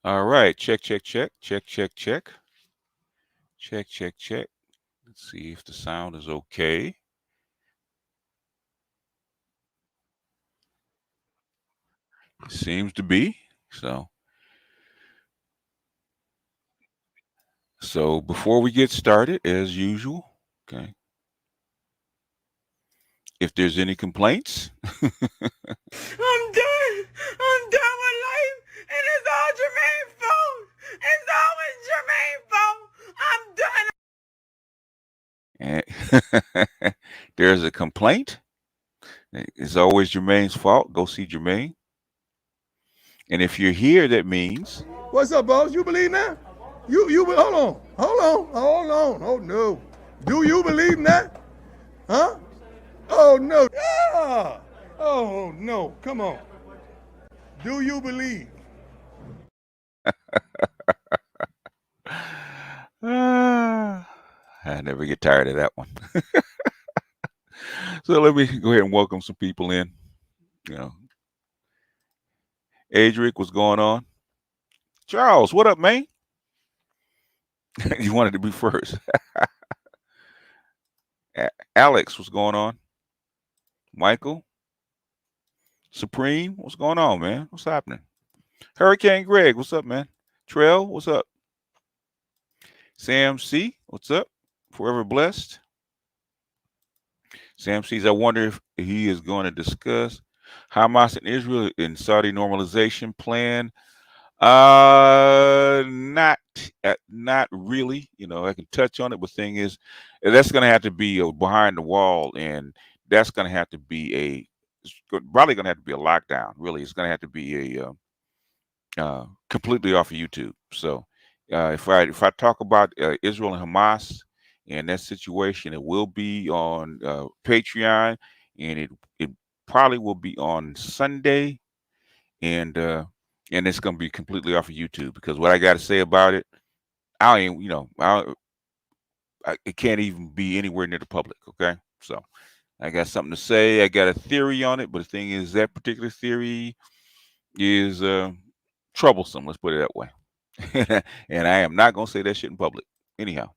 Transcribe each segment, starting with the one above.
All right. Check, check, check, check, check, check, check, check, check. Let's see if the sound is okay. It seems to be. So, so before we get started, as usual, okay, if there's any complaints, I'm done. I'm done with life, and it's all Jermaine's fault. It's always Jermaine's fault. I'm done. and there's a complaint, it's always Jermaine's fault. Go see Jermaine. And if you're here, that means What's up, boss? You believe that? You hold on. Oh no. Do you believe that? Huh? Oh no. Ah! Oh no. Come on. Do you believe? I never get tired of that one. So let me go ahead and welcome some people in. You know, Adric, what's going on? Charles, what up, man? You wanted to be first. Alex, what's going on? Michael, Supreme, what's going on, man? What's happening? Hurricane Greg, what's up, man? Trail, what's up? Sam C, what's up? Forever blessed. Sam C's, I wonder if he is going to discuss Hamas and Israel in Saudi normalization plan. Not really. You know, I can touch on it, but thing is, that's going to have to be behind the wall, and that's going to have to be probably going to have to be a lockdown. Really, it's going to have to be completely off of YouTube. So, if I talk about Israel and Hamas and that situation, it will be on Patreon, and it probably will be on Sunday, and uh, and it's gonna be completely off of YouTube because what I got to say about it, I ain't it can't even be anywhere near the public. Okay, so I got something to say. I got a theory on it, but the thing is that particular theory is troublesome. Let's put it that way. And I am not gonna say that shit in public. Anyhow,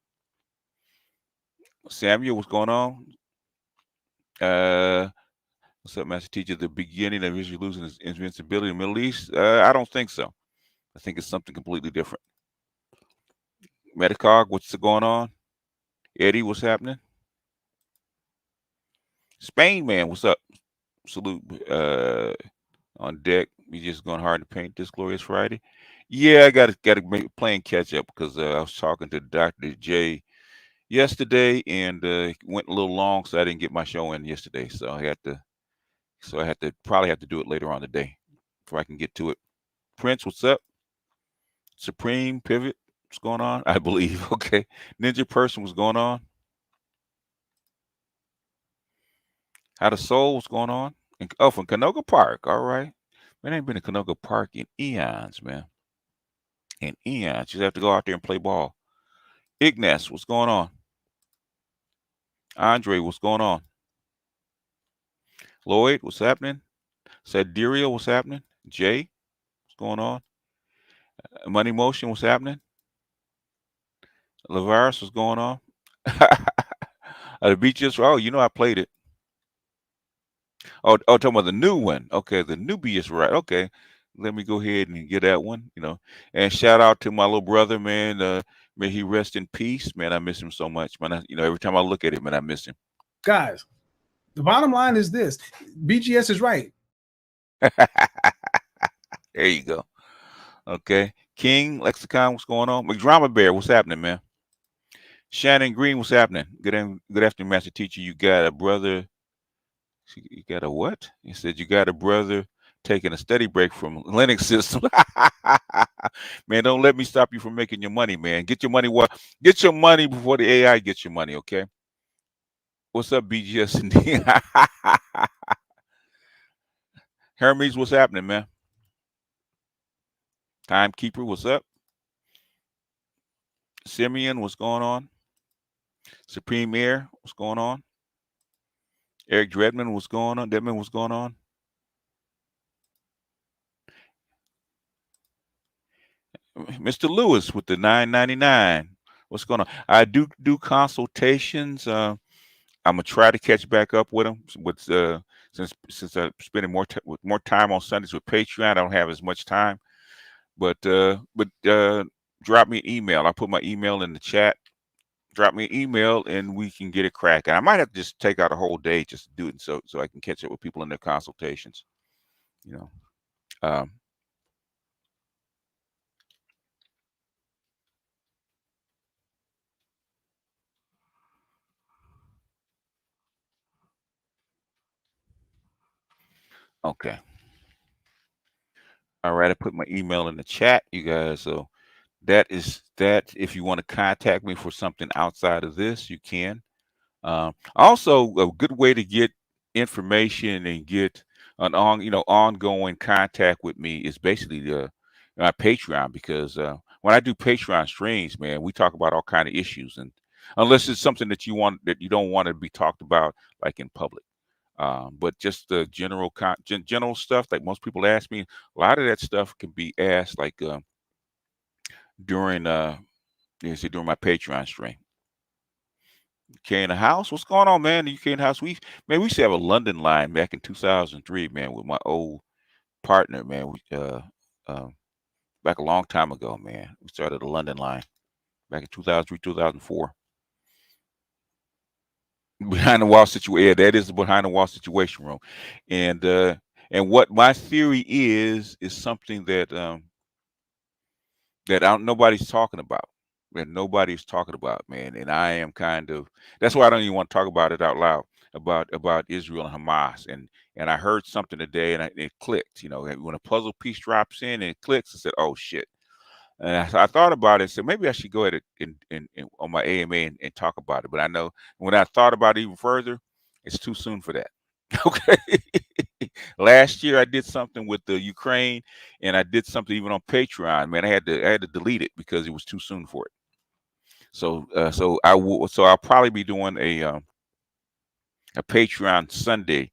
Samuel, what's going on? Uh, what's up, Master Teacher? The beginning of Israel losing its invincibility in the Middle East? I don't think so. I think it's something completely different. Metacog, what's going on? Eddie, what's happening? Spain man, what's up? Salute on deck. We just going hard to paint this glorious Friday. Yeah, I got to make playing catch up because I was talking to Dr. J yesterday and went a little long, so I didn't get my show in yesterday. So I had to probably have to do it later on today before I can get to it. Prince, what's up? Supreme Pivot, what's going on? I believe. Okay. Ninja Person, what's going on? How the Soul, what's going on? Oh, from Canoga Park. All right. Man, I ain't been to Canoga Park in eons, man. In eons. Just have to go out there and play ball. Ignace, what's going on? Andre, what's going on? Lloyd, what's happening? Sidereal, what's happening? Jay, what's going on? Money Motion, what's happening? Lavaris, what's going on? The beach just, oh, I played it. Oh, talking about the new one. Okay, the newbie is right. Okay, let me go ahead and get that one. And shout out to my little brother, man. May he rest in peace, man. I miss him so much, man. Every time I look at him, man, I miss him. Guys, the bottom line is this: BGS is right. There you go. Okay, King Lexicon, what's going on? McDrama Bear, what's happening, man? Shannon Green, what's happening? Good afternoon, Master Teacher. You got a brother. You got a what? He said you got a brother taking a steady break from Linux system. Man, don't let me stop you from making your money, man. Get your money get your money before the AI gets your money, okay? What's up, BGS and D? Hermes, what's happening, man? Timekeeper, what's up? Simeon, what's going on? Supreme Air, what's going on? Eric Dredman, what's going on? Deadman, what's going on? Mr. Lewis with the 9.99. What's going on? I do consultations. I'm gonna try to catch back up with them. With since I'm spending more time on Sundays with Patreon, I don't have as much time. But drop me an email. I'll put my email in the chat. Drop me an email and we can get it cracking. I might have to just take out a whole day just to do it, so I can catch up with people in their consultations. You know. Um, okay. All right. I put my email in the chat, you guys. So that is that. If you want to contact me for something outside of this, you can. Also, a good way to get information and get an ongoing contact with me is basically my Patreon, because when I do Patreon streams, man, we talk about all kind of issues, and unless it's something that you don't want to be talked about like in public. But just the general stuff like most people ask me, a lot of that stuff can be asked like during during my Patreon stream. UK in the house. What's going on, man? The UK in the house. We used to have a London line back in 2003, man, with my old partner, man. Uh, Back a long time ago, man. We started a London line back in 2003, 2004. Behind the wall situation. Yeah, that is the behind the wall situation room, and what my theory is something that nobody's talking about. That nobody's talking about, man. And I am kind of that's why I don't even want to talk about it out loud about Israel and Hamas. And I heard something today, and it clicked. You know, when a puzzle piece drops in and it clicks, I said, "Oh shit." And I thought about it, so maybe I should go ahead and on my AMA and talk about it. But I know when I thought about it even further, it's too soon for that. Okay. Last year I did something with the Ukraine, and I did something even on Patreon. Man, I had to delete it because it was too soon for it. So I'll probably be doing a Patreon Sunday,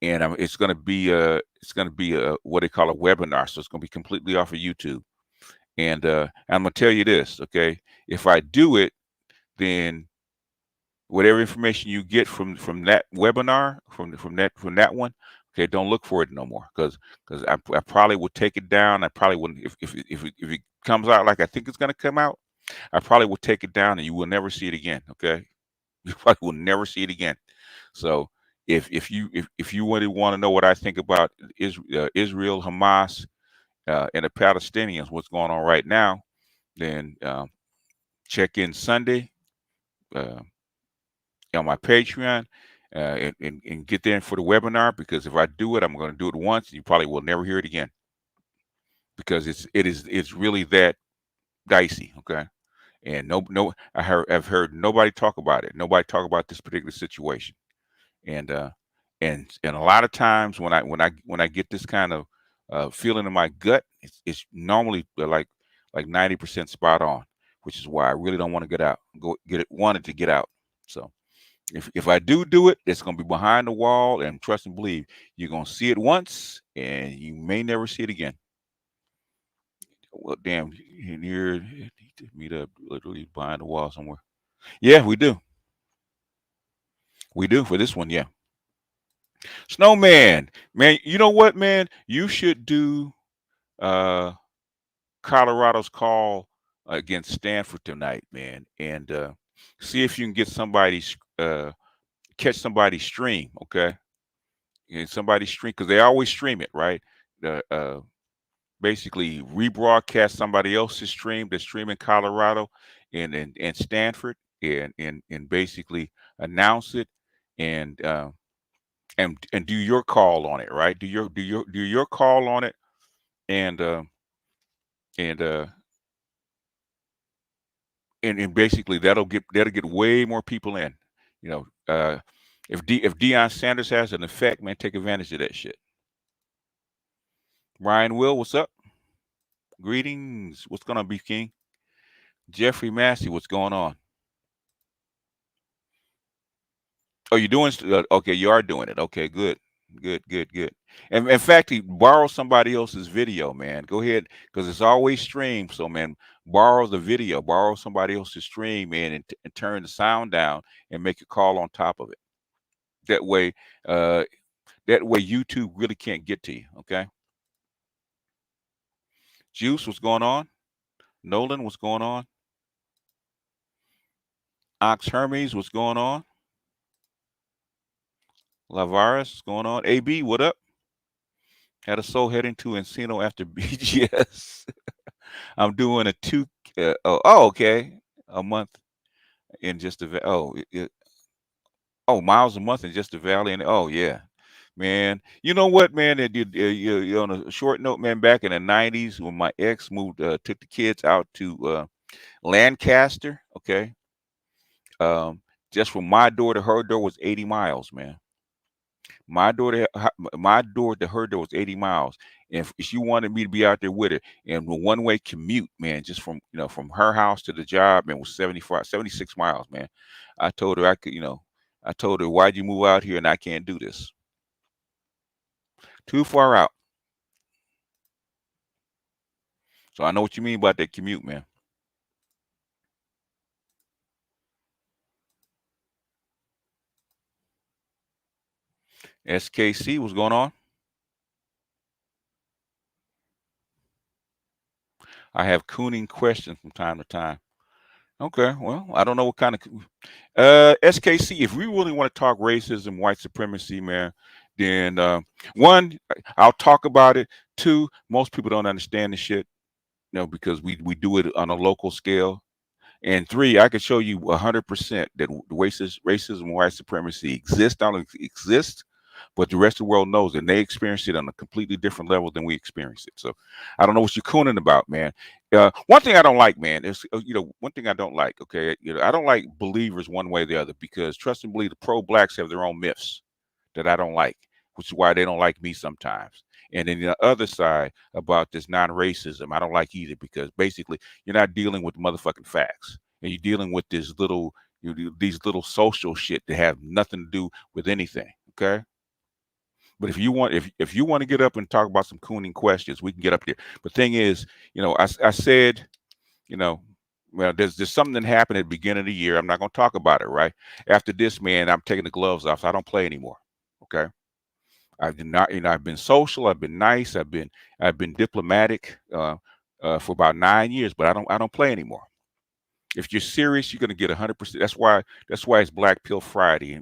and it's gonna be a what they call a webinar. So it's gonna be completely off of YouTube. And I'm gonna tell you this, okay? If I do it, then whatever information you get from that webinar, from that one, okay, don't look for it no more, because I probably would take it down. I probably wouldn't if it comes out like I think it's gonna come out. I probably will take it down, and you will never see it again. Okay, you probably will never see it again. So if you really want to know what I think about Israel, Hamas, and the Palestinians, what's going on right now, then check in Sunday uh, on my Patreon and get there for the webinar. Because if I do it, I'm going to do it once. You probably will never hear it again, because it's really that dicey. Okay, and I've heard nobody talk about it. Nobody talk about this particular situation. And and a lot of times when I get this kind of feeling in my gut, it's normally like 90% spot on, which is why I really don't want to wanted to get out. So if I do it, it's gonna be behind the wall, and trust and believe, you're gonna see it once and you may never see it again. Well, damn, you need to meet up literally behind the wall somewhere. Yeah, we do. We do for this one, yeah. Snowman, man, you know what, man? You should do uh Colorado's call against Stanford tonight, man, and see if you can get catch somebody's stream, okay? And somebody's stream, because they always stream it, right? Basically rebroadcast somebody else's stream that's streaming Colorado and Stanford, and basically announce it, and and do your call on it, right? Do your call on it, and and uh and basically that'll get way more people in. You know, if Deion Sanders has an effect, man, take advantage of that shit. Ryan Will, what's up? Greetings. What's going on, Beef King? Jeffrey Massey, what's going on? Oh, you're doing okay, you are doing it. Okay, good. Good, good, good. And in fact, he borrow somebody else's video, man. Go ahead, because it's always streamed. So, man, borrow the video, borrow somebody else's stream, man, and turn the sound down and make a call on top of it. That way, uh, that way YouTube really can't get to you. Okay. Juice, what's going on? Nolan, what's going on? Ox Hermes, what's going on? Lavaris, what's going on? AB, what up? Had a soul heading to Encino after BGS. I'm doing a okay, a month in just a miles a month in just the valley, and oh yeah, man. You know what, man? You on a short note, man. Back in the '90s, when my ex moved, took the kids out to Lancaster. Okay, um, just from my door to her door was 80 miles, man. My door to her door was 80 miles. And if she wanted me to be out there with her, and the one-way commute, man, just from from her house to the job, man, was 76 miles, man. I told her I could, I told her, why'd you move out here and I can't do this? Too far out. So I know what you mean about that commute, man. SKC, what's going on? I have cooning questions from time to time. Okay, well, I don't know what kind of SKC. If we really want to talk racism, white supremacy, man, then one, I'll talk about it. Two, most people don't understand the shit, because we do it on a local scale. And three, I could show you 100% that racism, and white supremacy exist, not exist, but the rest of the world knows, and they experience it on a completely different level than we experience it. So I don't know what you're cooning about, man. One thing I don't like, man, is one thing I don't like. Okay, I don't like believers one way or the other, because trust and believe, the pro-blacks have their own myths that I don't like, which is why they don't like me sometimes. And then the other side about this non-racism, I don't like either, because basically you're not dealing with motherfucking facts, and you're dealing with these little social shit that have nothing to do with anything. Okay. But if you want to get up and talk about some cooning questions, we can get up there. But thing is, I said, well, there's something that happened at the beginning of the year. I'm not going to talk about it, right? After this, man, I'm taking the gloves off. So I don't play anymore. Okay. I've not, I've been social. I've been nice. I've been diplomatic for about 9 years, but I don't play anymore. If you're serious, you're going to get 100%. That's why it's Black Pill Friday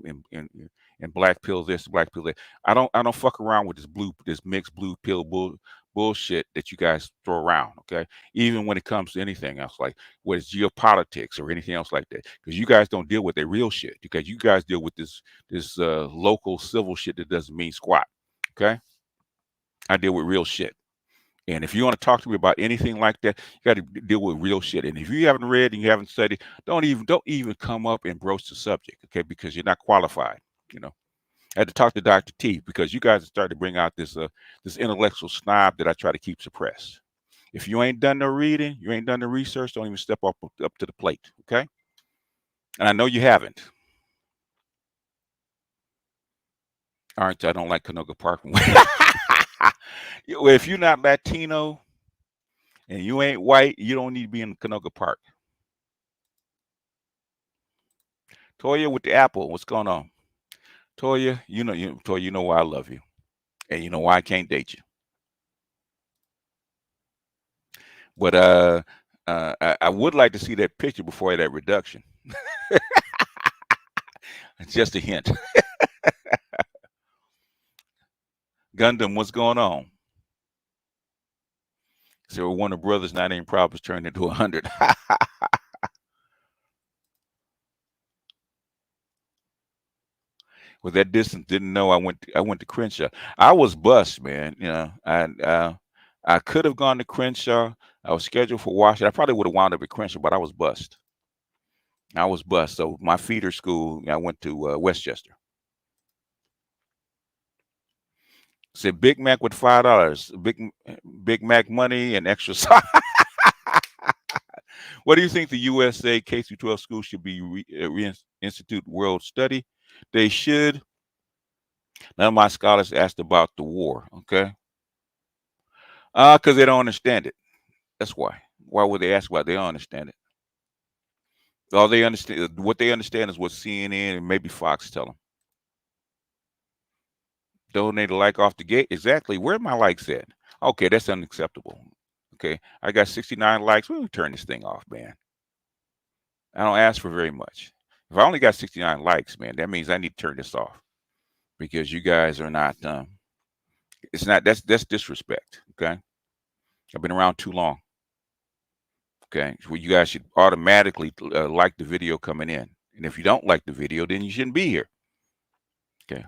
and Black Pill this, Black Pill that. I don't fuck around with this mixed blue pill bullshit that you guys throw around. Okay, even when it comes to anything else, like what is geopolitics or anything else like that, because you guys don't deal with the real shit. Because you guys deal with this local civil shit that doesn't mean squat. Okay, I deal with real shit. And if you want to talk to me about anything like that, you got to deal with real shit. And if you haven't read and you haven't studied, don't even come up and broach the subject, okay? Because you're not qualified. I had to talk to Dr. T, because you guys have started to bring out this intellectual snob that I try to keep suppressed. If you ain't done no reading, you ain't done the research, don't even step up to the plate, okay? And I know you haven't. Aren't you? I don't like Canoga Park. If you're not Latino and you ain't white, you don't need to be in Canoga Park. Toya with the apple, what's going on? Toya, Toya, you know why I love you, and you know why I can't date you. But I would like to see that picture before that reduction. Just a hint. Gundam, what's going on? So Warner Brothers 98 Problems turned into 100. With that distance, didn't know I went to Crenshaw. I was bused, man. I could have gone to Crenshaw. I was scheduled for Washington. I probably would have wound up at Crenshaw, but I was bused. So my feeder school, I went to Westchester. Said Big Mac with $5. Big Mac money and extra sauce. What do you think the USA K-12 schools should be reinstitute world study? They should. None of my scholars asked about the war. Okay, because they don't understand it. That's why. Why would they ask about it? They don't understand it. All they understand, what they understand, is what CNN and maybe Fox tell them. Donate a like off the gate. Exactly. Where my likes at? Okay, that's unacceptable. Okay, I got 69 likes. We'll turn this thing off, man. I don't ask for very much. If I only got 69 likes, man, that means I need to turn this off because you guys are not. It's not. That's disrespect. Okay, I've been around too long. Okay, well, you guys should automatically like the video coming in, and if you don't like the video, then you shouldn't be here. Okay,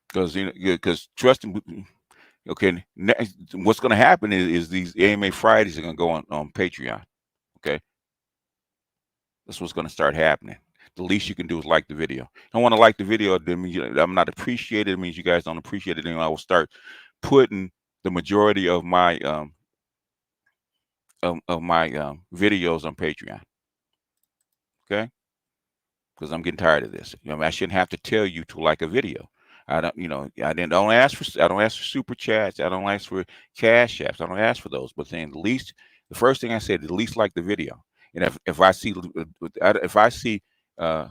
because because trust and okay, what's going to happen is these AMA Fridays are going to go on Patreon. Okay, that's what's going to start happening. The least you can do is like the video. I want to like the video. That means I'm not appreciated. It means you guys don't appreciate it. And I will start putting the majority of my videos on Patreon. Okay, because I'm getting tired of this. I shouldn't have to tell you to like a video. I don't, don't ask for super chats. I don't ask for cash apps. I don't ask for those. But then the first thing I said, at least like the video. And if I see I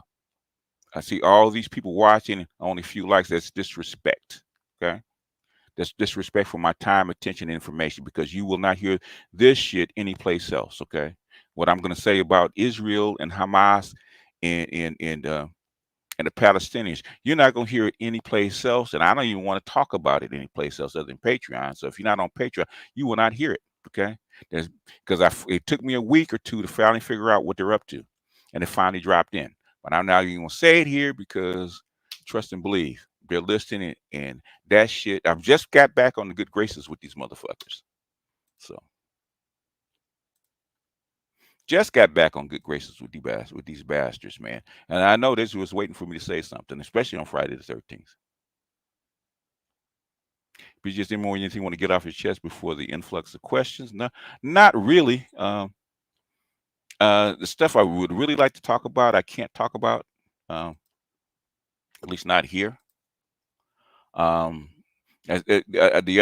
see all these people watching, only a few likes, that's disrespect. Okay, that's disrespect for my time, attention, and information, because you will not hear this shit anyplace else. Okay, what I'm going to say about Israel and Hamas and the Palestinians, you're not going to hear it anyplace else. And I don't even want to talk about it anyplace else other than Patreon. So if you're not on Patreon, you will not hear it. Okay. Because it took me a week or two to finally figure out what they're up to. And it finally dropped in. But I'm not even going to say it here because trust and believe they're listening. And that shit, I've just got back on the good graces with these motherfuckers. So. Just got back on good graces with these bastards, man. And I know this was waiting for me to say something, especially on Friday the 13th. But just any more anything you want to get off your chest before the influx of questions? No, not really. The stuff I would really like to talk about, I can't talk about, at least not here. The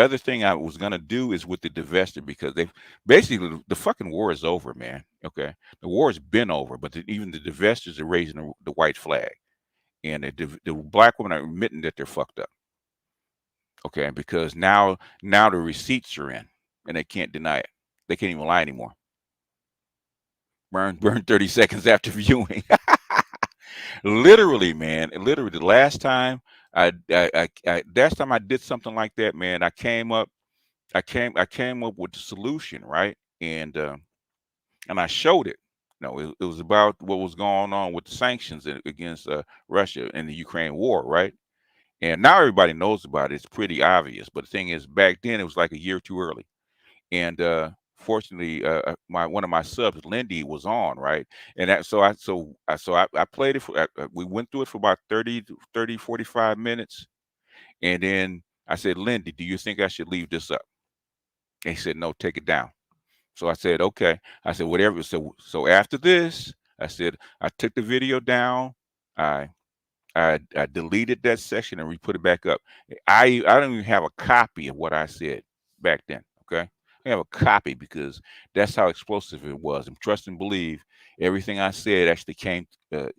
other thing I was gonna do is with the divestiture, because they've basically, the fucking war is over, man. Okay, the war has been over, but even the divestors are raising the white flag, and the black women are admitting that they're fucked up. Okay, because now the receipts are in, and they can't deny it. They can't even lie anymore. Burn 30 seconds after viewing. Literally, man. Literally, the last time I did something like that, man, I came up with the solution, right? And I showed it. It was about what was going on with the sanctions against Russia and the Ukraine war, right? And now everybody knows about it. It's pretty obvious. But the thing is, back then it was like a year too early. And fortunately, one of my subs, Lindy, was on, right? And I played it for. We went through it for about 45 minutes, and then I said, Lindy, do you think I should leave this up? And he said, no, take it down. So I said, okay. I said, whatever. So after this, I said, I took the video down. I deleted that section and re-put it back up. I don't even have a copy of what I said back then. Okay. I have a copy because that's how explosive it was. And trust and believe, everything I said actually came to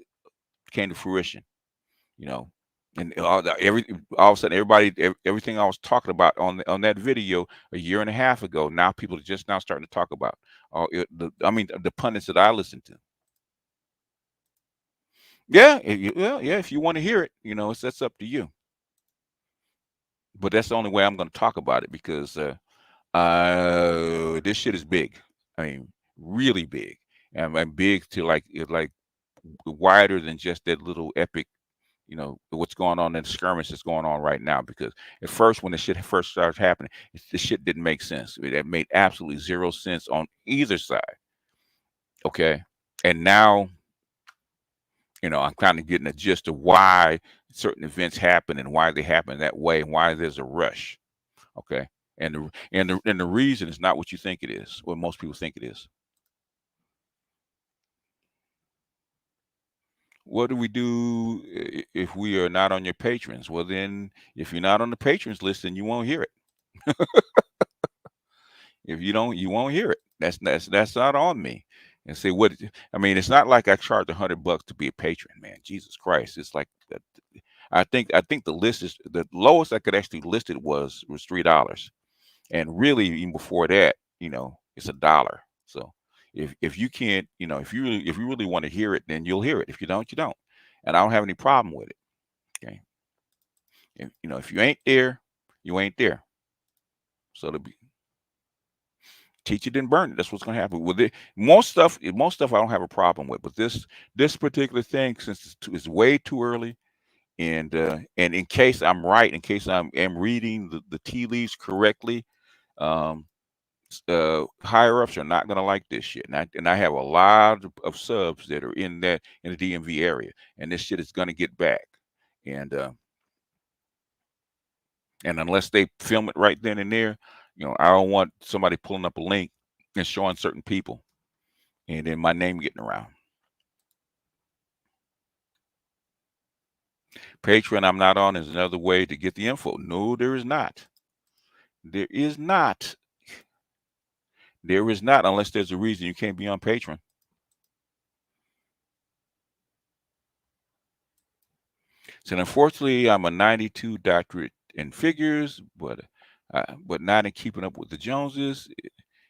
fruition. And all of a sudden, everything I was talking about on that video a year and a half ago, now people are just now starting to talk about. The pundits that I listen to. Yeah, if you want to hear it, that's up to you. But that's the only way I'm going to talk about it, because this shit is big. I mean, really big. And I'm big to like wider than just that little epic, what's going on in the skirmish that's going on right now. Because at first, when the shit first started happening, the shit didn't make sense. It made absolutely zero sense on either side. Okay. And now, I'm kind of getting a gist of why certain events happen and why they happen that way and why there's a rush. Okay. And the reason is not what you think it is, what most people think it is. what do we do if we are not on your patrons? Well, then, if you're not on the patrons list, then you won't hear it. If you don't, you won't hear it. That's not on me. And say what I mean. It's not like I charge $100 to be a patron, man. Jesus Christ! It's like I think the list is the lowest I could actually list it was $3, and really even before that, it's $1. So if you can't, if you really want to hear it, then you'll hear it. If you don't, you don't, and I don't have any problem with it. Okay, if you ain't there, you ain't there. So to be teach it and burn it. That's what's going to happen with it. Most stuff I don't have a problem with, but this particular thing, since it's way too early, and in case I'm right, in case am reading the tea leaves correctly, um, higher ups are not going to like this shit, and I have a lot of subs that are in the DMV area, and this shit is going to get back, and unless they film it right then and there, I don't want somebody pulling up a link and showing certain people, and then my name getting around. Patreon, I'm not on, is another way to get the info. No, there is not. There is not. There is not, unless there's a reason you can't be on Patreon. So unfortunately, I'm a 92 doctorate in figures, but not in keeping up with the Joneses.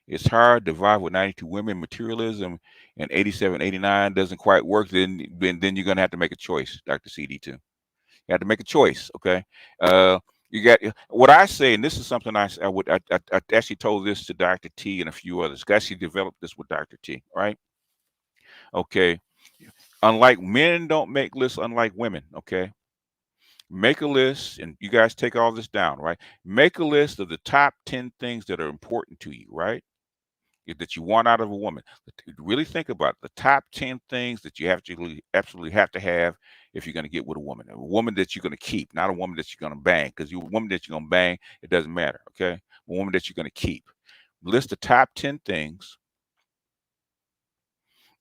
It's hard to vibe with 92 women, materialism, and 87, 89 doesn't quite work. Then you're gonna have to make a choice, Dr. CD2. You have to make a choice, okay? You got what I say, and this is something I actually told this to Dr. T and a few others. I actually developed this with Dr. T, right? Okay. Unlike men don't make lists, unlike women, okay? Make a list, and you guys take all this down, right? Make a list of the top 10 things that are important to you, right? That you want out of a woman. Really think about it. The top 10 things that you absolutely have to have if you're going to get with a woman that you're going to keep, not a woman that you're going to bang, because a woman that you're going to bang, it doesn't matter, okay? A woman that you're going to keep. List the top 10 things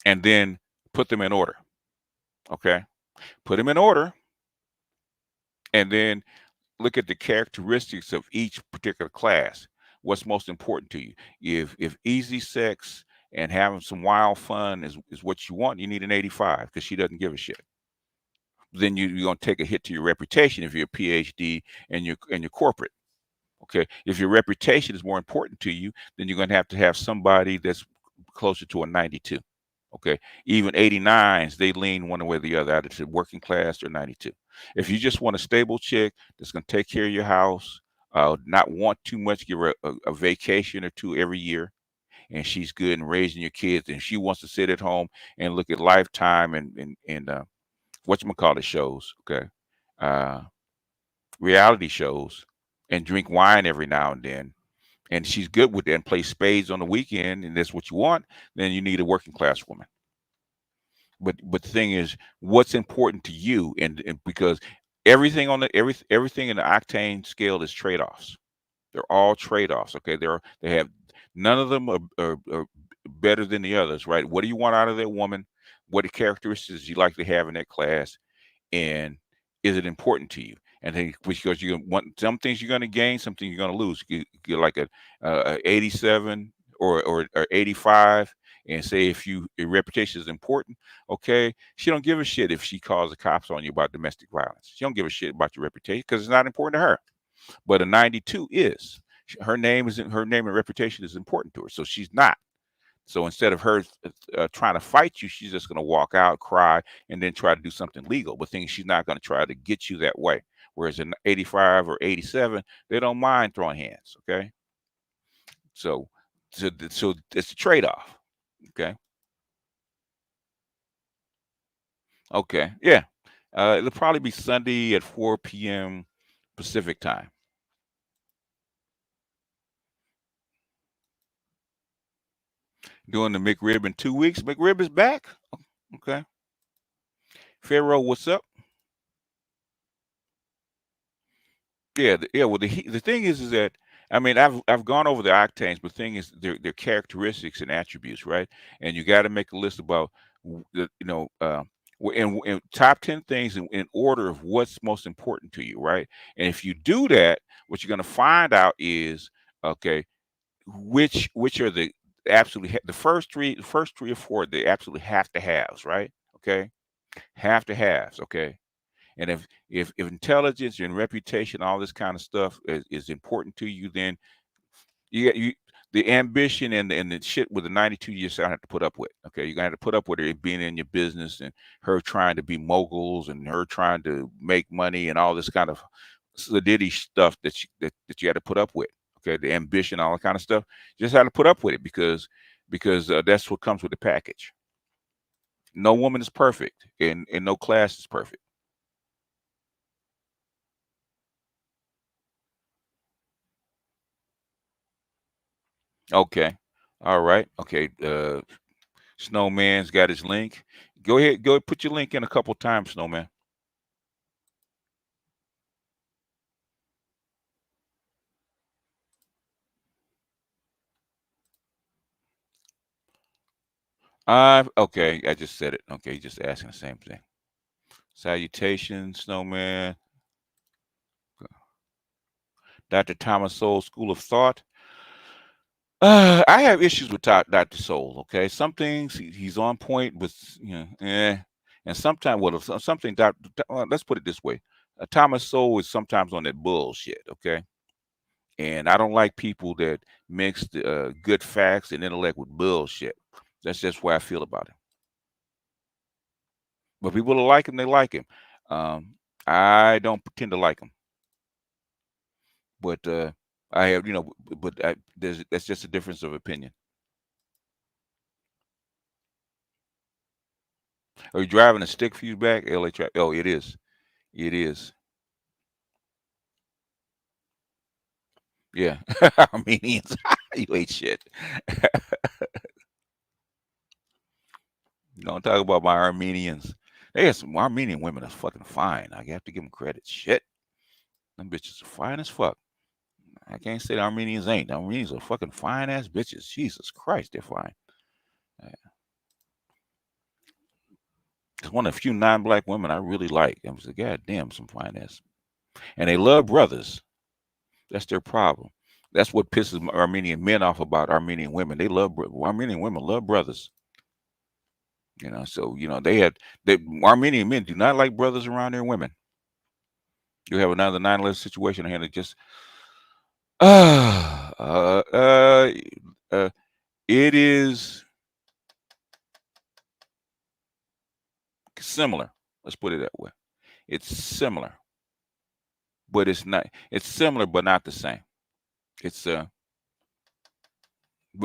and then put them in order, okay? Put them in order, and then look at the characteristics of each particular class. What's most important to you? If easy sex and having some wild fun is what you want, you need an 85 because she doesn't give a shit. Then you're gonna take a hit to your reputation if you're a PhD and you're corporate. Okay, if your reputation is more important to you, then you're gonna have to have somebody that's closer to a 92. Okay, even 89s, they lean one way or the other, either to working class or 92. If you just want a stable chick that's going to take care of your house, not want too much, give her a vacation or two every year, and she's good in raising your kids, and she wants to sit at home and look at Lifetime and whatchamacallit shows, okay, reality shows, and drink wine every now and then, and she's good with that and play spades on the weekend, and that's what you want, then you need a working class woman. But the thing is, what's important to you, and because everything in the octane scale is trade-offs. They're all trade-offs. Okay, they have none of them are better than the others, right? What do you want out of that woman? What are characteristics you like to have in that class, and is it important to you? And then because you want some things you're going to gain, something you're going to lose. You get like a 87 or 85. And say if your reputation is important, okay, she don't give a shit if she calls the cops on you about domestic violence. She don't give a shit about your reputation because it's not important to her. But a 92 is. Her name and reputation is important to her, so she's not. So instead of her trying to fight you, she's just going to walk out, cry, and then try to do something legal. But she's not going to try to get you that way. Whereas an 85 or 87, they don't mind throwing hands. Okay, so it's a trade-off. Okay. Okay. Yeah. It'll probably be Sunday at 4 p.m. Pacific time. Doing the McRib in 2 weeks. McRib is back. Okay. Pharaoh, what's up? Yeah. Well, the thing is that I mean I've gone over the octanes, but the thing is their characteristics and attributes, right? And you got to make a list about in top 10 things in order of what's most important to you, right? And if you do that, what you're going to find out is, okay, which are the absolutely the first three or four, they absolutely have to haves, right? Okay, have to haves. Okay, and if intelligence and reputation, all this kind of stuff is important to you, then you the ambition and the shit with the 92 years I have to put up with. Okay, you're gonna have to put up with her being in your business and her trying to be moguls and her trying to make money and all this kind of solidity stuff that you had to put up with. Okay, the ambition, all that kind of stuff. You just had to put up with it because that's what comes with the package. No woman is perfect, and no class is perfect. Okay, all right. Okay, Snowman's got his link. Go ahead, go put your link in a couple times, Snowman. Okay, I just said it. Okay, just asking the same thing. Salutations, Snowman. Dr. Thomas Sowell School of Thought. I have issues with Dr. Sowell. Okay, some things he's on point with, and sometimes something. Let's put it this way: Thomas Sowell is sometimes on that bullshit. Okay, and I don't like people that mix the, good facts and intellect with bullshit. That's just why I feel about him. But people that like him, they like him. Um, I don't pretend to like him, but I have, that's just a difference of opinion. Are you driving a stick fuse back? LA track. Oh, it is. It is. Yeah. Armenians. You ain't shit. Don't talk about my Armenians. They have some Armenian women that's fucking fine. I have to give them credit. Shit. Them bitches are fine as fuck. I can't say the Armenians ain't. The Armenians are fucking fine ass bitches. Jesus Christ, they're fine. It's one of the few non-black women I really like. I was like, God damn, some fine ass. And they love brothers. That's their problem. That's what pisses Armenian men off about Armenian women. Armenian women love brothers. So they Armenian men do not like brothers around their women. You have another 9/11 situation here that just uh, uh, uh, uh, it is similar. Let's put it that way. It's similar, but it's not. It's similar, but not the same. It's but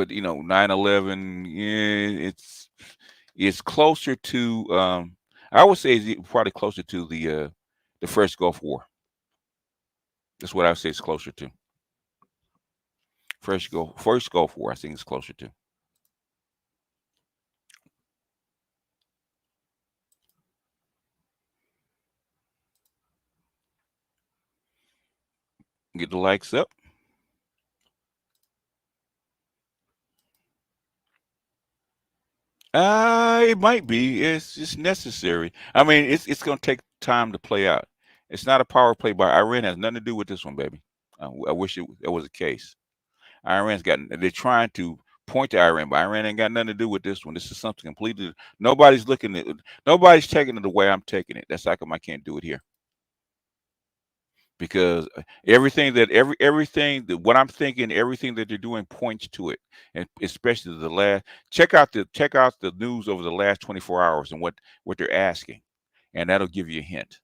9/11. Yeah, it's closer to. I would say it's probably closer to the first Gulf War. That's what I would say it's closer to. First Gulf War. I think it's closer to. Get the likes up. It might be. It's just necessary. I mean, it's going to take time to play out. It's not a power play by Iran. It has nothing to do with this one, baby. I wish it was the case. Iran's got. They're trying to point to Iran, but Iran ain't got nothing to do with this one. This is something completely. Nobody's looking at. Nobody's taking it the way I'm taking it. That's how come I can't do it here. Because everything that what I'm thinking, everything that they're doing points to it, and especially the last. Check out the news over the last 24 hours and what they're asking, and that'll give you a hint.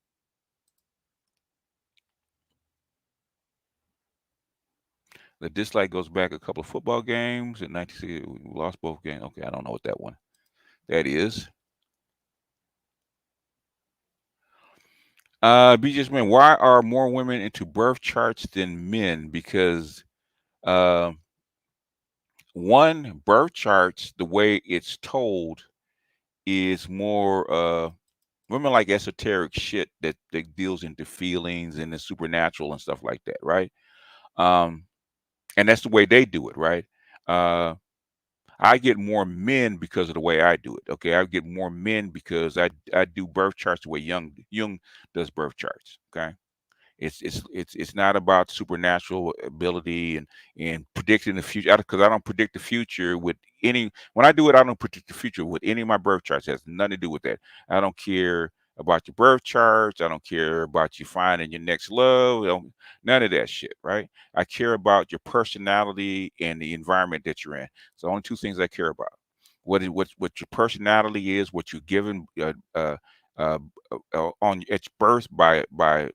The dislike goes back a couple of football games in 1960. We lost both games. Okay, I don't know what that is. BJ's man, why are more women into birth charts than men? Because uh, one, birth charts, the way it's told, is more women like esoteric shit that deals into feelings and the supernatural and stuff like that, right? And that's the way they do it, right? uh I get more men because of the way I do it. Okay, I get more men because I do birth charts the way Jung does birth charts. Okay, it's not about supernatural ability and predicting the future, because I don't predict the future with any. When I do it, I don't predict the future with any of my birth charts. It has nothing to do with that. I don't care about your birth charts. I don't care about you finding your next love. None of that shit, right? I care about your personality and the environment that you're in. It's the only two things I care about. What your personality is, what you're given uh, on its birth by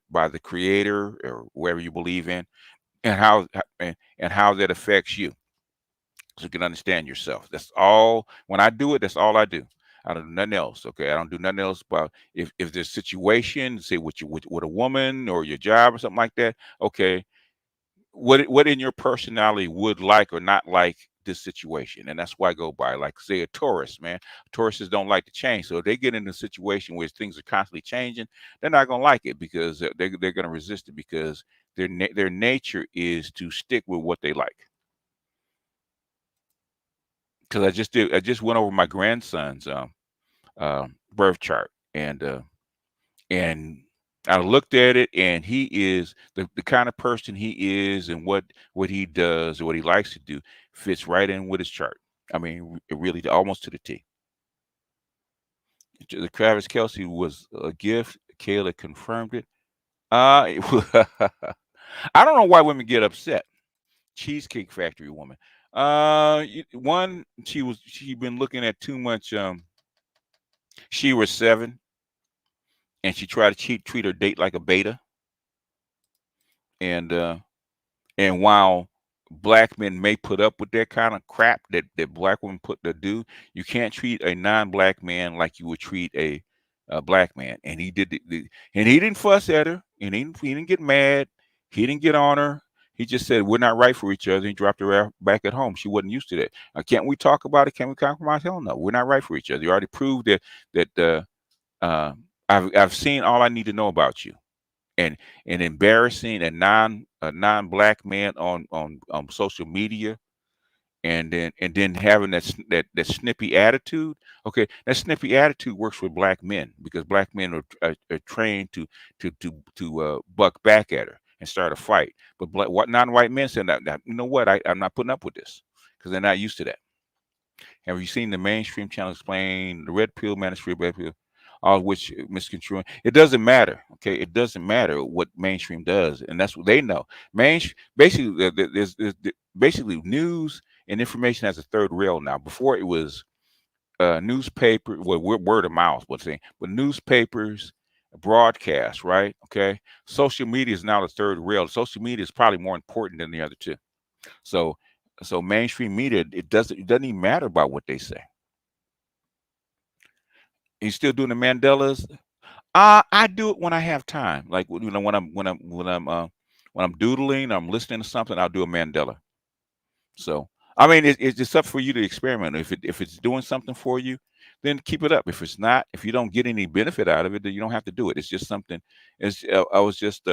the creator or whoever you believe in, and how that affects you, so you can understand yourself. That's all. When I do it, that's all I do. I don't do nothing else. Okay, I don't do nothing else. But if there's situation, say with a woman or your job or something like that, okay, what in your personality would like or not like this situation, and that's why I go by, like, say, a Taurus. Man, Tauruses don't like to change, so if they get in a situation where things are constantly changing, they're not going to like it, because they're going to resist it, because their nature is to stick with what they like. Because I just went over my grandson's birth chart, and I looked at it, and he is the kind of person he is, and what he does or what he likes to do fits right in with his chart. I mean, it really almost to the T. The Travis Kelsey was a gift. Kayla confirmed it. I don't know why women get upset. Cheesecake Factory woman. One, she been looking at too much. She was 7, and she tried to treat her date like a beta, and while black men may put up with that kind of crap that black women do, you can't treat a non-black man like you would treat a black man. And he did and he didn't fuss at her, and he didn't get mad. He didn't get on her. He just said, we're not right for each other. He dropped her back at home. She wasn't used to that. Can't we talk about it? Can we compromise? Hell no. We're not right for each other. You already proved that I've seen all I need to know about you. And embarrassing a non-black man on social media, and then having that snippy attitude. Okay, that snippy attitude works with black men, because black men are trained to buck back at her and start a fight. But what non-white men said, you know what, I'm not putting up with this, because they're not used to that. Have you seen the mainstream channel explain the red pill, manosphere, red pill, all of which misconstruing? It doesn't matter. Okay, it doesn't matter what mainstream does, and that's what they know. Basically, basically news and information has a third rail now. Before it was newspaper, well, word of mouth, but newspapers, broadcast, right? Okay, social media is now the third rail. Social media is probably more important than the other two. So mainstream media, it doesn't even matter about what they say. You still doing the Mandelas? I do it when I have time. Like, when I'm doodling, I'm listening to something, I'll do a Mandela. So I mean, it's just up for you to experiment. If it's doing something for you, then keep it up. If it's not, if you don't get any benefit out of it, then you don't have to do it. It's just something. I was just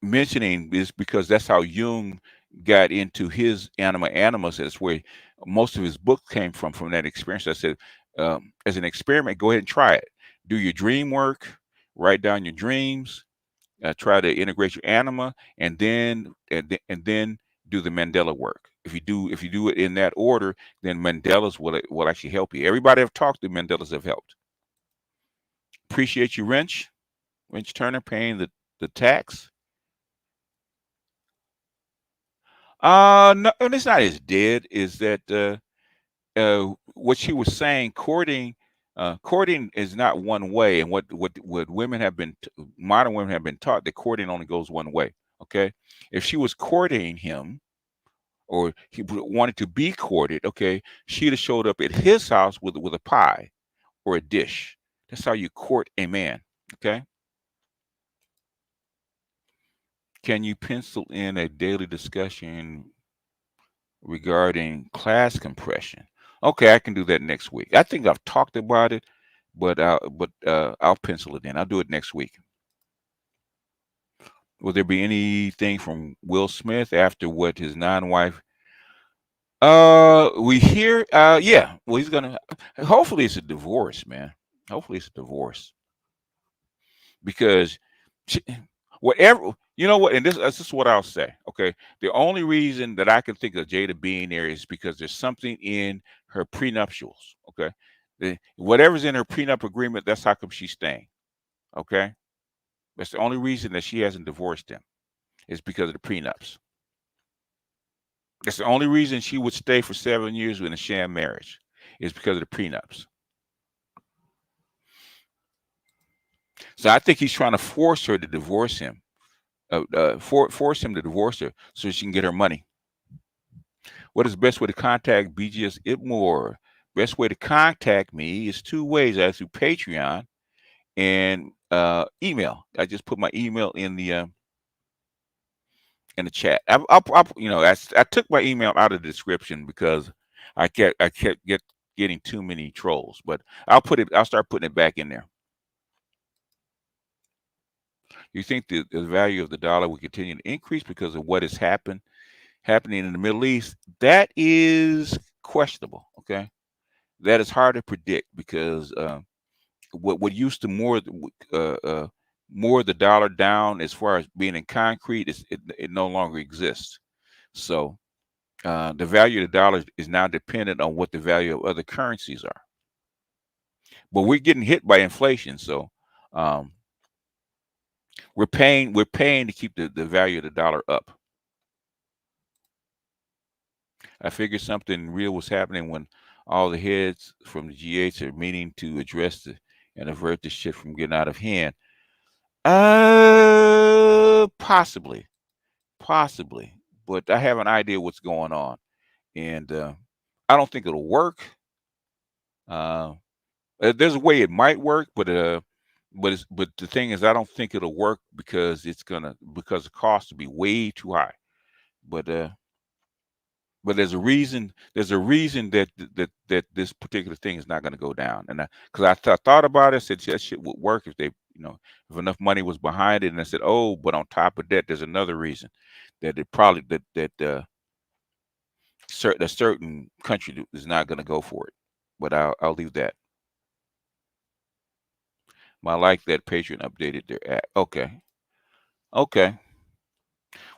mentioning this because that's how Jung got into his animus. That's where most of his book came from that experience. I said, as an experiment, go ahead and try it. Do your dream work, write down your dreams, try to integrate your anima, and then do the Mandela work. If you do it in that order, then Mandelas will actually help you. Everybody I've talked to, Mandelas have helped. Appreciate you, Wrench Turner, paying the tax. No, and it's not as dead. Is that what she was saying? Courting is not one way, and what women have been modern women have been taught, that courting only goes one way. Okay, if she was courting him, or he wanted to be courted, okay, she'd have showed up at his house with a pie or a dish. That's how you court a man. Okay. Can you pencil in a daily discussion regarding class compression? Okay, I can do that next week. I think I've talked about it, but I'll pencil it in. I'll do it next week. Will there be anything from Will Smith after what his non-wife We hear, yeah. Well, he's gonna. Hopefully, it's a divorce, man. Hopefully, it's a divorce because she, whatever you know what. And this is what I'll say. Okay, the only reason that I can think of Jada being there is because there's something in her prenuptials. Okay, whatever's in her prenup agreement, that's how come she's staying. Okay, that's the only reason that she hasn't divorced him is because of the prenups. That's the only reason she would stay for 7 years in a sham marriage is because of the prenups. So I think he's trying to force her to divorce him, force him to divorce her so she can get her money. What is the best way to contact BGS Itmore? Best way to contact me is two ways. Either through Patreon and email. I just put my email in the chat. I took my email out of the description because I kept getting too many trolls, but I'll start putting it back in there. You think the value of the dollar will continue to increase because of what is happening in the Middle East? That is questionable. Okay, that is hard to predict because what used to more the dollar down as far as being in concrete it no longer exists. So the value of the dollar is now dependent on what the value of other currencies are. But we're getting hit by inflation, so um, we're paying to keep the value of the dollar up. I figured something real was happening when all the heads from the G8s are meeting to address and avert the shit from getting out of hand. Possibly, but I have an idea what's going on, and I don't think it'll work. There's a way it might work, but the thing is, I don't think it'll work because the cost will be way too high. But there's a reason. There's a reason that this particular thing is not going to go down. And because I thought about it, said that shit would work if if enough money was behind it. And I said, oh, but on top of that, there's another reason that it probably that a certain country is not going to go for it. But I'll leave that. I like that Patreon updated their app. Okay.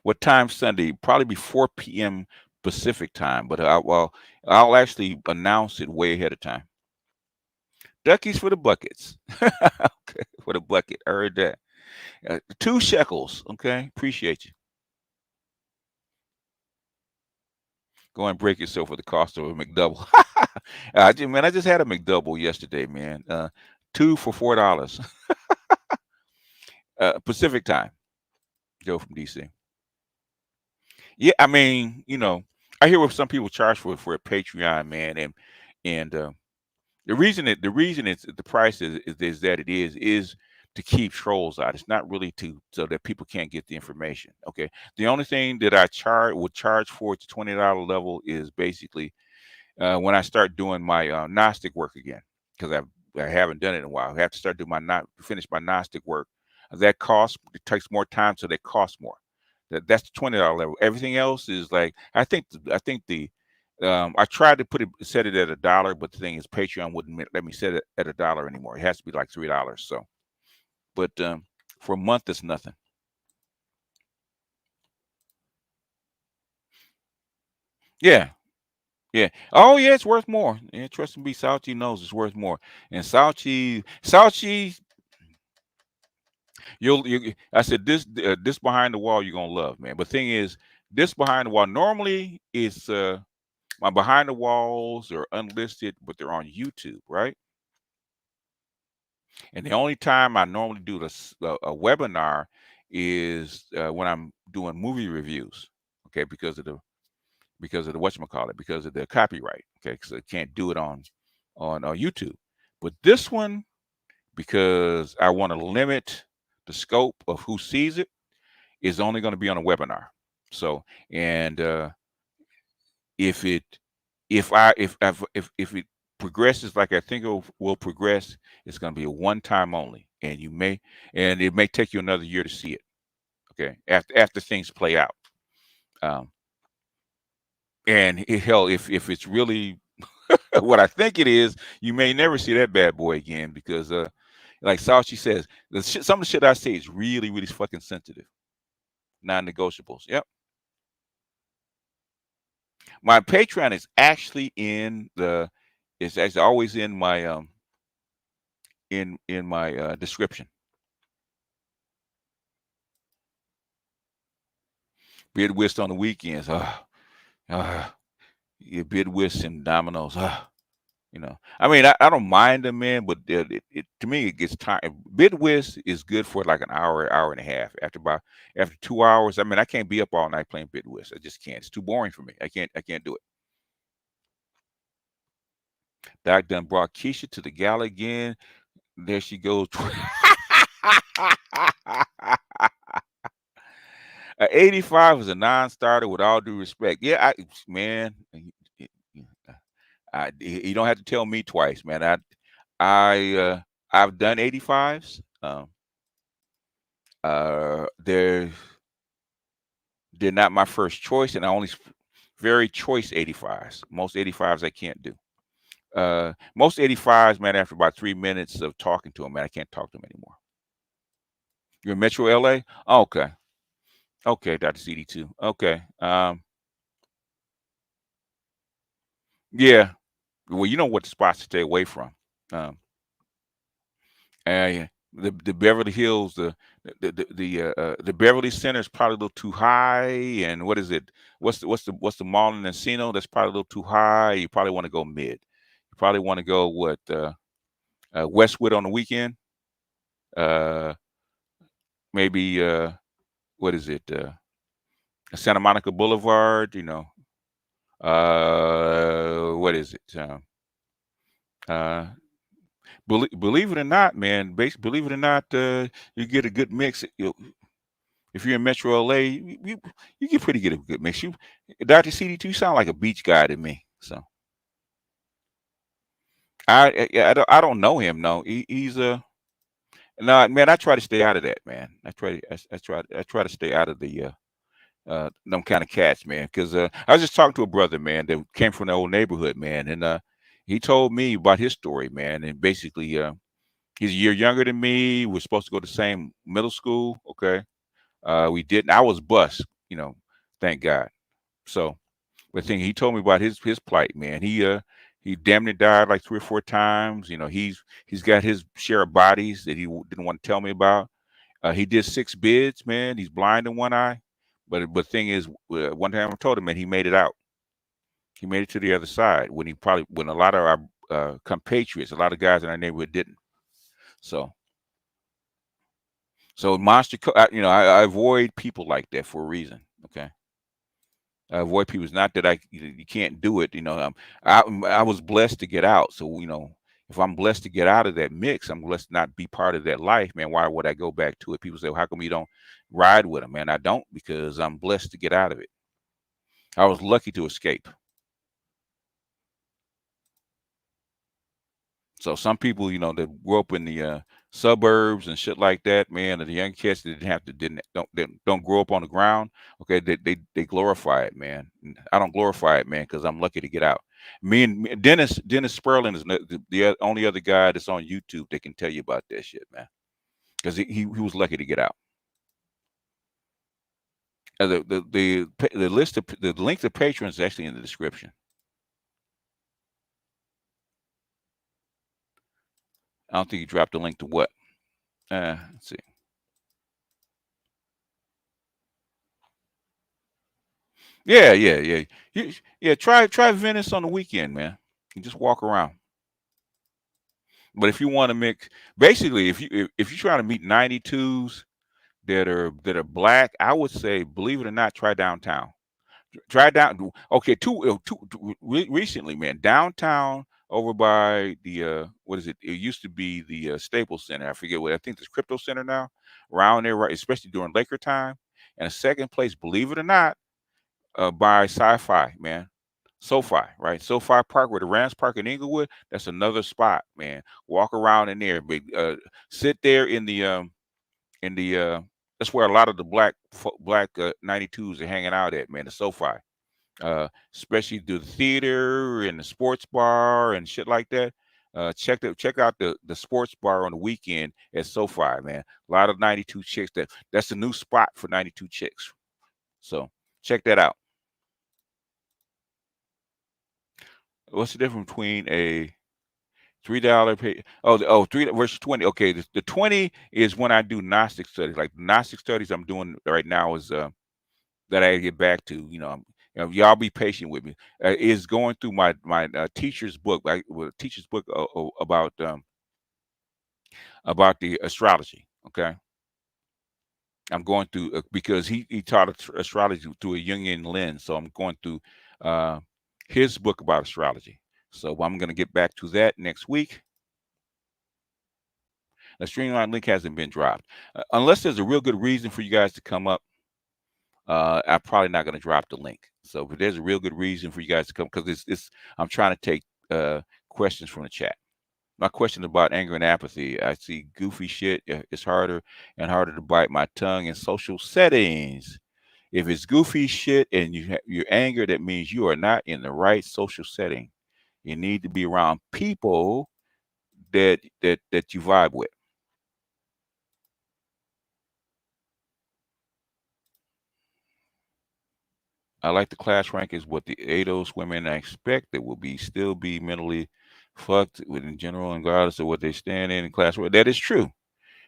What time Sunday? Probably be 4 p.m. Pacific time, but I'll actually announce it way ahead of time. Duckies for the buckets. Okay, for the bucket. I heard that. 2 shekels. Okay, appreciate you. Go and break yourself for the cost of a McDouble. I just had a McDouble yesterday, man. 2 for $4. Pacific time. Joe from DC. Yeah, I mean, I hear what some people charge for a Patreon, man, and the reason it's the price is that it is to keep trolls out. It's not really so that people can't get the information. Okay, the only thing that I would charge for at the $20 level is basically when I start doing my Gnostic work again, because I haven't done it in a while. I have to start doing finish my Gnostic work. It takes more time, so that costs more. That's the $20 level. Everything else is like I think I tried to set it at $1, but the thing is Patreon wouldn't let me set it at $1 anymore. It has to be like $3. So, but for a month it's nothing. Yeah. Oh yeah, it's worth more. Yeah, trust me, Sauchi knows it's worth more. And Sauchi, I said this behind the wall you're gonna love, man. But thing is, this behind the wall normally is my behind the walls are unlisted, but they're on YouTube, right? And the only time I normally do a webinar is when I'm doing movie reviews, okay, because of the whatchamacallit, because of the copyright, okay, because I can't do it on YouTube. But this one, because I want to limit the scope of who sees it, is only going to be on a webinar. So, and if it progresses like I think it will progress, it's going to be a one-time only, and it may take you another year to see it. Okay, after things play out. And hell, if it's really what I think it is, you may never see that bad boy again because, like Sauchi says, some of the shit I say is really, really fucking sensitive, non-negotiables. Yep. My Patreon is actually it's actually always in my in my description. Bid whist on the weekends. Yeah, bid whist and dominoes. You know, I mean, I don't mind them, man, but to me it gets tired. Bid whist is good for like an hour, hour and a half. After 2 hours, I mean, I can't be up all night playing bid whist. I just can't. It's too boring for me. I can't do it. Doc done brought Keisha to the gala again. There she goes. 85 is a non-starter with all due respect. Yeah, man, you don't have to tell me twice, man. I've done 85s. They're not my first choice, and I only very choice 85s. Most 85s I can't do. Most 85s, man, after about 3 minutes of talking to them, man, I can't talk to them anymore. You're in Metro LA? Oh, okay. Okay, Dr. CD2. Okay. Yeah. Well, you know what spots to stay away from. Yeah. The Beverly Hills, the Beverly Center is probably a little too high. And what is it? What's the mall in Encino? That's probably a little too high. You probably want to go mid. You probably want to go Westwood on the weekend. Maybe what is it? Santa Monica Boulevard. You know. What is it? Believe it or not, man. Believe it or not, you get a good mix. If you're in Metro LA, you get pretty good mix. Dr. CD2 sound like a beach guy to me. So I don't know him. No, he's no, man. I try to stay out of that, man. I try to stay out of the them kind of cats, man. Because I was just talking to a brother, man, that came from the old neighborhood, man, and he told me about his story, man. And basically, he's a year younger than me. We're supposed to go to the same middle school. Okay, we didn't. I was bused, you know. Thank God. So, the thing he told me about his plight, man. He damn near died like 3 or 4 times. You know, he's got his share of bodies that he didn't want to tell me about. He did 6 bids, man. He's blind in one eye. But the thing is, one time I told him, man, he made it out. He made it to the other side when a lot of our compatriots, a lot of guys in our neighborhood didn't. So monster, you know, I avoid people like that for a reason. Okay, I avoid people. It's not that you can't do it. You know, I was blessed to get out. So you know, if I'm blessed to get out of that mix, I'm blessed to not be part of that life, man. Why would I go back to it? People say, well, how come you don't ride with them, man? I don't, because I'm blessed to get out of it. I was lucky to escape. So some people, you know, that grew up in the suburbs and shit like that, man, and the young kids that don't grow up on the ground. Okay, they glorify it, man. I don't glorify it, man, because I'm lucky to get out. Me and Dennis Sperling is the only other guy that's on YouTube that can tell you about that shit, man, because he was lucky to get out. The list of the link to patrons is actually in the description. I don't think he dropped the link to what. Let's see. Yeah. Try Venice on the weekend, man. You just walk around. But if you want to mix, basically, if you're trying to meet 92s that are black, I would say, believe it or not, try downtown. Try down. Okay, recently, man, downtown over by the what is it? It used to be the Staples Center. I forget what. I think it's Crypto Center now. Around there, right, especially during Laker time. And a second place, believe it or not, by Sci-Fi, man. SoFi, right? SoFi Park, where the Rams Park in Inglewood. That's another spot, man. Walk around in there, but sit there in the that's where a lot of the black 92s are hanging out at, man. The SoFi. especially the theater and the sports bar and shit like that. Check out the sports bar on the weekend at SoFi, man. A lot of 92 chicks. That's the new spot for 92 chicks. So check that out. What's the difference between a $3 pay? Oh, 3 versus 20. Okay, the 20 is when I do Gnostic studies. Like the Gnostic studies I'm doing right now is that I get back to. Y'all be patient with me. Is going through my teacher's book, teacher's book about the astrology. Okay, I'm going through because he taught astrology through a Jungian lens. So I'm going through his book about astrology. So I'm going to get back to that next week. The Streamline link hasn't been dropped. Unless there's a real good reason for you guys to come up, I'm probably not going to drop the link. So if there's a real good reason for you guys to come, because I'm trying to take questions from the chat. My question about anger and apathy. I see goofy shit. It's harder and harder to bite my tongue in social settings. If it's goofy shit and you're angry, that means you are not in the right social setting. You need to be around people that you vibe with. I like the class rank is what the ADOS women I expect that will still be mentally fucked with in general, regardless of what they stand in class. That is true.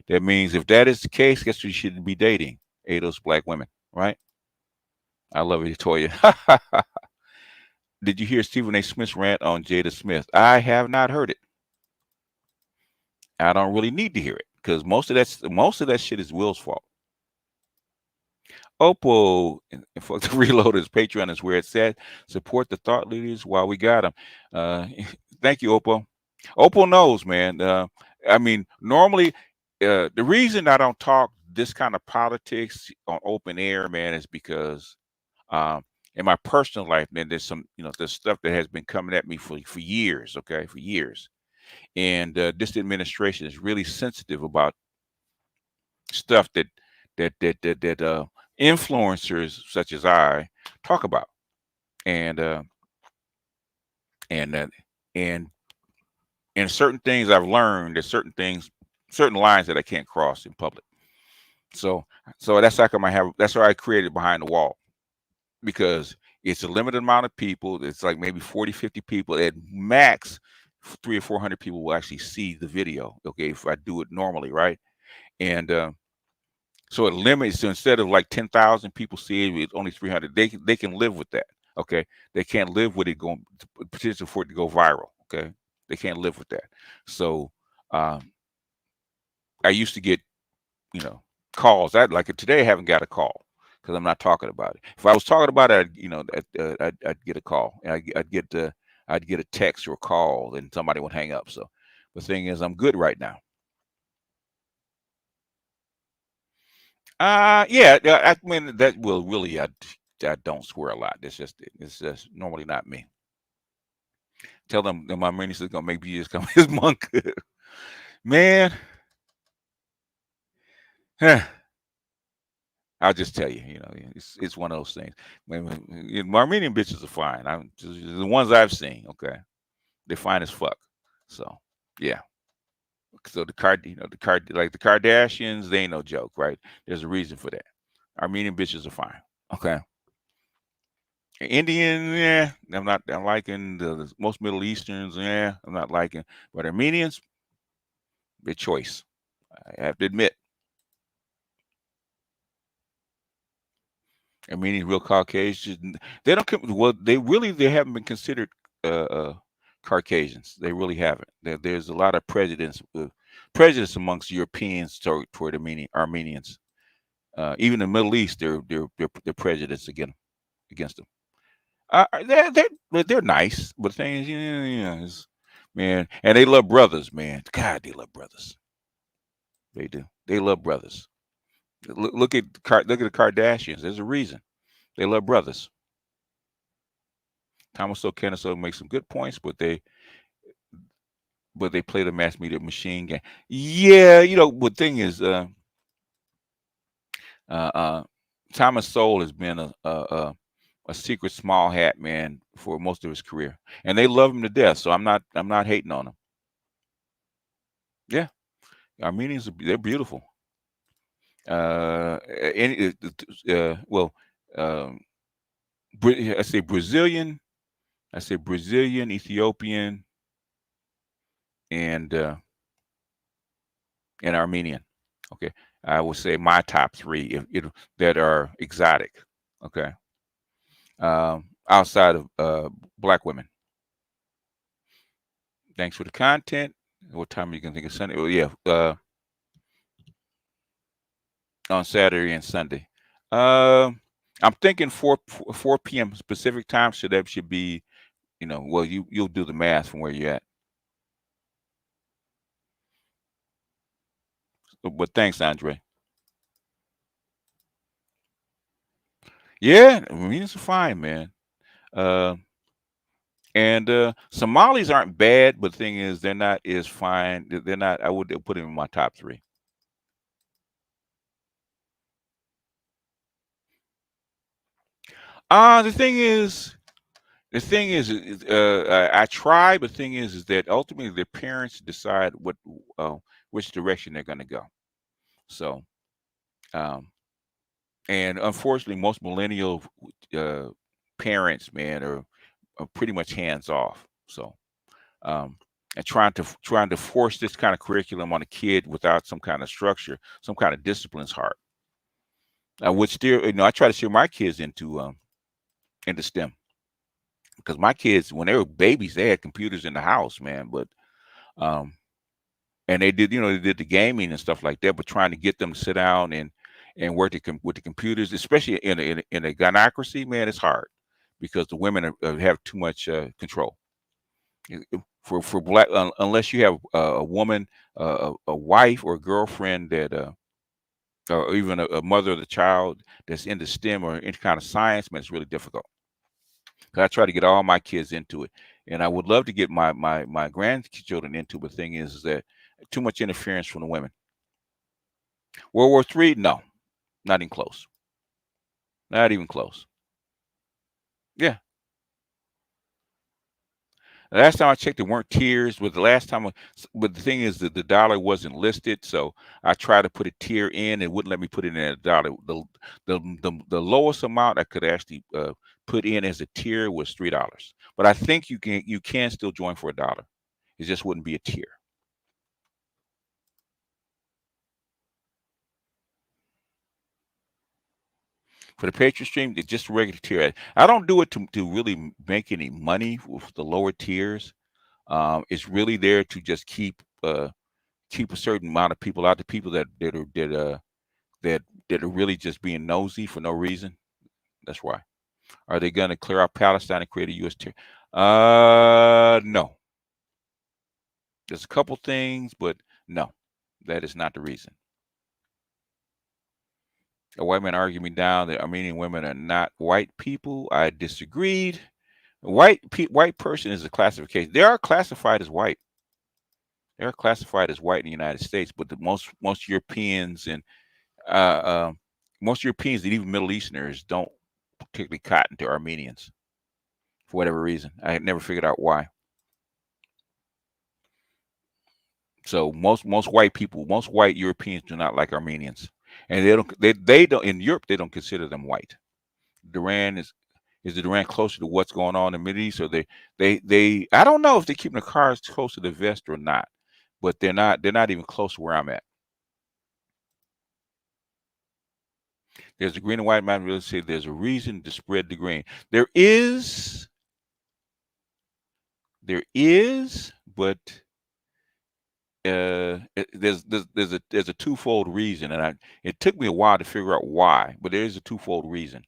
That means if that is the case, guess who you shouldn't be dating? ADOS black women, right? I love it, Toya. Did you hear Stephen A. Smith's rant on Jada Smith? I have not heard it. I don't really need to hear it because most of that shit is Will's fault. Oppo and fuck the reloaders. Patreon is where it's at. Support the thought leaders while we got them. Thank you, Oppo. Oppo knows, man. I mean, normally the reason I don't talk this kind of politics on open air, man, is because in my personal life, man, there's some, there's stuff that has been coming at me for years, okay, for years. And this administration is really sensitive about stuff that influencers such as I talk about, and certain things I've learned, there's certain lines that I can't cross in public. So that's how come that's why I created Behind the Wall, because it's a limited amount of people. It's like maybe 40, 50 people at max. 300 or 400 people will actually see the video. Okay, if I do it normally, right? And so it limits. So instead of like 10,000 people see it, it's only 300. They can live with that. Okay, they can't live with it going potential for it to go viral. Okay, they can't live with that. So I used to get calls. Like today I haven't got a call because I'm not talking about it. If I was talking about it, I'd get a call, and I'd get a text or a call, and somebody would hang up. So the thing is, I'm good right now. Yeah, I mean that will really. I don't swear a lot. It's just normally not me. Tell them that my minister is gonna make me just come his monk. Man. I'll just tell you, it's one of those things. Armenian bitches are fine. The ones I've seen, okay, they're fine as fuck. So yeah. So like the Kardashians, they ain't no joke, right? There's a reason for that. Armenian bitches are fine, okay. Indian, yeah, I'm liking the most Middle Easterns, yeah, I'm not liking, but Armenians, their choice. I have to admit. Armenian real Caucasians, they don't. Well, they haven't been considered Caucasians. They really haven't. There's a lot of prejudice amongst Europeans toward Armenians. Even in the Middle East, they're prejudiced against them. They're nice, but the thing is, man, and they love brothers, man. God, they love brothers. They do. They love brothers. Look at the Kardashians. There's a reason. They love brothers. Thomas O'Kenneso makes some good points, but they play the mass media machine game. Yeah, the thing is, Thomas Sowell has been a secret small hat man for most of his career, and they love him to death. So I'm not hating on him. Yeah, Armenians they're beautiful. Any well, um, I say Brazilian, Ethiopian, and Armenian. Okay, I would say my top three that are exotic. Okay, outside of black women. Thanks for the content. What time are you gonna think of Sunday? Oh yeah, on Saturday and Sunday. I'm thinking 4 p.m. Pacific time. So that should be, well, you'll do the math from where you're at. But thanks, Andre. Yeah, Armenians are fine, man. Uh, and Somalis aren't bad, but the thing is, they're not as fine. They're not. I would put them in my top three. The thing is, I try, but the thing is that ultimately their parents decide which direction they're going to go. So, um, and unfortunately, most millennial parents, man, are pretty much hands off. So, um, and trying to force this kind of curriculum on a kid without some kind of structure, some kind of discipline is hard. I would still, I try to steer my kids into STEM, because my kids, when they were babies, they had computers in the house, man. But um, and they did the gaming and stuff like that. But trying to get them to sit down and work with the computers, especially in a gynocracy, man, it's hard because the women have too much control. For black, unless you have a woman, a wife or a girlfriend that, or even a mother of the child that's into STEM or any kind of science, man, it's really difficult. 'Cause I try to get all my kids into it, and I would love to get my grandchildren into it. But the thing is that too much interference from the women. World War III, no, not even close. Not even close. Yeah. The last time I checked, there weren't tiers. But the last time, but the thing is that the dollar wasn't listed, so I tried to put a tier in. It wouldn't let me put it in a dollar. The lowest amount I could actually put in as a tier was $3. But I think you can still join for $1. It just wouldn't be a tier. For the Patreon stream, it's just a regular tier. I don't do it to really make any money with the lower tiers. It's really there to just keep a certain amount of people out. The people that are really just being nosy for no reason. That's why. Are they going to clear out Palestine and create a U.S. tier? No. There's a couple things, but no, that is not the reason. A white man argued me down that Armenian women are not white people. I disagreed. White person is a classification. They are classified as white. They are classified as white in the United States, but most Europeans and most Europeans and even Middle Easterners don't particularly cotton to Armenians for whatever reason. I had never figured out why. So most white people, most white Europeans do not like Armenians, and they don't in Europe they don't consider them white. Duran is the Duran closer to what's going on in the Middle East, or they I don't know if they're keeping the cars close to the vest or not, but they're not even close to where I'm at. There's a green and white man really say there's a reason to spread the green. There is, but there's a twofold reason, and it took me a while to figure out why, but there is a twofold reason.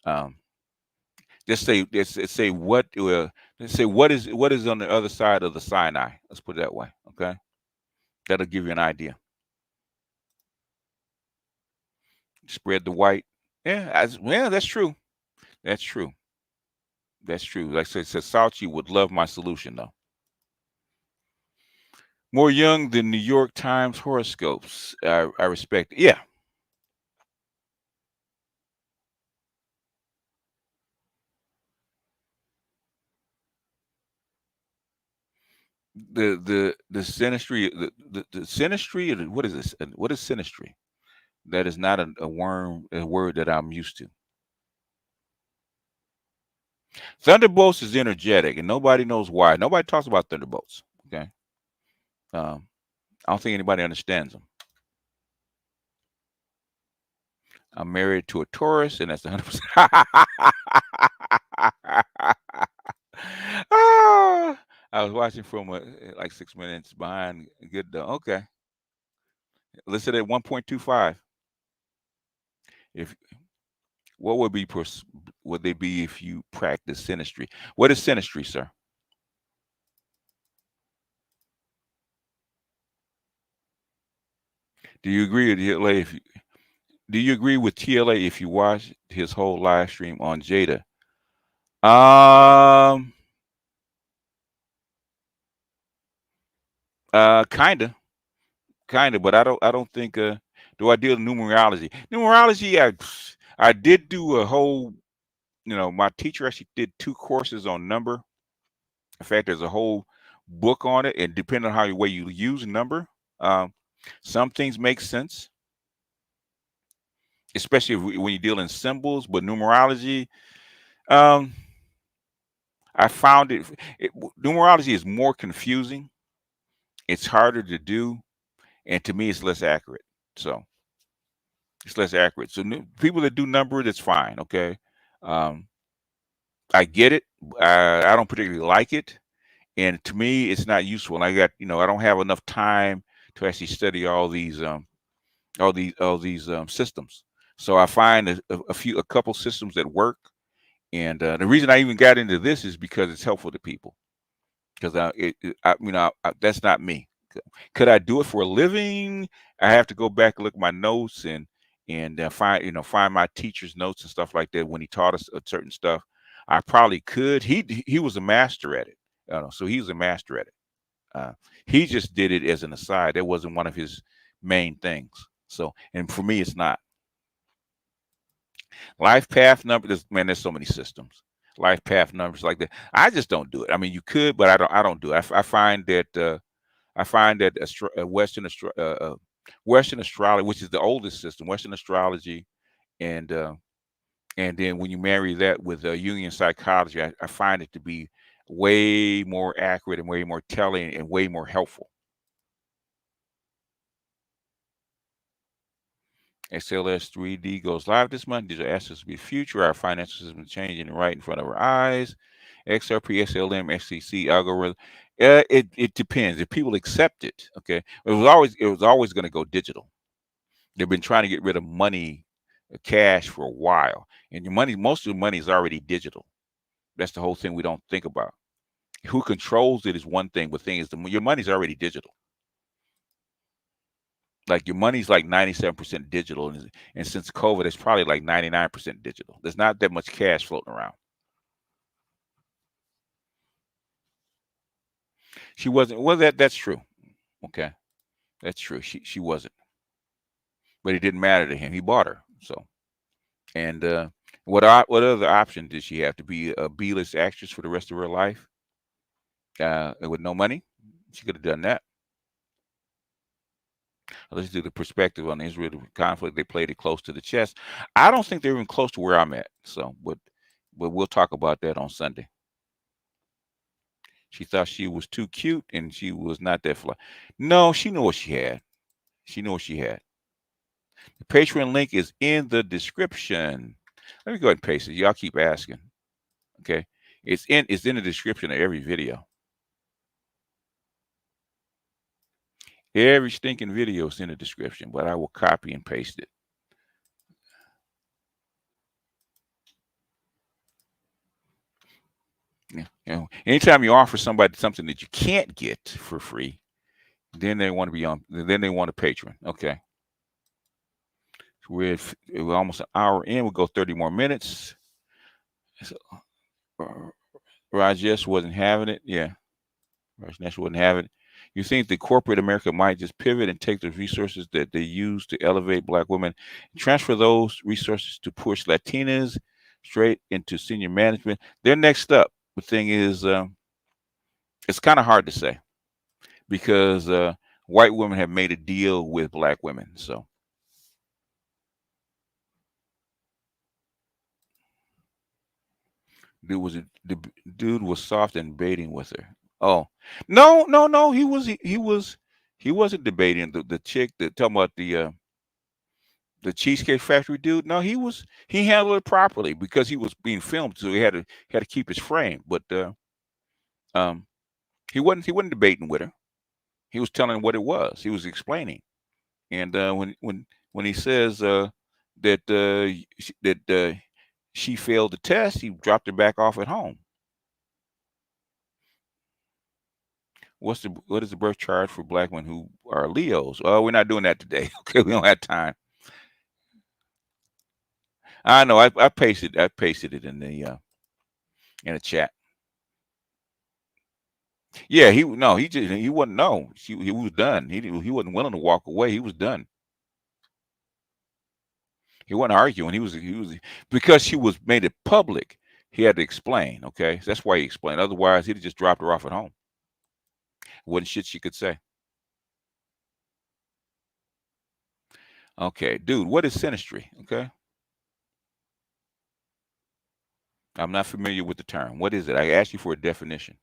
Let's say what is on the other side of the Sinai. Let's put it that way. Okay, that'll give you an idea. Spread the white. Yeah, that's true. That's true. That's true. Like I said, Sauchi would love my solution though. More young than New York Times horoscopes. I respect it. Yeah. The synastry, the synastry, what is this? What is synastry? That is not a word that I'm used to. Thunderbolts is energetic, and nobody knows why. Nobody talks about thunderbolts. Okay, I don't think anybody understands them. I'm married to a Taurus, and that's 100%. Ah, I was watching from like 6 minutes behind. Good though. Okay, listed at 1.25. If what would they be if you practice synastry? What is synastry, sir? Do you agree with TLA do you agree with TLA if you watch his whole live stream on Jada? Um kinda, but I don't think do I deal in numerology? Numerology, I did do a whole, my teacher actually did 2 courses on number. In fact, there's a whole book on it, and depending on how way you use number, um, some things make sense, especially when you deal in symbols. But numerology, um, I found numerology is more confusing. It's harder to do, and to me, it's less accurate. So it's less accurate. So people that do number, that's fine. Okay, um, I get it. I don't particularly like it, and to me, it's not useful. And I don't have enough time to actually study all these systems. So I find a couple systems that work, and the reason I even got into this is because it's helpful to people. Because that's not me. Could I do it for a living? I have to go back and look at my notes and find my teacher's notes and stuff like that when he taught us certain stuff. I probably could. He was a master at it, so he was a master at it. He just did it as an aside. That wasn't one of his main things. So, and for me, it's not. Life path number. Man, there's so many systems. Life path numbers like that. I just don't do it. I mean, you could, but I don't do it. I find that Western astrology, which is the oldest system, Western astrology, and then when you marry that with Jungian psychology, I find it to be way more accurate and way more telling and way more helpful. XLS 3D goes live this month. Digital assets will be the future. Our financial system is changing right in front of our eyes. XRP, SLM, XCC algorithm. It depends if people accept it. Okay, it was always going to go digital. They've been trying to get rid of money, cash for a while, and most of the money is already digital. That's the whole thing we don't think about. Who controls it is one thing, but the thing is, your money's already digital. Like your money's like 97% digital, and since COVID, it's probably like 99% digital. There's not that much cash floating around. She wasn't. Well, that's true. Okay, that's true. She wasn't, but it didn't matter to him. He bought her. So, and what other option did she have? To be a B-list actress for the rest of her life with no money? She could have done that. Let's do the perspective on the Israel conflict. They played it close to the chest. I don't think they're even close to where I'm at. So, but we'll talk about that on Sunday. She thought she was too cute, and she was not that fly. No, she knew what she had. She knew what she had. The Patreon link is in the description. Let me go ahead and paste it. Y'all keep asking. Okay, it's in the description of every video. Every stinking video is in the description, but I will copy and paste it. Yeah. Anytime you offer somebody something that you can't get for free, then they want to be on. Then they want a patron. Okay. So we're almost an hour in. We'll go 30 more minutes. So, Rajesh wasn't having it. Yeah, Rajesh wasn't having it. You think the corporate America might just pivot and take the resources that they use to elevate Black women, transfer those resources to push Latinas straight into senior management? They're next up. The thing is, it's kind of hard to say. because white women have made a deal with black women. So the dude was soft and baiting with her. Oh, no, no, no. He wasn't debating the chick that talking about the Cheesecake Factory dude. No, he handled it properly because he was being filmed, so he had to keep his frame. But um, he wasn't debating with her. He was telling what it was. He was explaining. And when he says that she failed the test, he dropped her back off at home. What is the birth chart for black men who are Leos? Oh, we're not doing that today. Okay, we don't have time. I know. I pasted it in the chat. Yeah, he wasn't. No, he was done. He wasn't willing to walk away. He was done. He wasn't arguing. He was because she was made it public. He had to explain. Okay, so that's why he explained. Otherwise, he'd have just dropped her off at home. Wasn't shit she could say. Okay, dude, what is synastry? Okay, I'm not familiar with the term. What is it? I asked you for a definition.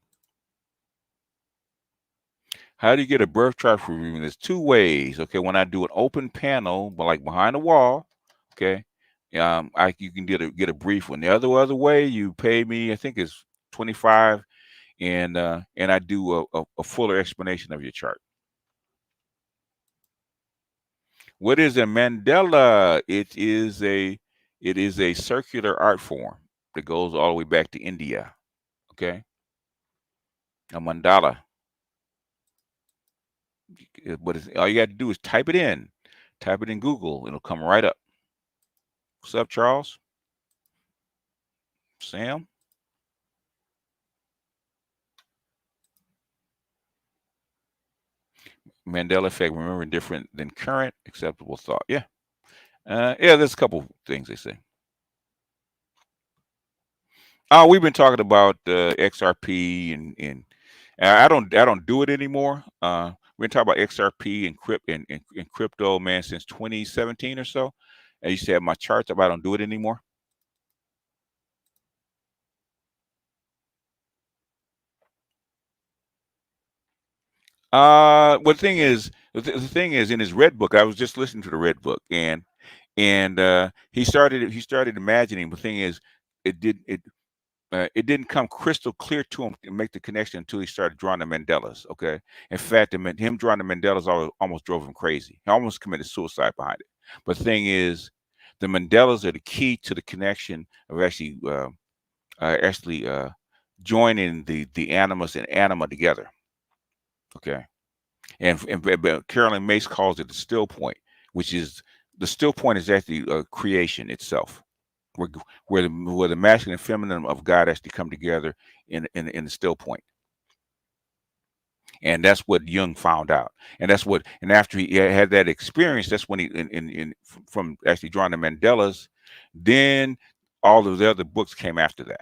How do you get a birth chart for reading? There's two ways. Okay, when I do an open panel, but like behind the wall, okay, you can get a brief one. The other way, you pay me. I think it's 25, and I do a fuller explanation of your chart. What is a mandala? It is a circular art form that goes all the way back to India. Okay, a mandala. All you got to do is type it in Google. It'll come right up. What's up, Charles? Sam? Mandela effect, remembering different than current acceptable thought. Yeah. Yeah, there's a couple things they say. Oh, we've been talking about XRP and I don't do it anymore. We've been talking about XRP and crypto, man, since 2017 or so. I used to have my charts up. I don't do it anymore. Well, the thing is, in his red book, I was just listening to the red book, and he started imagining. The thing is, it didn't come crystal clear to him to make the connection until he started drawing the Mandelas. Okay, in fact, him drawing the Mandelas almost drove him crazy. He almost committed suicide behind it. But the thing is, the Mandelas are the key to the connection of actually joining the animus and anima together. Okay, but Carolyn Mace calls it the still point, which is the still point is actually creation itself, where where the masculine and feminine of God actually come together in the still point. And that's what Jung found out, and after he had that experience, that's when he from actually drawing the Mandelas, then all of the other books came after that.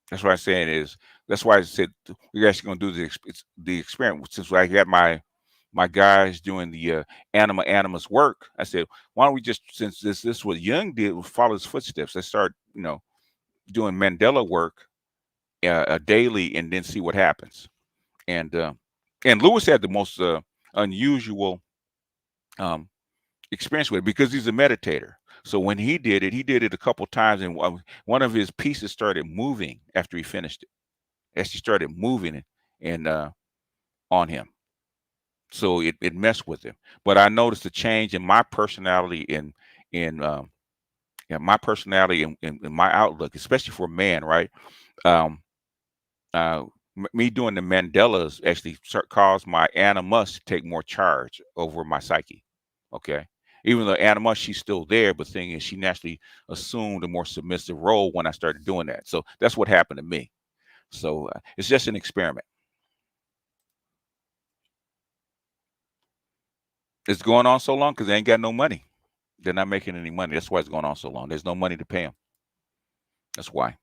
That's what I'm saying is that's why I said we're actually going to do the experiment since I got my guys doing the animus work. I said, why don't we just, since this what Jung did was follow his footsteps. Let's start doing Mandela work daily and then see what happens. And Lewis had the most unusual experience with it because he's a meditator. So when he did it a couple times, and one of his pieces started moving after he finished it. Actually started moving and on him. So it messed with him. But I noticed a change in my personality my personality and my outlook, especially for a man, right? Um, me doing the Mandelas actually caused my animus to take more charge over my psyche. Okay. Even though animus, she's still there, but the thing is, she naturally assumed a more submissive role when I started doing that. So that's what happened to me. So it's just an experiment. It's going on so long because they ain't got no money. They're not making any money. That's why it's going on so long. There's no money to pay them. That's why.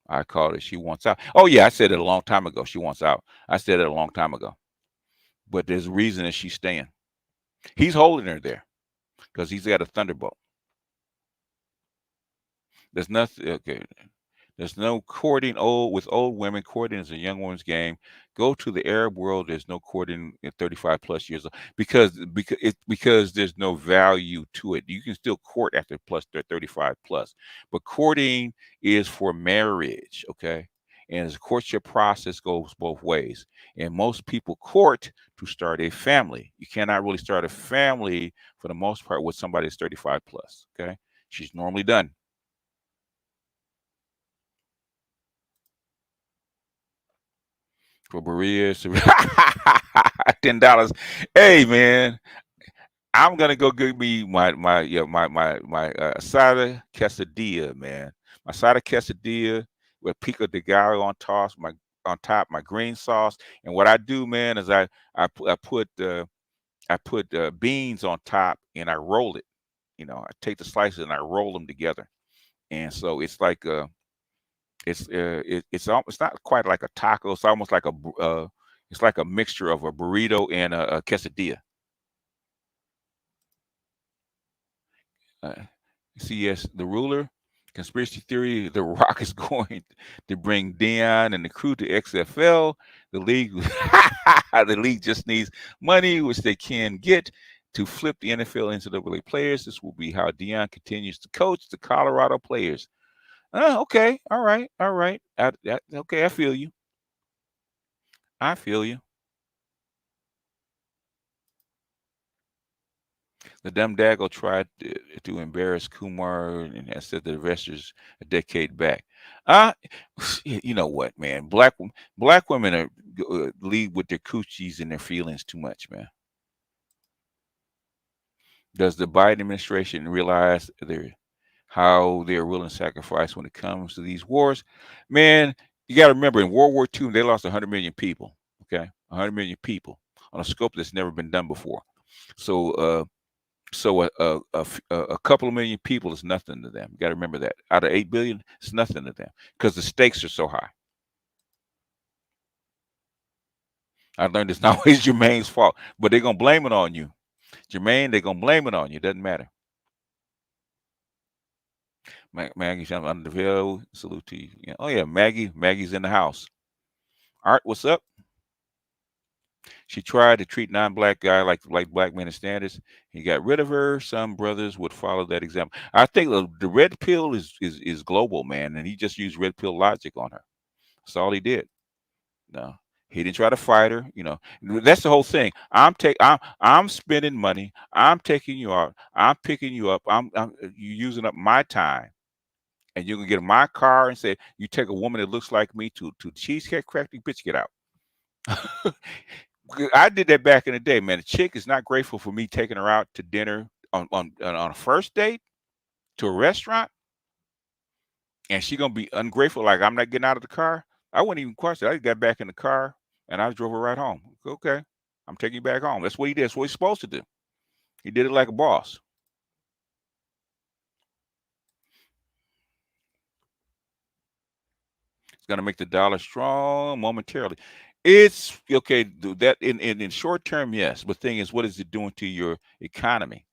I called it. She wants out. Oh yeah, I said it a long time ago. She wants out. I said it a long time ago. But there's a reason that she's staying. He's holding her there because he's got a thunderbolt. There's nothing. Okay. There's no courting with old women. Courting is a young woman's game. Go to the Arab world. There's no courting at 35 plus years old because there's no value to it. You can still court after plus 35 plus, but courting is for marriage. Okay. And the courtship process goes both ways. And most people court to start a family. You cannot really start a family for the most part with somebody that's 35 plus. Okay. She's normally done. For Berea, $10. Hey man, I'm gonna go get me my asada quesadilla, man. My asada quesadilla with pico de gallo on top, my green sauce. And what I do, man, is I put beans on top and I roll it. I take the slices and I roll them together. And so it's like it's not quite like a taco. It's almost like it's like a mixture of a burrito and a quesadilla. Uh, yes, the ruler conspiracy theory. The Rock is going to bring Dion and the crew to XFL. The league, the league just needs money, which they can get to flip the NFL NCAA players. This will be how Dion continues to coach the Colorado players. Okay, all right, all right. Okay, I feel you. I feel you. The dumb Dago tried to embarrass Kumar and has said the investors a decade back. Uh, you know what, man? Black women lead with their coochies and their feelings too much, man. Does the Biden administration realize how they're willing to sacrifice when it comes to these wars? Man, you got to remember in World War II, they lost 100 million people. Okay, 100 million people on a scope that's never been done before. So a couple of million people is nothing to them. You got to remember that. Out of 8 billion, it's nothing to them because the stakes are so high. I learned it's not always Jermaine's fault, but they're gonna blame it on you, Jermaine. They're gonna blame it on you. Doesn't matter. Maggie, I'm under the veil. Salute to you. Yeah. Oh yeah, Maggie's in the house. Art, what's up? She tried to treat non-black guy like black men and standards. He got rid of her. Some brothers would follow that example. I think the red pill is global, man, and he just used red pill logic on her. That's all he did. No, he didn't try to fight her. That's the whole thing. I'm spending money. I'm taking you out. I'm picking you up. you using up my time, and you can get in my car and say you take a woman that looks like me to Cheesecake Factory. Bitch, get out. I did that back in the day, man. A chick is not grateful for me taking her out to dinner on a first date to a restaurant, and she gonna be ungrateful. Like I'm not getting out of the car. I wouldn't even question. I just got back in the car and I drove her right home. Okay, I'm taking you back home. That's what he did. That's what he's supposed to do. He did it like a boss. It's gonna make the dollar strong momentarily. It's okay. That in short term, yes. But thing is, what is it doing to your economy?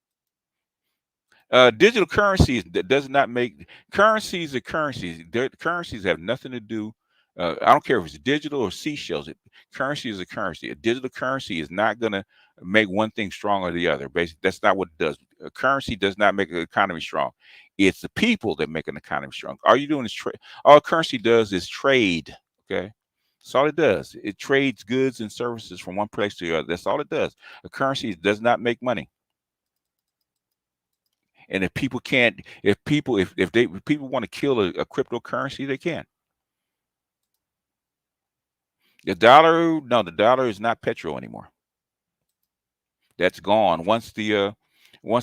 Digital currencies that does not make currencies are currencies. Currencies have nothing to do. I don't care if it's digital or seashells. Currency is a currency. A digital currency is not going to make one thing strong or the other. Basically, that's not what it does. A currency does not make an economy strong. It's the people that make an economy strong. All you're doing is trade. All currency does is trade. Okay. That's all it does. It trades goods and services from one place to the other. That's all it does. A currency does not make money. And if people can't, if people want to kill a cryptocurrency, they can. The dollar is not petrol anymore. That's gone. Once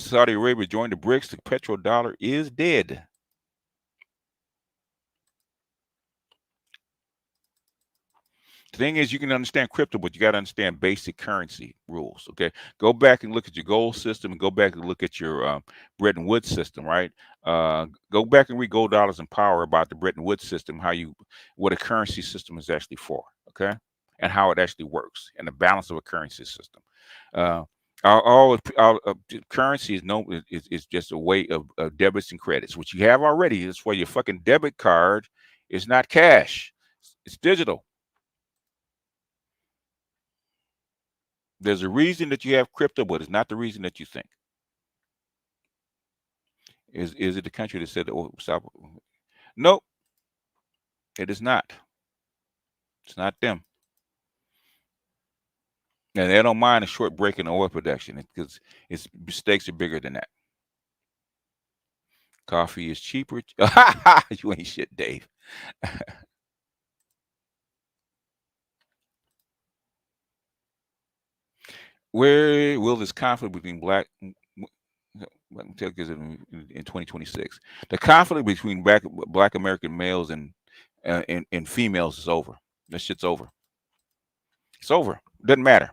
Saudi Arabia joined the BRICS, the petrodollar is dead. The thing is, you can understand crypto, but you got to understand basic currency rules. Okay, go back and look at your gold system, and go back and look at your Bretton Woods system. Right? Go back and read Gold Dollars and Power about the Bretton Woods system, what a currency system is actually for. Okay, and how it actually works, and the balance of a currency system. Uh, currency is just a way of debits and credits, which you have already. It's for your fucking debit card. It's not cash. It's digital. There's a reason that you have crypto, but it's not the reason that you think. Is it the country that said, "Oh, stop"? Nope, it is not. It's not them, and they don't mind a short break in oil production because its stakes are bigger than that. Coffee is cheaper. You ain't shit, Dave. Where will this conflict between black in 2026? The conflict between black American males and females is over. That shit's over. It's over. Doesn't matter.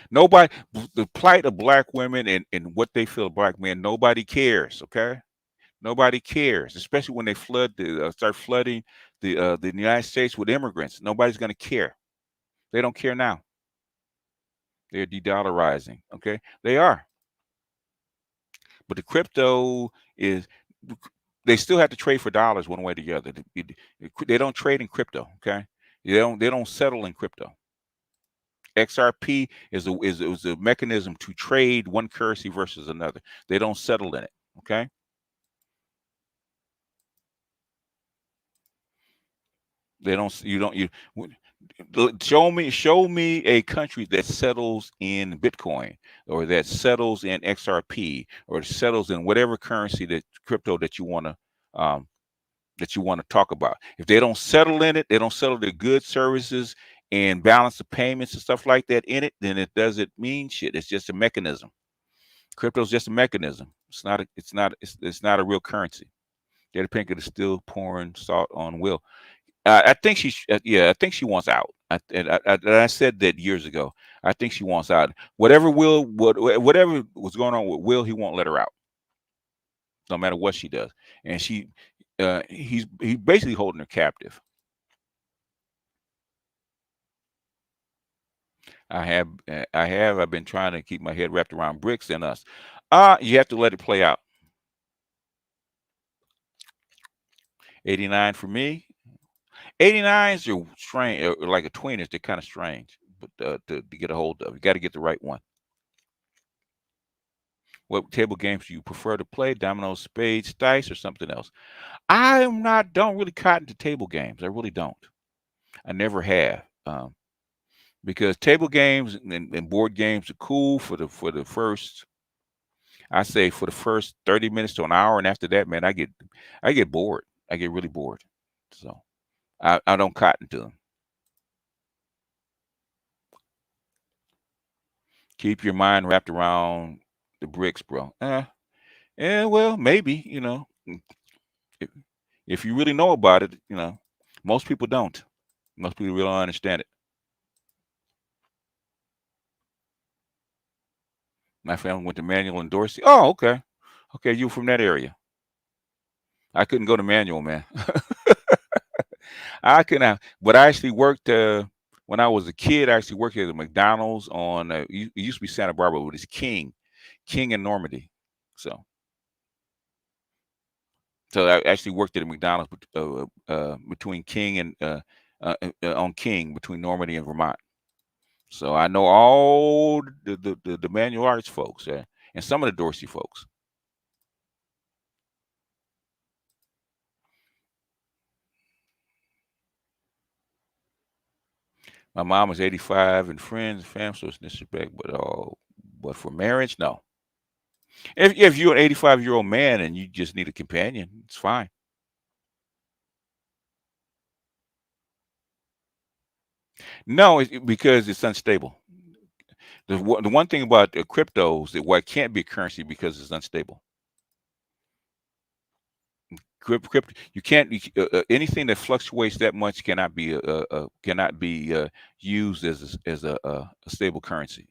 Nobody. The plight of black women and what they feel black men. Nobody cares. Okay. Nobody cares, especially when they start flooding the United States with immigrants. Nobody's going to care. They don't care now. They're de-dollarizing. Okay, they are. But the crypto is. They still have to trade for dollars one way or the other. They don't trade in crypto. Okay, they don't settle in crypto. XRP is a mechanism to trade one currency versus another. They don't settle in it. Okay. They don't. Show me a country that settles in Bitcoin or that settles in XRP or settles in whatever currency crypto that you want to talk about. If they don't settle in it, they don't settle their goods, services, and balance of payments and stuff like that in it, then it doesn't mean shit. It's just a mechanism. Crypto is just a mechanism. It's not a real currency. Jada Pinkett is still pouring salt on Will. I think I think she wants out. I said that years ago. I think she wants out. Whatever was going on with Will, he won't let her out. No matter what she does, and he's basically holding her captive. I've been trying to keep my head wrapped around BRICS and us. You have to let it play out. 89 for me. 89s are strange, like a tweeners. They're kind of strange, but to get a hold of, you got to get the right one. What table games do you prefer to play? Dominoes, spades, dice, or something else? Don't really cotton to table games. I really don't. I never have, because table games and board games are cool for the first. I say for the first 30 minutes to an hour, and after that, man, I get bored. I get really bored. So I don't cotton to them. Keep your mind wrapped around the BRICS, bro. Well, maybe, if you really know about it, most people don't. Most people really don't understand it. My family went to Manual and Dorsey. Oh, okay. Okay, you from that area. I couldn't go to Manual, man. I couldn't. But I actually worked when I was a kid. I actually worked at a McDonald's on. It used to be Santa Barbara, but it's King and Normandy. So I actually worked at a McDonald's between King and on King between Normandy and Vermont. So I know all the Manual Arts folks and some of the Dorsey folks. My mom is 85 and friends and family, so it's disrespect, but for marriage, no. If you're an 85-year-old man and you just need a companion, it's fine. No, because it's unstable. The one thing about cryptos that why it can't be a currency because it's unstable. You can't anything that fluctuates that much cannot be used as a stable currency.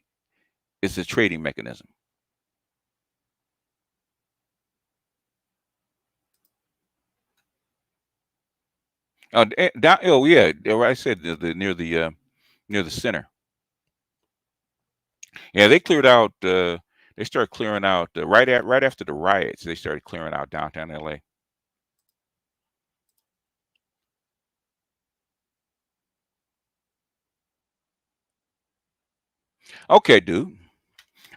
It's a trading mechanism. Down. Oh yeah, I said near the center. Yeah, they cleared out. They started clearing out right after the riots. They started clearing out downtown LA. Okay, dude.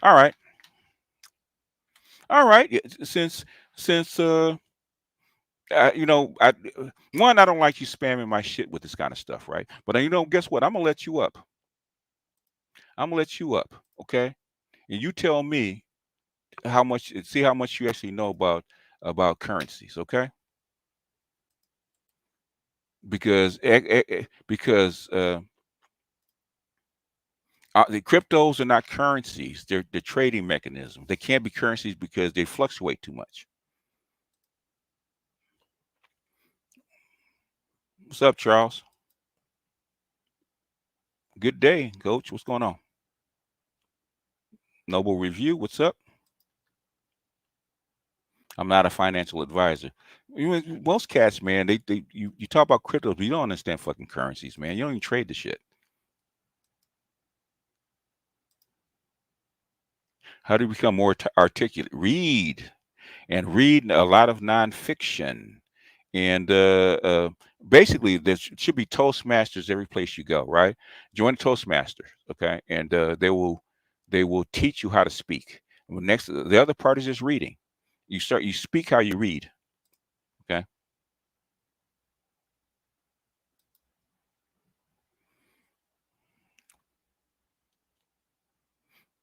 All right. All right. Yeah, since one, I don't like you spamming my shit with this kind of stuff, right? But guess what? I'm gonna let you up. I'm gonna let you up, okay? And you tell me see how much you actually know about currencies, okay? Because the cryptos are not currencies; they're trading mechanisms. They can't be currencies because they fluctuate too much. What's up, Charles? Good day, Coach. What's going on? Noble Review. What's up? I'm not a financial advisor. Most cats, man, you talk about cryptos, but you don't understand fucking currencies, man. You don't even trade the shit. How do you become more articulate? Read a lot of nonfiction, and basically there should be Toastmasters every place you go. Right? Join Toastmasters, okay, and they will teach you how to speak. The other part is just reading. You speak how you read. Okay.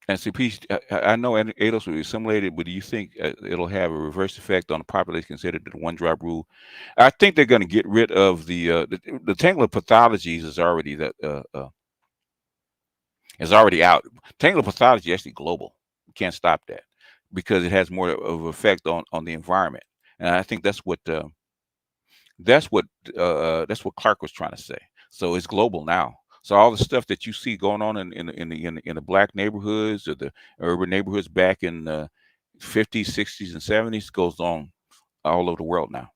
And CP, I know ADOS will be assimilated, but do you think it'll have a reverse effect on the population considered the one drop rule? I think they're going to get rid of the tangle of pathologies is already out. Tangle of pathology is actually global. You can't stop that because it has more of an effect on the environment. And I think that's what Clark was trying to say. So it's global now. So all the stuff that you see going on in the black neighborhoods or the urban neighborhoods back in the 50s, 60s, and 70s goes on all over the world now.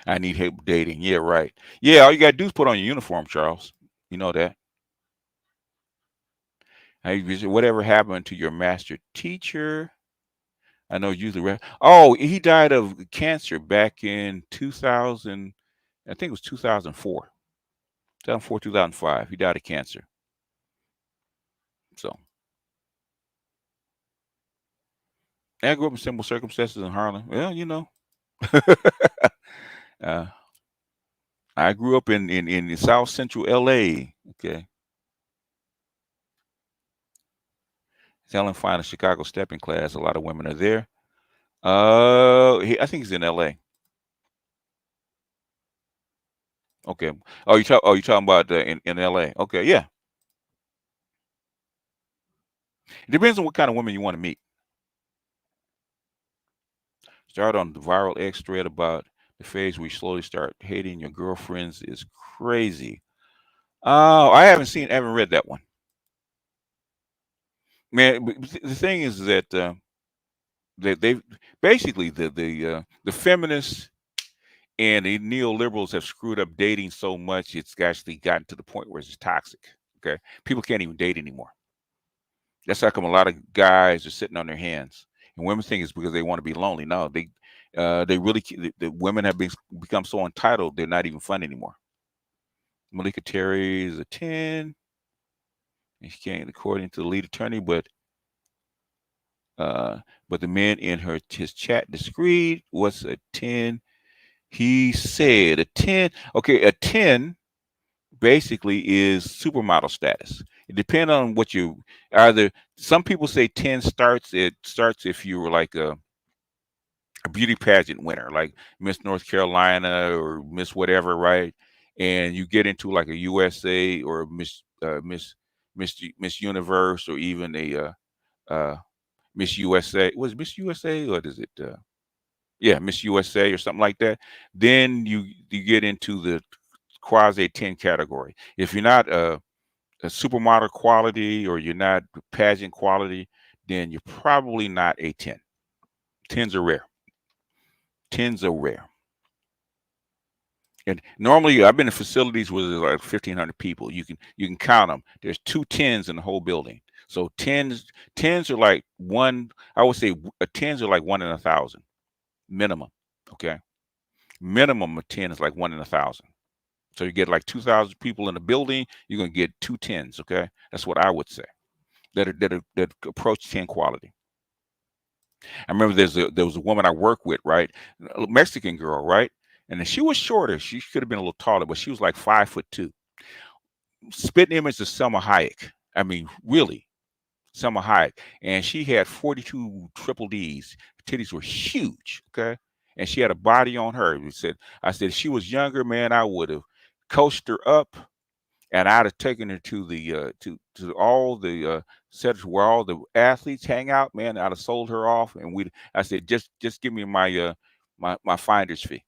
I need help dating. Yeah, right. Yeah, all you gotta do is put on your uniform, Charles. You know that. Whatever happened to your master teacher? I know usually. Oh, he died of cancer back in 2000. I think it was 2004. 2004, 2005. He died of cancer. So I grew up in simple circumstances in Harlem. Well, uh, I grew up in South Central LA. Okay. Helen Fine a Chicago stepping class. A lot of women are there. I think he's in LA. Okay. You talking about in LA? Okay, yeah. It depends on what kind of women you want to meet. Start on the viral X thread about the phase where you slowly start hating your girlfriends is crazy. Oh, I haven't read that one. Man, the thing is that they basically the feminists and the neoliberals have screwed up dating so much it's actually gotten to the point where it's toxic. Okay, people can't even date anymore. That's how come a lot of guys are sitting on their hands, and women think it's because they want to be lonely. No, they really the women have become so entitled they're not even fun anymore. Malika Terry is a 10. And she can't, according to the lead attorney, but the man in his chat disagreed. What's a 10? He said a 10. Okay, a 10 basically is supermodel status. It depends on what you either. Some people say 10 starts. It starts if you were like a beauty pageant winner, like Miss North Carolina or Miss whatever, right? And you get into like a USA or Miss Universe or even a Miss USA. Was it Miss USA or is it? Yeah, Miss USA or something like that. Then you get into the quasi 10 category. If you're not a supermodel quality or you're not pageant quality, then you're probably not a 10. 10s are rare. 10s are rare. And normally, I've been in facilities where there's like 1,500 people. You can count them. There's 2 10s in the whole building. So tens are like one. I would say tens are like 1 in 1,000 minimum. Okay, minimum of 10 is like 1 in 1,000. So you get like 2,000 people in the building. You're gonna get 2 10s. Okay, that's what I would say. That approach 10 quality. I remember there was a woman I worked with, right, a Mexican girl, right, and then she was shorter. She could have been a little taller, but she was like 5'2". Spitting image of Selma Hayek. I mean, really, Selma Hayek, and she had 42 triple Ds. Her titties were huge, okay, and she had a body on her. I said, if she was younger, man, I would have coached her up, and I'd have taken her to the to all the centers where all the athletes hang out, man. I'd have sold her off, and I said, just give me my my finder's fee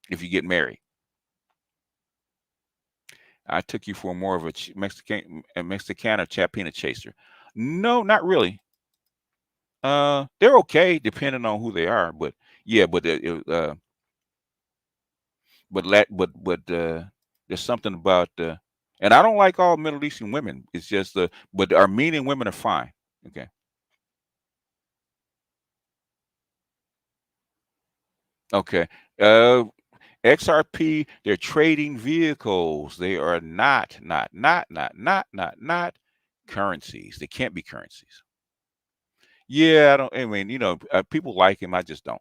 if you get married. I took you for more of a Mexicana Chapina chaser. No, not really. They're okay depending on who they are, but yeah, there's something about and I don't like all Middle Eastern women. It's just but the Armenian women are fine. Okay. Okay. XRP, they're trading vehicles. They are not currencies. They can't be currencies. Yeah, I mean, people like him. I just don't.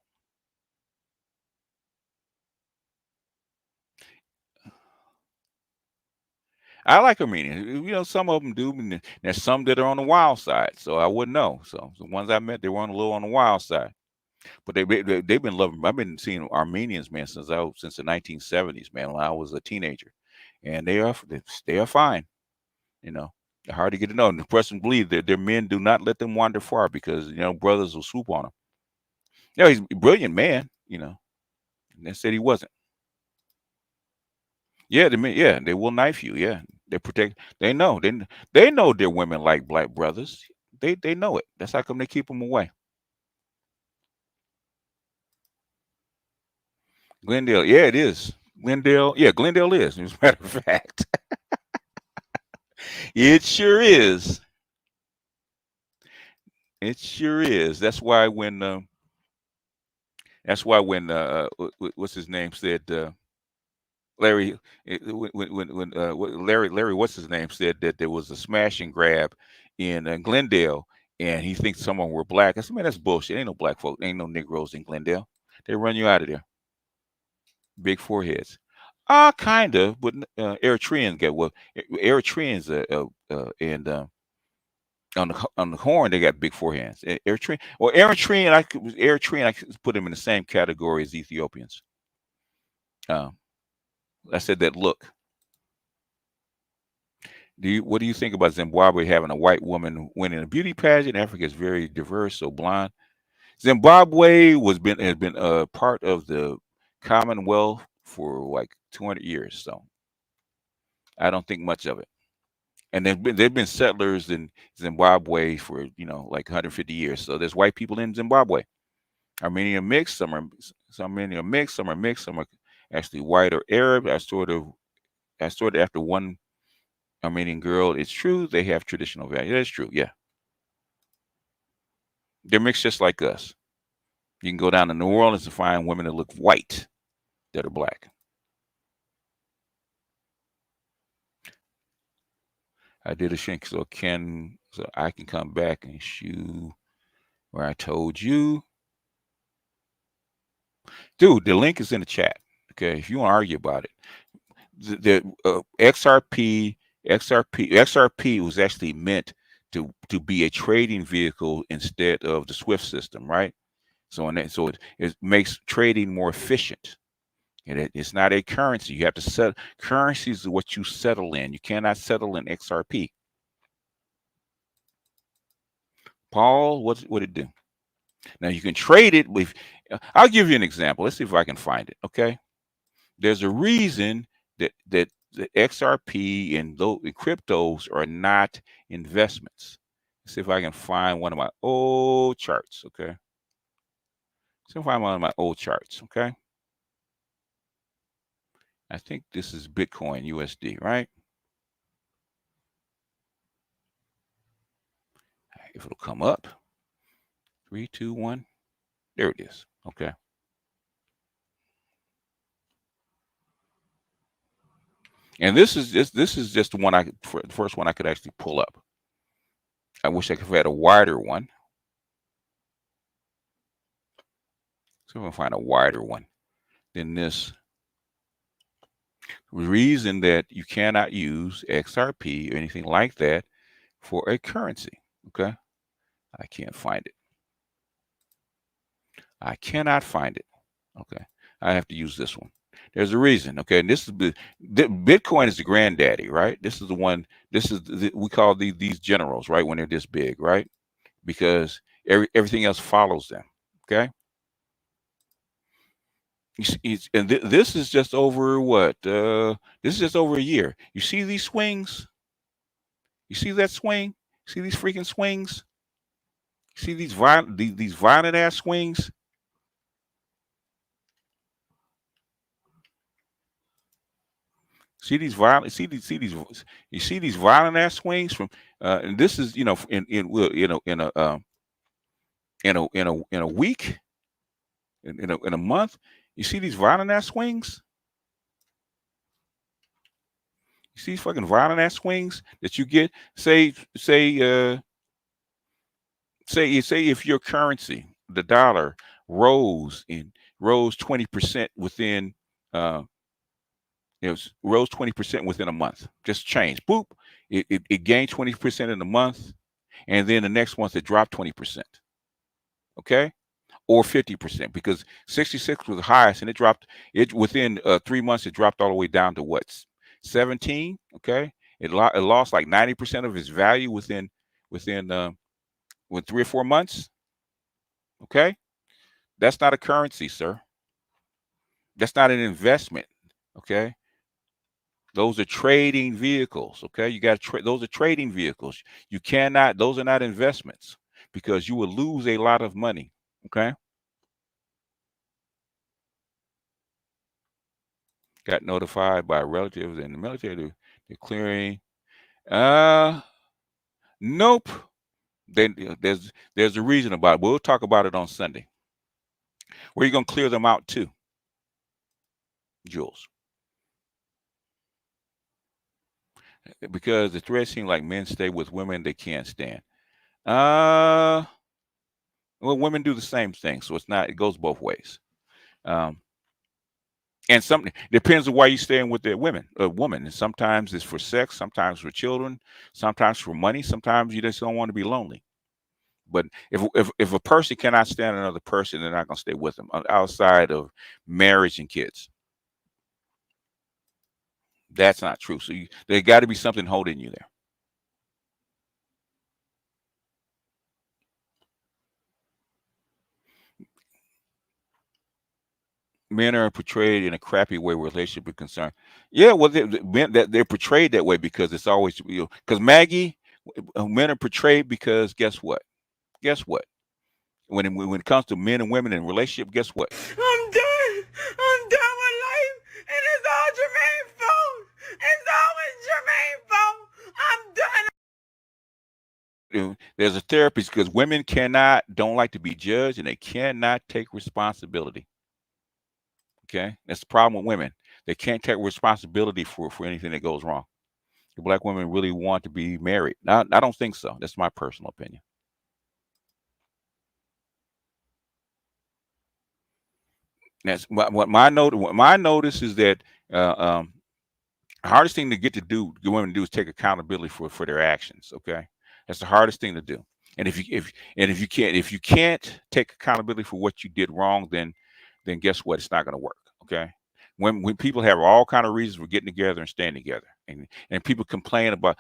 I like Armenians. Some of them do. And there's some that are on the wild side, so I wouldn't know. So the ones I met, they were a little on the wild side. But they've been loving. I've been seeing Armenians, man, since the 1970s, man, when I was a teenager, and they are fine. They're hard to get to know. And the person believe that their men do not let them wander far because brothers will swoop on them. He's a brilliant man. And they said he wasn't. Yeah, they will knife you. Yeah, they protect. They know. They know their women like black brothers. They know it. That's how come they keep them away. Glendale, yeah, it is. Glendale, yeah, Glendale is. As a matter of fact, it sure is. It sure is. That's why when what's his name said Larry Larry what's his name said that there was a smash and grab in Glendale and he thinks someone were black. I said, man, that's bullshit. Ain't no black folk. Ain't no Negroes in Glendale. They run you out of there. Big foreheads. Kind of, but Eritreans get Eritreans and on the horn they got big foreheads. Eritrean I could put them in the same category as Ethiopians. I said that look. What do you think about Zimbabwe having a white woman winning a beauty pageant? Africa is very diverse, so blonde. Zimbabwe has been a part of the Commonwealth for like 200 years, so I don't think much of it. And there've been settlers in Zimbabwe for like 150 years. So there's white people in Zimbabwe. Armenian mixed, some are mixed, some are actually white or Arab. I sort of after one Armenian girl. It's true they have traditional value. That's true, yeah. They're mixed just like us. You can go down to New Orleans and find women that look white that are black. I did a shrink so I can come back and shoot where I told you. Dude, the link is in the chat. Okay, if you want to argue about it. The XRP was actually meant to be a trading vehicle instead of the SWIFT system, right? So it makes trading more efficient. And it's not a currency. You have to set currencies is what you settle in. You cannot settle in XRP. Paul, what it do? Now you can trade it with. I'll give you an example. Let's see if I can find it. Okay, there's a reason that the XRP and those cryptos are not investments. Let's see if I can find one of my old charts. Okay, see if I find one of my old charts. Okay, I think this is Bitcoin USD, right? If it'll come up, 3, 2, 1. There it is. Okay. And this is just the one the first one I could actually pull up. I wish I could have had a wider one. So if I find a wider one than this. The reason that you cannot use XRP or anything like that for a currency. Okay. I can't find it. I cannot find it. Okay. I have to use this one. There's a reason. Okay. And this is Bitcoin is the granddaddy, right? This is the one. This is we call these generals, right? When they're this big, right? Because everything else follows them. Okay. And this is just over what? This is just over a year. You see these swings? You see that swing? See these freaking swings? See these violent ass swings? See these violent. You see these violent ass swings from. And this is in a week, in a month. You see these violent ass swings. You see these fucking violent ass swings that you get. Say if your currency, the dollar, rose 20% within rose 20% within a month. Just changed. Boop. It gained 20% in a month, and then the next month it dropped 20%. Okay? Or 50%, because 66 was the highest, and it dropped within 3 months. It dropped all the way down to what? 17. Okay, it lost like 90% of its value within 3 or 4 months. Okay, that's not a currency, sir. That's not an investment. Okay, those are trading vehicles. Okay, you got to those are trading vehicles. You cannot. Those are not investments, because you will lose a lot of money. Okay. Got notified by relatives in the military declaring. Nope. Then there's a reason about it. We'll talk about it on Sunday. Where are you gonna clear them out to, Jules? Because the threat seems like men stay with women they can't stand. Well, women do the same thing, so it's not. It goes both ways. And something depends on why you're staying with a woman. And sometimes it's for sex, sometimes for children, sometimes for money, sometimes you just don't want to be lonely. But if a person cannot stand another person, they're not going to stay with them outside of marriage and kids. That's not true. So there got to be something holding you there. Men are portrayed in a crappy way where relationship is concerned. Yeah, well, they're portrayed that way because it's always, because Maggie, men are portrayed because guess what? When it comes to men and women in relationship, guess what? I'm done with life, and it's all Jermaine's fault. It's always Jermaine's fault. I'm done. There's a therapist, because women don't like to be judged, and they cannot take responsibility. Okay, that's the problem with women. They can't take responsibility for anything that goes wrong. The black women really want to be married. Now, I don't think so. That's my personal opinion. That's what my notice is that the hardest thing to get women to do is take accountability for their actions. Okay, that's the hardest thing to do. And if you can't take accountability for what you did wrong, then guess what? It's not going to work. Okay, When people have all kind of reasons for getting together and staying together, and people complain about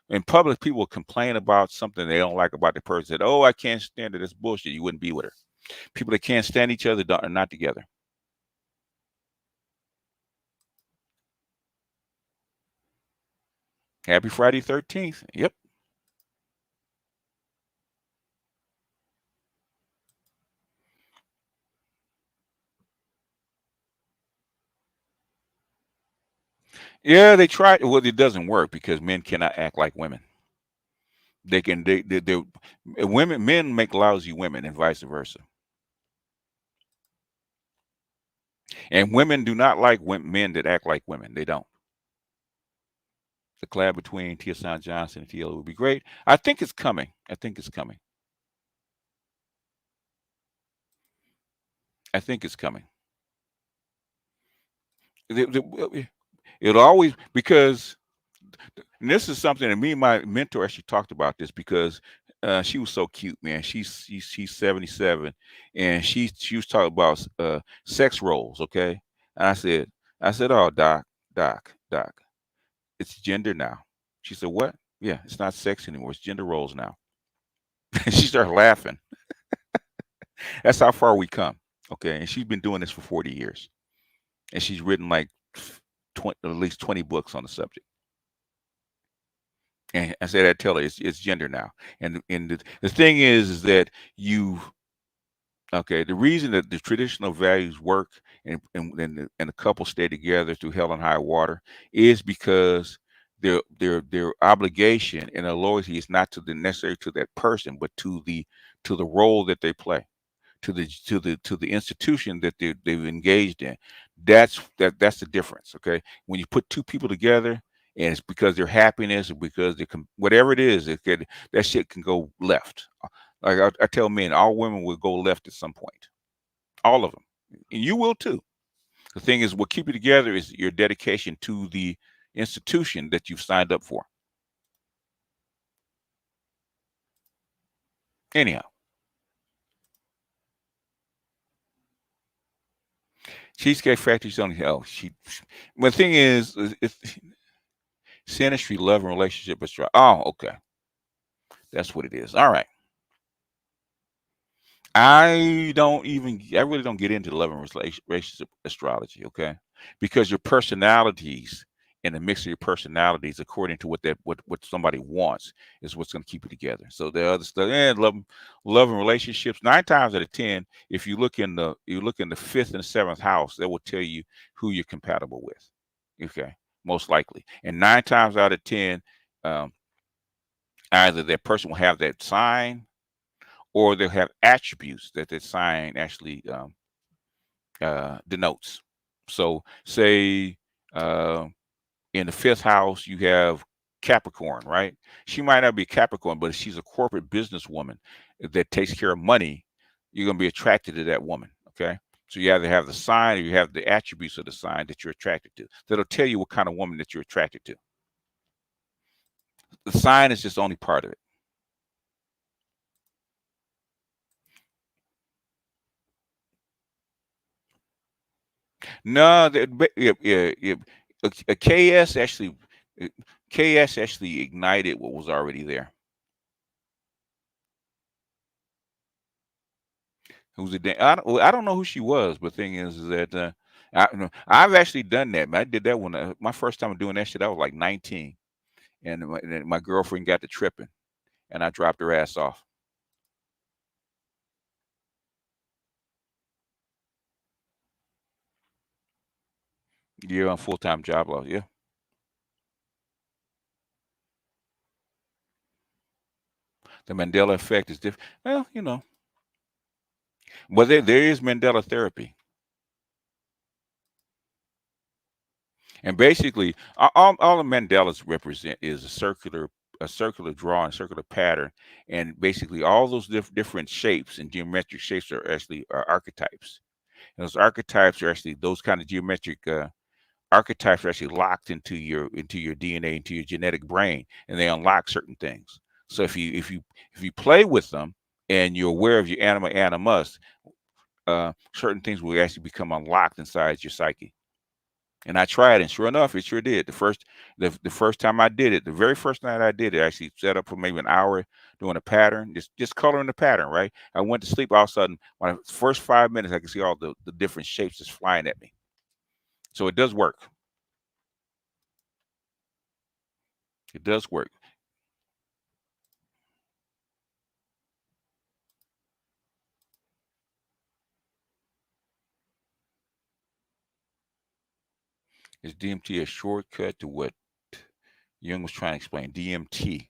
in public, people complain about something they don't like about the person. Said, "Oh, I can't stand it. It's bullshit. You wouldn't be with her." People that can't stand each other are not together. Happy Friday 13th. Yep. Yeah, they try. Well, it doesn't work because men cannot act like women. They can. They women. Men make lousy women, and vice versa. And women do not like men that act like women. They don't. The collab between Tia Johnson and Tila would be great. I think it's coming. I think it's coming. I think it's coming. It'll always, because, and this is something that me and my mentor actually talked about this, because she was so cute, man. She's 77, and she was talking about sex roles, okay? And I said, oh, doc, it's gender now. She said, what? Yeah, it's not sex anymore. It's gender roles now. She started laughing. That's how far we come, okay? And she's been doing this for 40 years, and she's written like at least 20 books on the subject. And I said, I tell her it's gender now. And the thing is that the reason that the traditional values work and the couple stay together through hell and high water is because their obligation and their loyalty is not necessarily to that person, but to the role that they play, to the institution that they've engaged in. That's the difference. Okay, when you put two people together, and it's because their happiness, or because whatever it is, that shit can go left. Like I tell men, all women will go left at some point, all of them, and you will too. The thing is, what keep you together is your dedication to the institution that you've signed up for. Anyhow, Cheesecake Factory's on hell. The thing is, Sinistry, love and relationship astrology. Oh, okay, that's what it is. All right. I really don't get into love and relationship astrology, okay? Because your personalities and the mix of your personalities, according to what somebody wants, is what's going to keep you together. So the other stuff, love and relationships. 9 times out of 10, if you look in the 5th and 7th house, that will tell you who you're compatible with. Okay, most likely. And 9 times out of 10, either that person will have that sign, or they'll have attributes that sign actually denotes. So say in the 5th house, you have Capricorn, right? She might not be Capricorn, but if she's a corporate businesswoman that takes care of money, you're going to be attracted to that woman, okay? So you either have the sign or you have the attributes of the sign that you're attracted to. That'll tell you what kind of woman that you're attracted to. The sign is just only part of it. No, KS actually ignited what was already there. I don't know who she was, but the thing is that I've actually done that. I did that when my first time doing that shit. I was like 19, and my girlfriend got to tripping, and I dropped her ass off. Yeah, on full-time job loss. Yeah. The Mandela effect is different. Well, but there is Mandela therapy. And basically, all the Mandelas represent is a circular drawing, circular pattern, and basically all those different shapes and geometric shapes are actually archetypes. And those archetypes are actually those kind of geometric archetypes are actually locked into your DNA, into your genetic brain, and they unlock certain things. So if you play with them and you're aware of your anima animus, certain things will actually become unlocked inside your psyche. And I tried, and sure enough, it sure did. The first time I did it, the very first night I did it, I actually set up for maybe an hour doing a pattern, just coloring the pattern, right? I went to sleep, all of a sudden, my first 5 minutes, I could see all the different shapes just flying at me. So it does work. It does work. Is DMT a shortcut to what Jung was trying to explain? DMT.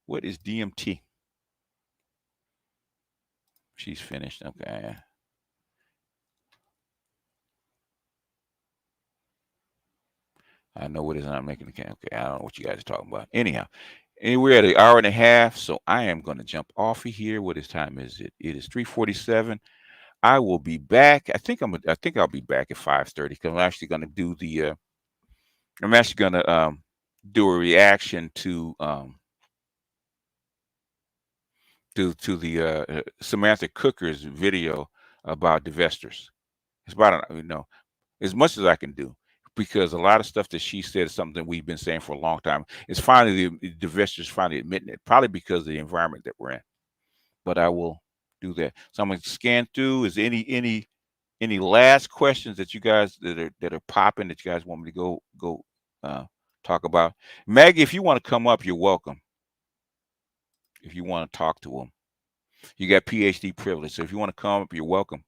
What is DMT? She's finished. Okay. I know what it is. I'm making the can. Okay. I don't know what you guys are talking about. Anyhow, we're at an hour and a half, so I am going to jump off of here. What is time is it? It is 3:47. I will be back. I think I'll be back at 5:30 because I'm actually going to do the. I'm actually going to do a reaction to the Samantha Cooker's video about divestors. It's about as much as I can do, because a lot of stuff that she said is something we've been saying for a long time. It's finally the divestors finally admitting it, probably because of the environment that we're in. But I will do that. So I'm going to scan through. Is there any last questions that you guys that are popping that you guys want me to go talk about? Maggie, if you want to come up, you're welcome. If you want to talk to them, you got PhD privilege. So if you want to come up, you're welcome.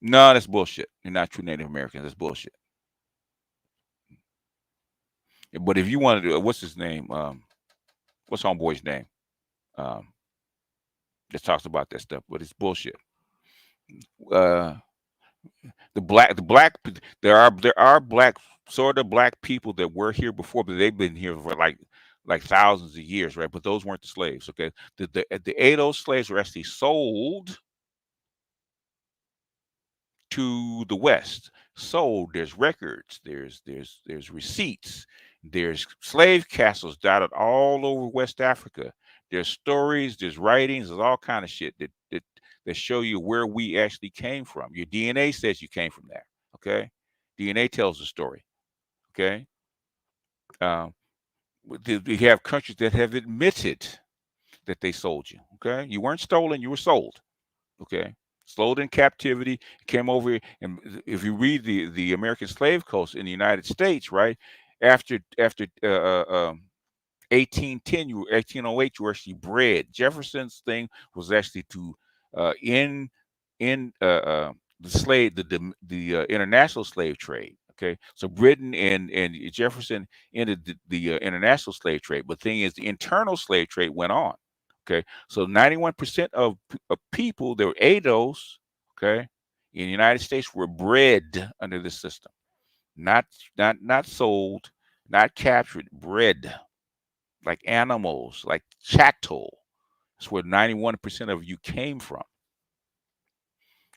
No, that's bullshit. You're not true Native Americans. That's bullshit. But if you want to do, what's his name? What's homeboy's name? That talks about that stuff, but it's bullshit. The black, there are black, sort of black people that were here before, but they've been here for like thousands of years, right? But those weren't the slaves. Okay, the Edo slaves were actually sold to the West. Sold. There's records. There's receipts. There's slave castles dotted all over West Africa. There's stories. There's writings. There's all kind of shit that show you where we actually came from. Your DNA says you came from there. Okay, DNA tells the story. Okay, we have countries that have admitted that they sold you. Okay, you weren't stolen. You were sold. Okay. Sold in captivity, came over here, and if you read the American Slave Coast in the United States, right after 1810, 1808, you were actually bred. Jefferson's thing was actually to in the international slave trade. Okay, so Britain and Jefferson ended the international slave trade, but the thing is, the internal slave trade went on. Okay, so 91% of people that were ADOS, okay, in the United States were bred under this system, not sold, not captured, bred like animals, like chattel. That's where 91% of you came from.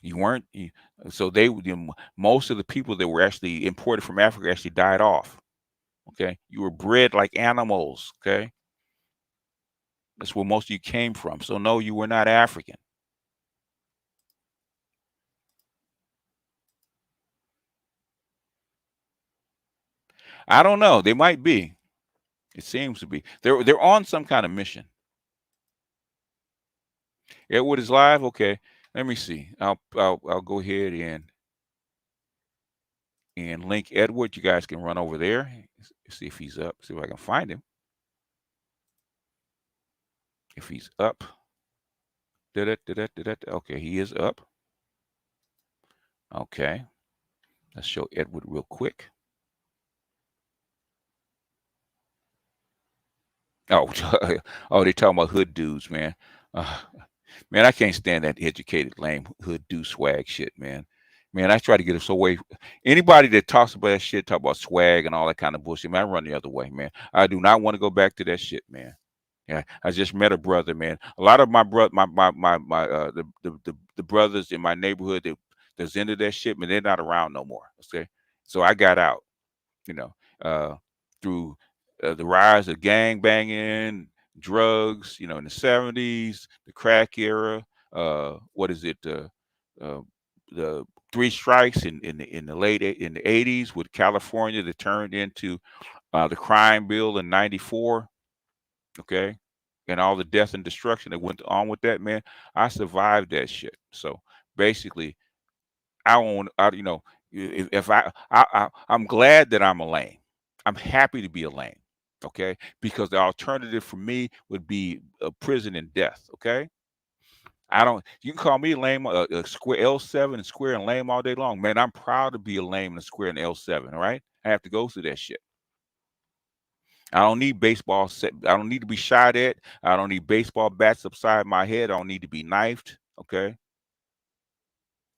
You weren't. So most of the people that were actually imported from Africa actually died off. Okay, you were bred like animals. Okay. That's where most of you came from. So no, you were not African. I don't know. They might be. It seems to be. They're on some kind of mission. Edward is live. Okay. Let me see. I'll go ahead and link Edward. You guys can run over there. See if he's up. See if I can find him. If he's up. Okay, he is up. Okay. Let's show Edward real quick. Oh, oh, they talking about hood dudes, man. Man, I can't stand that educated, lame hood dude swag shit, man. Man, I try to get us away. Anybody that talks about that shit, talk about swag and all that kind of bullshit, man, I run the other way, man. I do not want to go back to that shit, man. Yeah, I just met a brother, man. A lot of my the brothers in my neighborhood that's into that shit, man, they're not around no more. Okay, so I got out, through the rise of gang banging, drugs, in the 70s, the crack era. What is it? the three strikes in the late in the 80s with California that turned into the crime bill in 94. Okay. And all the death and destruction that went on with that, man. I survived that shit. So basically, I won't, you know, if I'm glad that I'm a lame. I'm happy to be a lame. Okay. Because the alternative for me would be prison and death. Okay. I don't, you can call me lame, a square L7 and square and lame all day long. Man, I'm proud to be a lame and a square and L7. All right. I have to go through that shit. I don't need baseball set. I don't need to be shot at. I don't need baseball bats upside my head. I don't need to be knifed. Okay.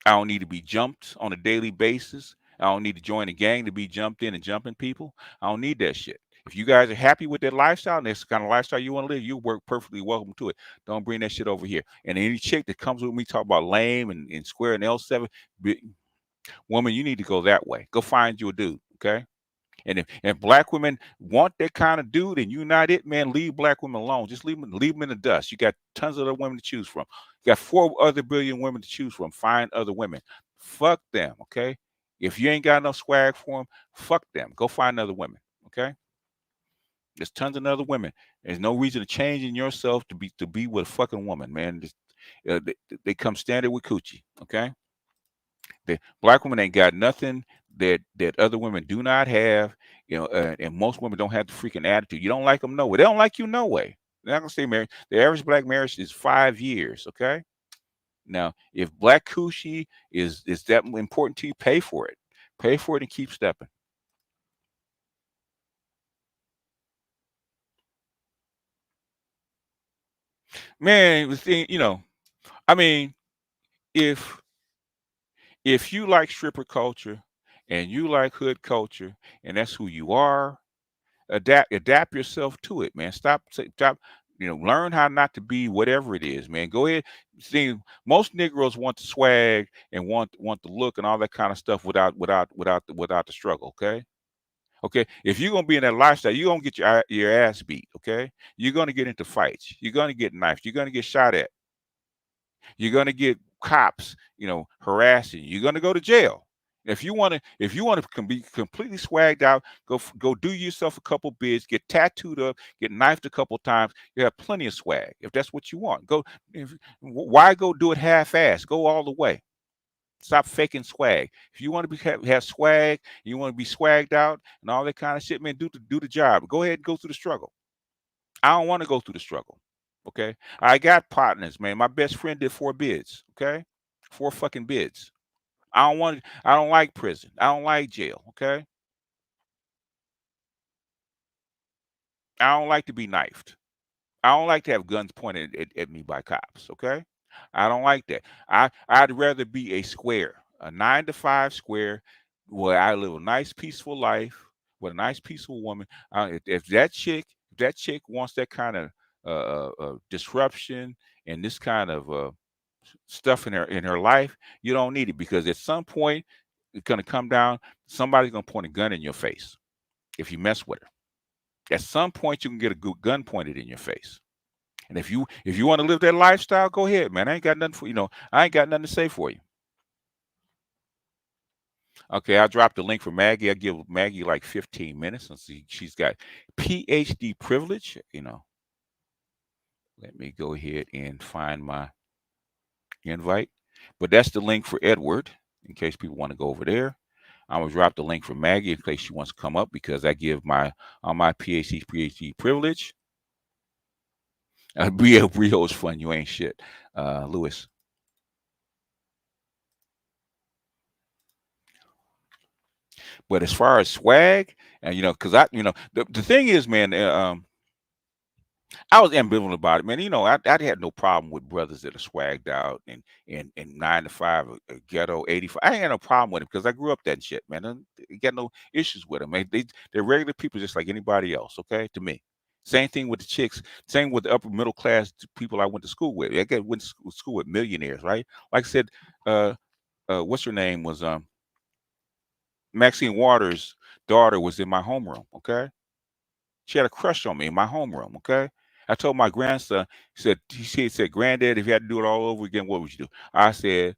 I don't need to be jumped on a daily basis. I don't need to join a gang to be jumped in and jumping people. I don't need that shit. If you guys are happy with that lifestyle and that's the kind of lifestyle you want to live, you work perfectly welcome to it. Don't bring that shit over here. And any chick that comes with me talk about lame and square and L7, woman, you need to go that way. Go find you a dude. Okay. And if black women want that kind of dude and you're not it, man, leave black women alone. Just leave them in the dust. You got tons of other women to choose from. You got 4 other billion women to choose from. Find other women. Fuck them, okay? If you ain't got enough swag for them, fuck them. Go find other women, okay? There's tons of other women. There's no reason to change in yourself to be with a fucking woman, man. They come standard with coochie, okay? The black women ain't got nothing that other women do not have, you know, and most women don't have the freaking attitude. You don't like them, no way. They don't like you, no way. They're not gonna stay married. The average black marriage is 5 years. Okay. Now, if black coochie is that important to you, pay for it. Pay for it and keep stepping. Man, the thing, you know, I mean, if you like stripper culture and you like hood culture and that's who you are, adapt yourself to it, man. Stop, you know, learn how not to be whatever it is, man. Go ahead. See, most Negroes want the swag and want the look and all that kind of stuff without the struggle. Okay. Okay. If you're gonna be in that lifestyle, you're gonna get your ass beat. Okay. You're gonna get into fights. You're gonna get knifed. You're gonna get shot at. You're gonna get cops, you know, harassing you. You're gonna go to jail. If you want to be completely swagged out, go do yourself a couple bids, get tattooed up, get knifed a couple times. You have plenty of swag if that's what you want. Why go do it half-assed? Go all the way. Stop faking swag. If you want to have swag, you want to be swagged out and all that kind of shit, man, do the job. Go ahead and go through the struggle. I don't want to go through the struggle. Okay. I got partners, man. My best friend did 4 bids. Okay. 4 fucking bids. I don't like prison. I don't like jail. Okay. I don't like to be knifed. I don't like to have guns pointed at me by cops. Okay. I don't like that. I'd rather be a square, a 9 to 5 square where I live a nice, peaceful life with a nice, peaceful woman. If that chick wants that kind of disruption and this kind of stuff in her life, you don't need it because at some point it's gonna come down. Somebody's gonna point a gun in your face if you mess with her. At some point, you can get a good gun pointed in your face. And if you want to live that lifestyle, go ahead, man. I ain't got nothing for you know. I ain't got nothing to say for you. Okay, I dropped the link for Maggie. I give Maggie like 15 minutes and see she's got PhD privilege. You know, let me go ahead and find my invite. But that's the link for Edward in case people want to go over there. I'm gonna drop the link for Maggie in case she wants to come up because I give my PhD privilege. Brio is fun. You ain't shit, Lewis. But as far as swag, and you know, because the thing is, man, I was ambivalent about it, man. You know, I had no problem with brothers that are swagged out and 9 to 5, ghetto 85. I ain't had no problem with it because I grew up that shit, man. I got no issues with them. Man. They're regular people just like anybody else. Okay, to me. Same thing with the chicks. Same with the upper middle class people I went to school with. Went to school with millionaires, right? Like I said, what's her name was Maxine Waters' daughter was in my homeroom. Okay, she had a crush on me in my homeroom. Okay, I told my grandson. He said, "Granddad, if you had to do it all over again, what would you do?" I said,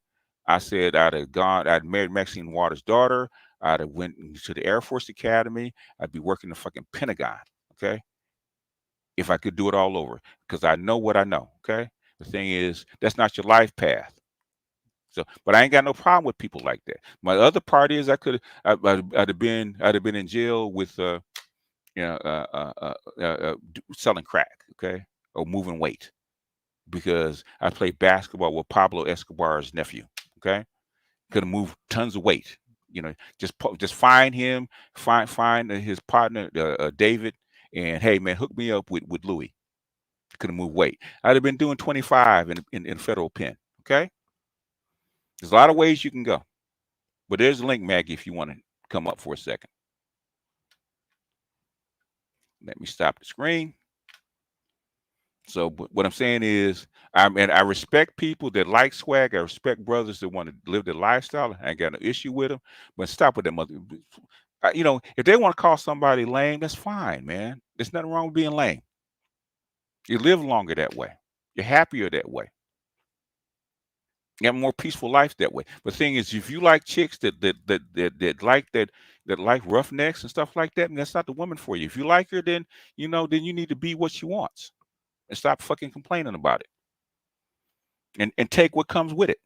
I said I'd married Maxine Waters' daughter. I'd have went to the Air Force Academy. I'd be working the fucking Pentagon. Okay, if I could do it all over, because I know what I know. Okay, the thing is, that's not your life path. So, but I ain't got no problem with people like that. My other part is I'd have been in jail with you know selling crack, okay, or moving weight because I played basketball with Pablo Escobar's nephew. Okay, could have moved tons of weight. You know, just find him, find his partner David, and hey man, hook me up with Louis. Could have moved weight. I'd have been doing 25 in federal pen. Okay, there's a lot of ways you can go, but there's a link, Maggie, if you want to come up for a second. Let me stop the screen. So what I'm saying is, I respect people that like swag. I respect brothers that want to live their lifestyle. I ain't got no issue with them. But stop with that mother. You know, if they want to call somebody lame, that's fine, man. There's nothing wrong with being lame. You live longer that way. You're happier that way. You have a more peaceful life that way. But the thing is, if you like chicks that like roughnecks and stuff like that, and that's not the woman for you. If you like her, then you need to be what she wants and stop fucking complaining about it. And take what comes with it.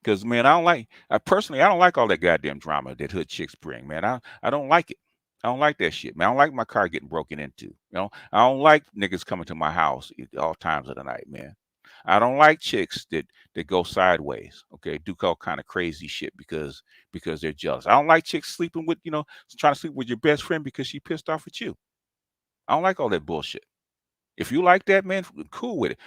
Because man, I personally don't like all that goddamn drama that hood chicks bring, man. I don't like it. I don't like that shit, man. I don't like my car getting broken into. I don't like niggas coming to my house at all times of the night, man. I don't like chicks that go sideways, okay, do all kind of crazy shit because they're jealous. I don't like chicks sleeping with, trying to sleep with your best friend because she pissed off at you. I don't like all that bullshit. If you like that, man, cool with it.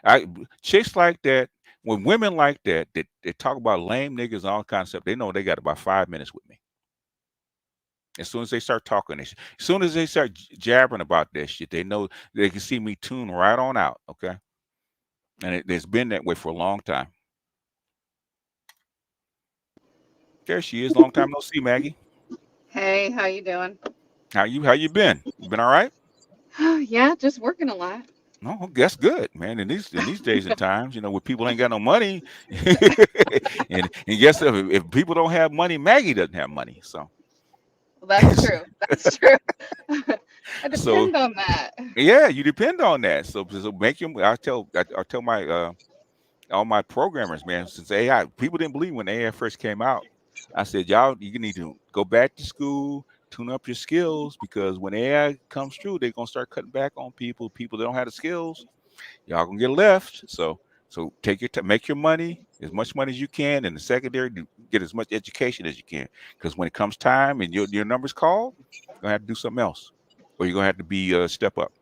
I chicks like that, when women like that, they talk about lame niggas and all kinds of stuff, they know they got about 5 minutes with me. As soon as they start talking, as soon as they start jabbering about that shit, they know they can see me tune right on out, okay? And it's been that way for a long time. There she is. Long time no see, Maggie. Hey, how you doing? How you been? You been all right? Yeah, just working a lot. No, that's good, man. In these days and times, where people ain't got no money, and guess if people don't have money, Maggie doesn't have money. So Well, that's true. That's true. I so depend on that. yeah, you depend on that. So make your. I tell my all my programmers, man, since AI, people didn't believe when AI first came out. I said, y'all, you need to go back to school, tune up your skills, because when AI comes through, they're gonna start cutting back on people. People that don't have the skills, y'all gonna get left. So take your make your money, as much money as you can in the secondary, get as much education as you can. Because when it comes time and your number's called, you're gonna have to do something else, or you're gonna have to be step up.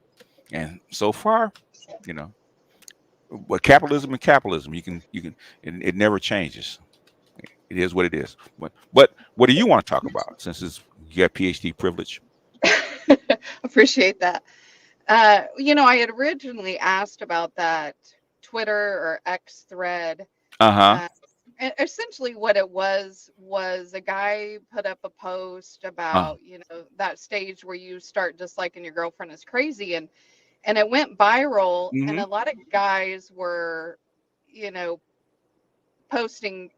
And so far, but capitalism and capitalism, you can it never changes. It is what it is. But what do you want to talk about since you got PhD privilege? Appreciate that. I had originally asked about that Twitter or X thread. Uh-huh. And essentially what it was a guy put up a post about, that stage where you start disliking your girlfriend is crazy. And it went viral, and a lot of guys were, posting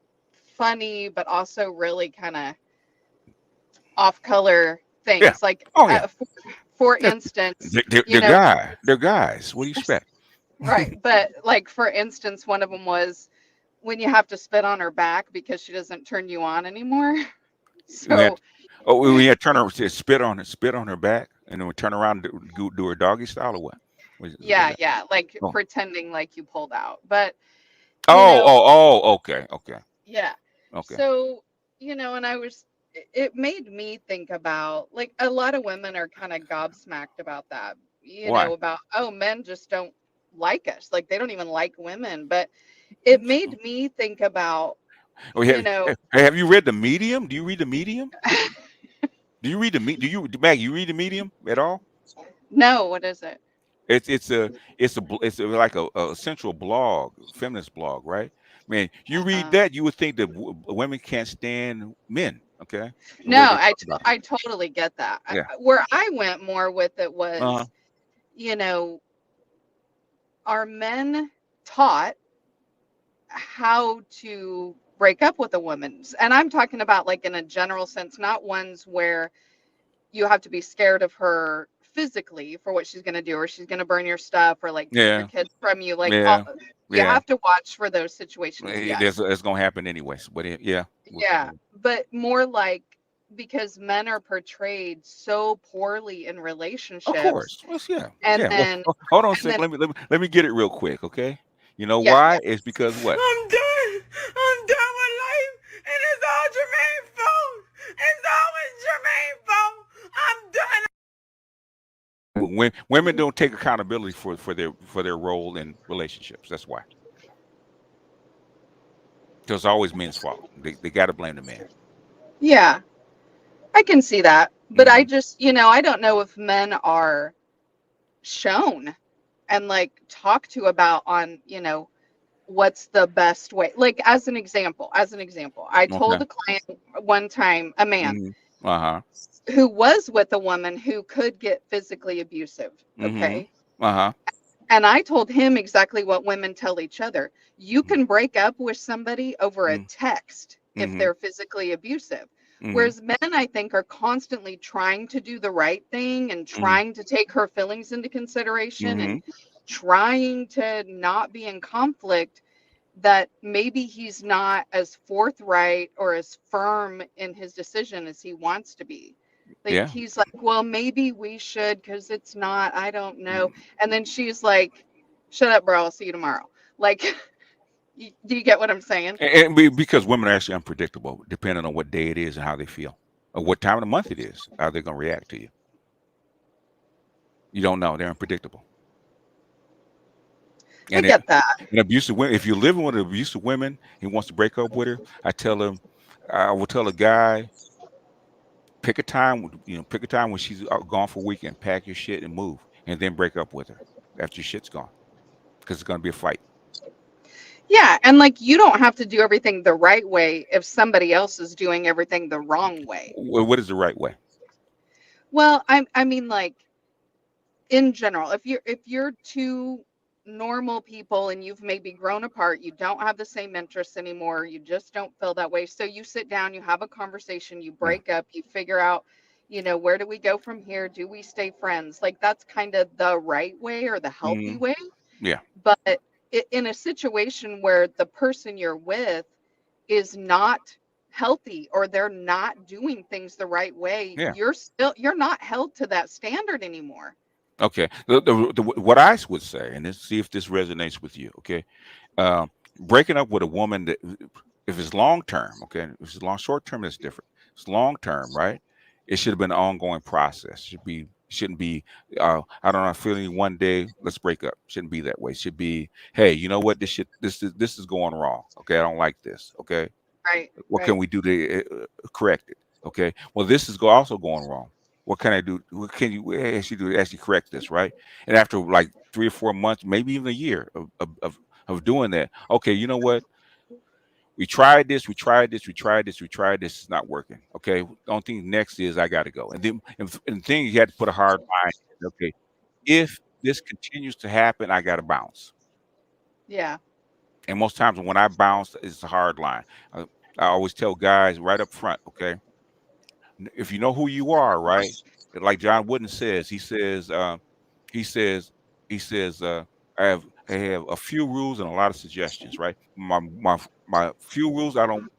funny, but also really kind of off color things. Yeah. Like, Oh yeah. For instance, they're guys. What do you expect? Right. But like, for instance, one of them was when you have to spit on her back because she doesn't turn you on anymore. So, we had to turn her, spit on her back, and then we turn around and do her doggy style or what? yeah, like pretending like you pulled out. But okay. Yeah. Okay. So, and it made me think about, like, a lot of women are kind of gobsmacked about that, Why? About, oh, men just don't like us. Like, they don't even like women. But it made me think about, have you read the Medium? Do you read the Medium? Do you read Maggie, you read the Medium at all? No, what is it? It's like a central blog, feminist blog, right? Man, you read that, you would think that women can't stand men. Okay. No, I totally get that. Yeah. Where I went more with it was, are men taught how to break up with a woman. And I'm talking about like in a general sense, not ones where you have to be scared of her physically for what she's going to do, or she's going to burn your stuff, or like take your Yeah, kids from you. Like yeah, you yeah. have to watch for those situations. Yes. It's gonna happen anyways. But yeah, Yeah. But more like, because men are portrayed so poorly in of relationships, course. Well, yeah, and yeah. Well, then hold on a and then second. Let me get it real quick, okay? You know yeah, yeah. why? It's because what? I'm done. I'm done with life, and it's all Jermaine's fault. It's always Jermaine's fault. I'm done. When women don't take accountability for their role in relationships. That's why. It's always men's fault. They got to blame the man. Yeah, I can see that. But I Hmm. just, I don't know if men are shown and like talked to about on, what's the best way. Like as an example, I Okay. told a client one time, a man Hmm. Uh-huh. who was with a woman who could get physically abusive, Hmm. okay? Uh-huh. And I told him exactly what women tell each other. You can break up with somebody over a text if Mm-hmm. they're physically abusive. Hmm. Whereas men, I think, are constantly trying to do the right thing and Hmm. trying to take her feelings into consideration Hmm. and trying to not be in conflict, that maybe he's not as forthright or as firm in his decision as he wants to be. Like Yeah. he's like, well, maybe we should, because it's not, I don't know. Mm. And then she's like, shut up, bro, I'll see you tomorrow. Like, do you get what I'm saying? Because women are actually unpredictable, depending on what day it is and how they feel, or what time of the month it is, how they're gonna react to you. You don't know. They're unpredictable. I And get that. and abusive women. If you're living with an abusive woman, he wants to break up with her. I will tell a guy, pick a time. Pick a time when she's gone for a weekend. Pack your shit and move, and then break up with her after your shit's gone, because it's gonna be a fight. Yeah. And like, you don't have to do everything the right way if somebody else is doing everything the wrong way. What is the right way? Well, I mean, like, in general, if you're two normal people and you've maybe grown apart, you don't have the same interests anymore, you just don't feel that way, so you sit down, you have a conversation, you Yeah. break up, you figure out, where do we go from here, do we stay friends? Like that's kind of the right way or the healthy Hmm. way. Yeah. But in a situation where the person you're with is not healthy or they're not doing things the right way, Yeah. you're not held to that standard anymore. Okay. What I would say, and let's see if this resonates with you. Okay. Um, Breaking up with a woman that, if it's long term, okay, if it's short term, it's different. If it's long term, right? It should have been an ongoing process. Shouldn't be. I don't know. Feeling one day, let's break up. Shouldn't be that way. Should be, hey, you know what? This is going wrong. Okay, I don't like this. Okay, Right, what can right. we do to correct it? Okay, well, this is also going wrong. What can I do? What can you actually do to actually correct this? Right? And after like 3 or 4 months, maybe even a year of doing that, okay, you know what? We tried this, we tried this, we tried this, we tried this. It's not working. Okay, the only thing next is I got to go. And then, and the thing, you had to put a hard line. Okay, if this continues to happen, I got to bounce. Yeah. And most times when I bounce, it's a hard line. I always tell guys right up front, okay, if you know who you are, right? Like John Wooden says, he says, he says, I have a few rules and a lot of suggestions, right? My few rules, I don't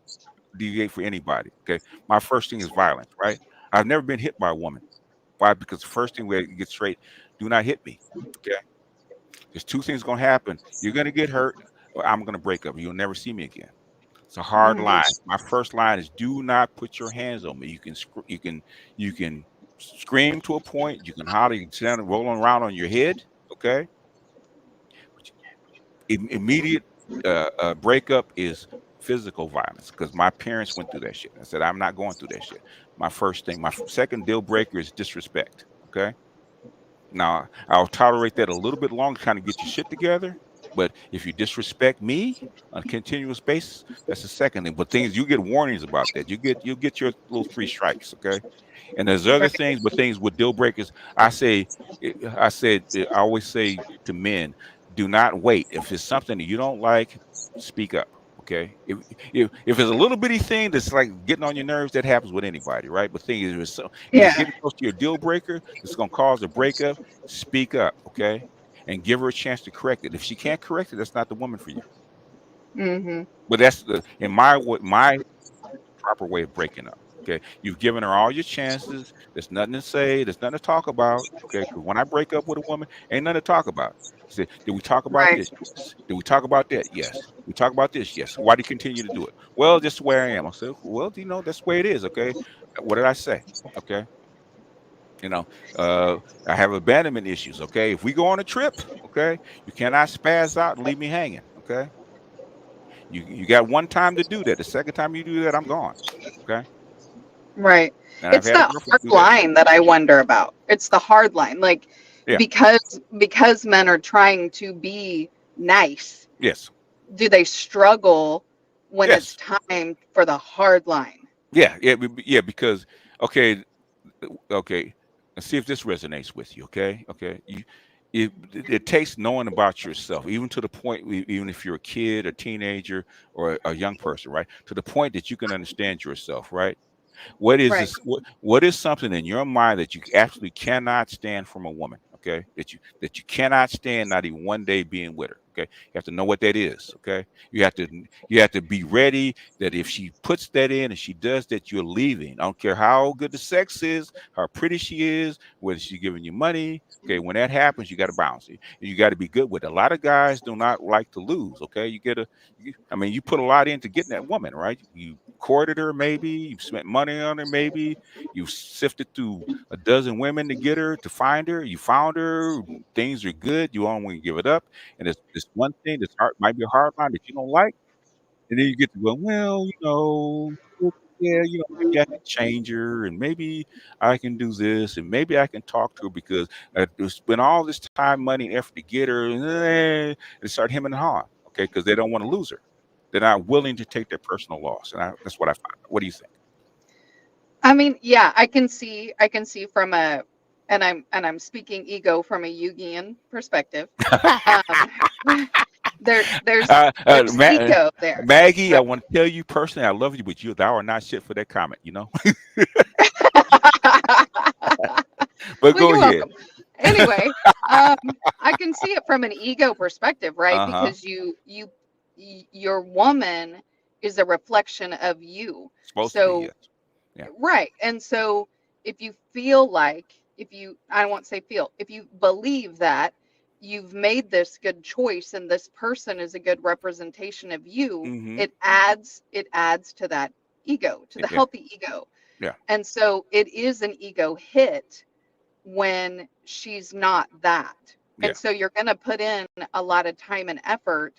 deviate for anybody. Okay. My first thing is violence, right? I've never been hit by a woman. Why? Because the first thing we get straight, do not hit me. Okay. There's two things gonna happen. You're gonna get hurt, or I'm gonna break up. You'll never see me again. It's a hard Mhm. line. My first line is, do not put your hands on me. You can scream to a point. You can holler. You can stand rolling around on your head. Okay. Immediate breakup is physical violence, because my parents went through that shit. I said, I'm not going through that shit. My first thing, my second deal breaker is disrespect. Okay. Now I'll tolerate that a little bit longer, kind of get your shit together. But if you disrespect me on a continuous basis, that's the second thing. But things, you get warnings about that. You get your little 3 strikes. Okay. And there's other things, but things with deal breakers. I always say to men, Do not wait. If it's something that you don't like, speak up. Okay. If it's a little bitty thing that's like getting on your nerves, that happens with anybody, right? But thing is, if it's Yeah. getting close to your deal breaker, it's going to cause a breakup. Speak up, okay, and give her a chance to correct it. If she can't correct it, that's not the woman for you. Mhm. But that's in my proper way of breaking up. Okay, you've given her all your chances. There's nothing to say. There's nothing to talk about. Okay, because when I break up with a woman, ain't nothing to talk about. You say, did we talk about Right. this? Yes. Did we talk about that? Yes. We talk about this? Yes. Why do you continue to do it? Well, just the way I am. I said, well, that's the way it is. Okay, what did I say? Okay, you know, I have abandonment issues. Okay, if we go on a trip, okay, you cannot spaz out and leave me hanging. Okay, you got one time to do that. The second time you do that, I'm gone. Okay. Right. And I've It's had a that girlfriend hard do that. line that I wonder about. It's the hard line. Like Yeah. because men are trying to be nice, Yes. do they struggle when it's Yes. time for the hard line? Yeah. Yeah. Yeah. Because okay. Okay. Let's see if this resonates with you. Okay. Okay. It takes knowing about yourself, even to the point, even if you're a kid, a teenager, or a young person, right? To the point that you can understand yourself, right? What is Right. this? What is something in your mind that you absolutely cannot stand from a woman? Okay, that you cannot stand not even one day being with her. Okay, you have to know what that is. Okay, you have to be ready that if she puts that in and she does that, you're leaving. I don't care how good the sex is, how pretty she is, whether she's giving you money. Okay, when that happens, you got to bounce it. And you got to be good with it. A lot of guys do not like to lose. Okay, I mean, you put a lot into getting that woman, right? You courted her, maybe you spent money on her, maybe you sifted through a dozen women to get her, to find her. You found her, things are good. You don't want to give it up, and it's this one thing that's hard, might be a hard line that you don't like, and then you get to go, well, yeah, maybe I can change her, and maybe I can do this, and maybe I can talk to her because I spent all this time, money, and effort to get her, and start hemming and hawing, okay, because they don't want to lose her. They're not willing to take their personal loss, and that's what I find. What do you think? I mean, yeah, I can see from a and I'm speaking ego from a Jungian perspective. Um, there's uh, uh, there's Ma- uh, ego there, Maggie, I right? want to tell you personally, I love you, but thou are not shit for that comment, But Well, go you're ahead. welcome. Anyway, um, I can see it from an ego perspective, right? Uh-huh. Because your woman is a reflection of you. Supposed to be, So, yes. Yeah. right. And so if you feel like, if you, I won't say feel, if you believe that you've made this good choice and this person is a good representation of you, Mm-hmm. it adds to that ego, to the Yeah. healthy ego. Yeah. And so it is an ego hit when she's not that. Yeah. And so you're going to put in a lot of time and effort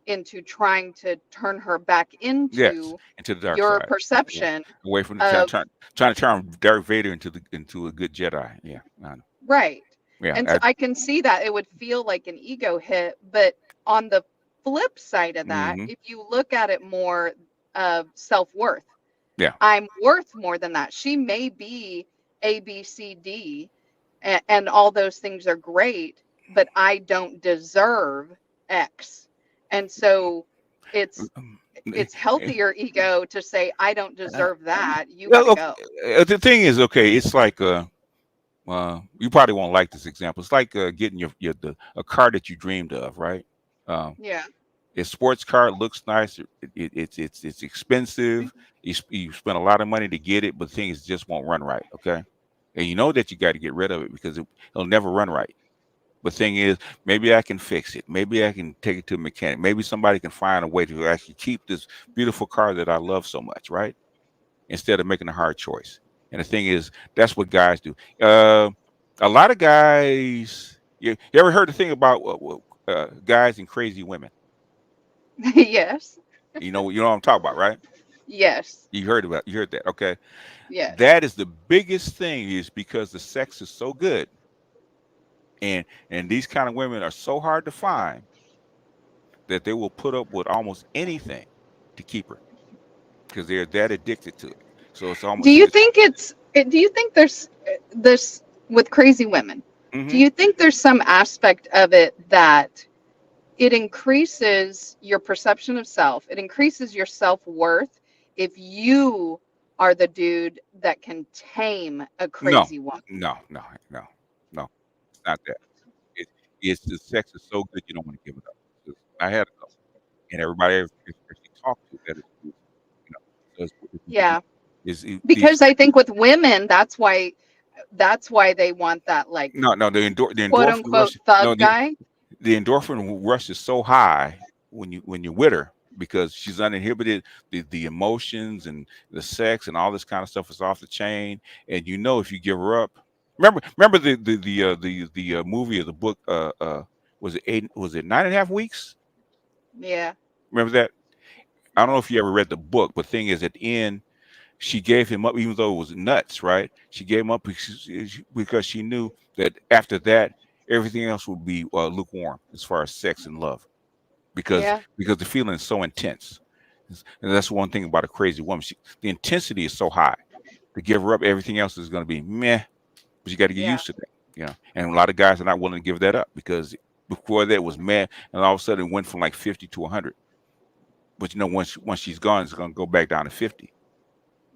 into trying to turn her back Yes. into Into the dark your side. Yeah. perception Away from the of trying to turn Darth Vader into a good Jedi. Yeah. I know. right. Yeah. And so I can see that it would feel like an ego hit, but on the flip side of that, Mm-hmm. if you look at it more of self-worth, Yeah. I'm worth more than that. She may be A, B, C, D, and all those things are great, but I don't deserve X. And so it's it's healthier ego to say I don't deserve that. You got Well, to go. the thing is, okay, it's like you probably won't like this example. It's like getting a car that you dreamed of, right? Um, Yeah. a sports car looks nice. It's expensive. You spend a lot of money to get it, but the thing is, it just won't run right. Okay, and you know that you got to get rid of it because it'll never run right. But thing is, maybe I can fix it. Maybe I can take it to a mechanic. Maybe somebody can find a way to actually keep this beautiful car that I love so much, right? Instead of making a hard choice. And the thing is, that's what guys do. A lot of guys. You ever heard the thing about guys and crazy women? Yes. You know what I'm talking about, right? Yes. You heard that. Okay. Yes. That is the biggest thing is because the sex is so good. And these kind of women are so hard to find that they will put up with almost anything to keep her because they're that addicted to it. So it's Do almost you think do you think there's this with crazy women? Do mm-hmm. you think there's some aspect of it that it increases your perception of self. It increases your self-worth if you are the dude that can tame a No, crazy woman. no, no, no, no. It's not that. It, it's the sex is so good you don't want to give it up. 'Cause I had a couple, and everybody I've actually talked to that is, so Yeah. these Because I think with women, that's why they want that, like, no the the quote endorphin unquote rush thug guy. the endorphin rush is so high when you're with her because she's uninhibited. The emotions and the sex and all this kind of stuff is off the chain, and if you give her up. Remember the movie or the book? Was it 8? Was it 9.5 weeks? Yeah. Remember that? I don't know if you ever read the book, but thing is, at the end, she gave him up, even though it was nuts, right? She gave him up because she knew that after that, everything else would be lukewarm as far as sex and love, because Yeah. the feeling is so intense. And that's one thing about a crazy woman. The intensity is so high. To give her up, everything else is going to be meh, but you got to get Yeah. used to that. And a lot of guys are not willing to give that up because before that it was meh, and all of a sudden it went from like 50 to 100. But once she's gone, it's going to go back down to 50.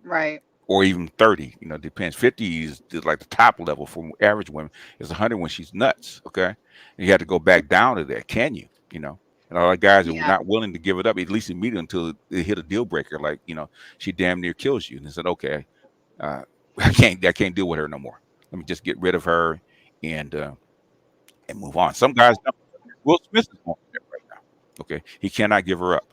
Right. Or even 30, depends. 50 is like the top level for average women. Is 100 when she's nuts. Okay, and you have to go back down to that. Can you? And a lot of guys are Yeah. not willing to give it up, at least immediately, until they hit a deal breaker. Like she damn near kills you, and they said, okay, I can't deal with her no more. Let me just get rid of her and move on. Some guys don't. Will Smith is going through that right now. Okay, he cannot give her up.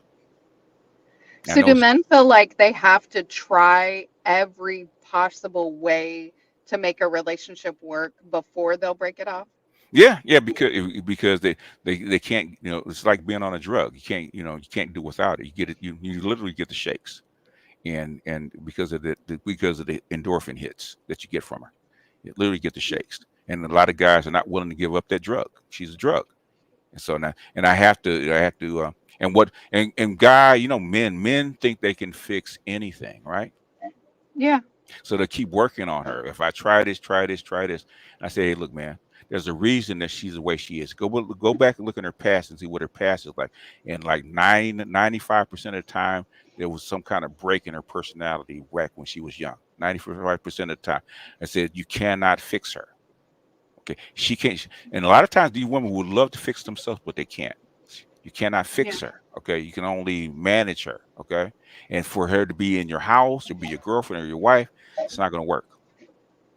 I So know do men feel like they have to try every possible way to make a relationship work before they'll break it off? Yeah, because they can't. It's like being on a drug. You can't do without it. You get it. You literally get the shakes, and because of the endorphin hits that you get from her, you literally get the shakes. And a lot of guys are not willing to give up that drug. She's a drug, and so now, and I have to. And guy, men think they can fix anything, right? Yeah. So they keep working on her. If I try this, and I say, hey, look, man, there's a reason that she's the way she is. Go back and look in her past and see what her past is like. And like 95% of the time, there was some kind of break in her personality back when she was young. 95% of the time. I said, you cannot fix her. Okay. She can't. And a lot of times these women would love to fix themselves, but they can't. You cannot fix Yeah. her. Okay. You can only manage her. Okay. And for her to be in your house or be your girlfriend or your wife, it's not going to work.